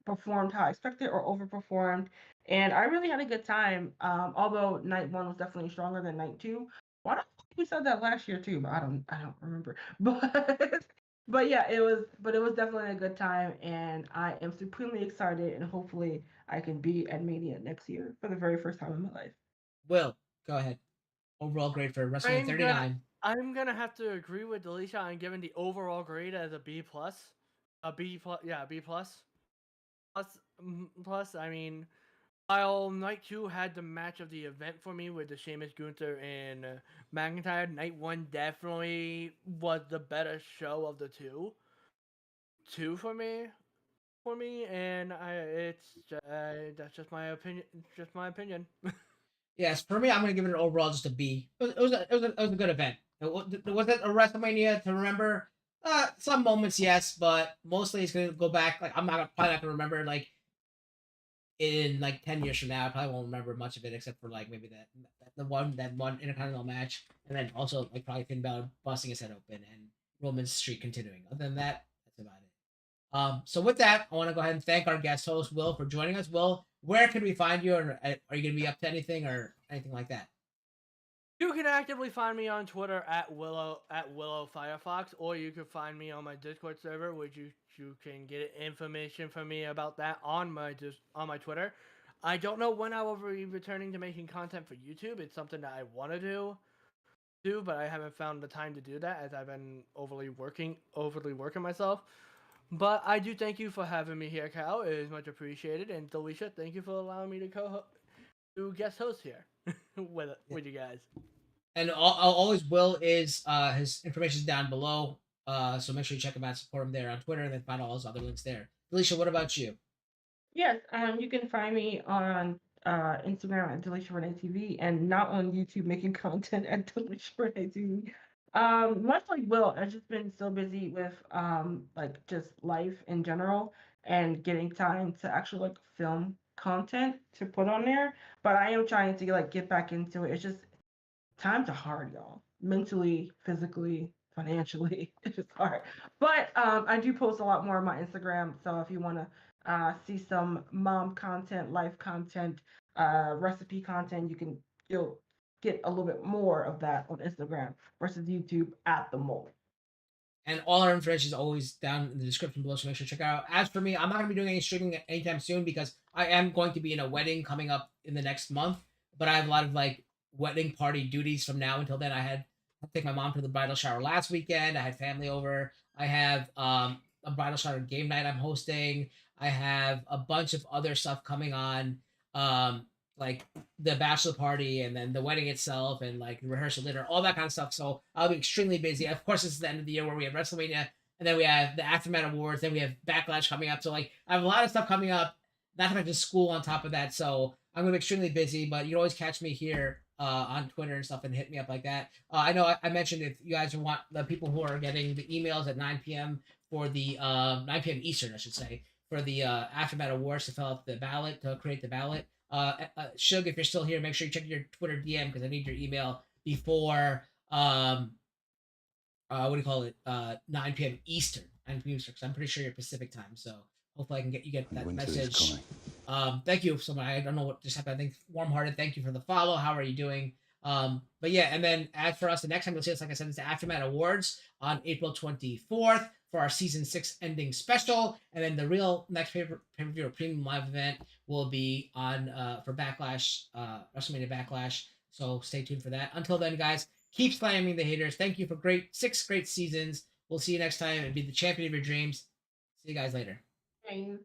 performed how I expected or overperformed, and I really had a good time. Although night 1 was definitely stronger than night 2. Why don't we said that last year too? But I don't remember. But yeah, it was definitely a good time, and I am supremely excited, and hopefully I can be at Mania next year for the very first time in my life. Will, go ahead. Overall grade for WrestleMania I'm gonna 39. I'm gonna have to agree with Delisha on giving the overall grade as a B plus, a B plus, yeah, B plus. Plus, I mean, while night 2 had the match of the event for me with the Sheamus, Gunther, and McIntyre, night 1 definitely was the better show of the two for me, and that's just my opinion. Just my opinion. Yes, for me, I'm gonna give it an overall just a B. It was a good event. Was it a WrestleMania to remember? Some moments, yes, but mostly it's gonna go back. Like probably not gonna remember like in like 10 years from now. I probably won't remember much of it except for like maybe that one Intercontinental match, and then also like probably Finn Balor busting his head open and Roman's streak continuing. Other than that, that's about it. So with that, I want to go ahead and thank our guest host Will for joining us. Will, where can we find you, or are you going to be up to anything or anything like that? You can actively find me on Twitter at Willow Firefox, or you can find me on my Discord server, which you can get information from me about that on my Twitter. I don't know when I will be returning to making content for YouTube. It's something that I want to do, but I haven't found the time to do that as I've been overly working myself. But I do thank you for having me here, Cal. It is much appreciated, and Delisha, thank you for allowing me to guest host here with you guys. And always Will is his information is down below. So make sure you check him out, support him there on Twitter, and then find all his other links there. Felicia, what about you? Yes, you can find me on Instagram at DeliciaReneeTV and not on YouTube making content at DeliciaReneeTV. Much like Will, I've just been so busy with like just life in general and getting time to actually like film content to put on there. But I am trying to like get back into it. It's just times are hard, y'all. Mentally, physically, financially, it's just hard. But I do post a lot more on my Instagram. So if you want to see some mom content, life content, recipe content, you'll get a little bit more of that on Instagram versus YouTube at the moment. And all our information is always down in the description below, so make sure to check it out. As for me, I'm not going to be doing any streaming anytime soon because I am going to be in a wedding coming up in the next month. But I have a lot of like wedding party duties from now until then. I had to take my mom to the bridal shower last weekend. I had family over. I have a bridal shower game night I'm hosting. I have a bunch of other stuff coming on. Like the bachelor party and then the wedding itself and like the rehearsal dinner, all that kind of stuff. So I'll be extremely busy. Of course, this is the end of the year where we have WrestleMania and then we have the AfterMat Awards. Then we have Backlash coming up. So like I have a lot of stuff coming up. Not to mention school on top of that. So I'm gonna be extremely busy. But you can always catch me here on Twitter and stuff and hit me up like that. I know I mentioned if you guys want the people who are getting the emails at 9 p.m. for the 9 p.m. Eastern, I should say, for the AfterMat Awards to fill out the ballot to create the ballot. Shug, if you're still here, make sure you check your Twitter DM because I need your email before what do you call it? 9 p.m. Eastern. 9 p.m. Eastern, because I'm pretty sure you're Pacific time. So hopefully I can get that message. Thank you so much. I don't know what just happened. I think warm hearted. Thank you for the follow. How are you doing? But yeah, and then as for us, the next time you'll see us, like I said, it's the AfterMat Awards on April 24th for our season 6 ending special, and then the real next pay-per-view or premium live event will be on for Backlash, WrestleMania Backlash. So stay tuned for that. Until then, guys, keep slamming the haters. Thank you for 6 great seasons. We'll see you next time and be the champion of your dreams. See you guys later. Thanks.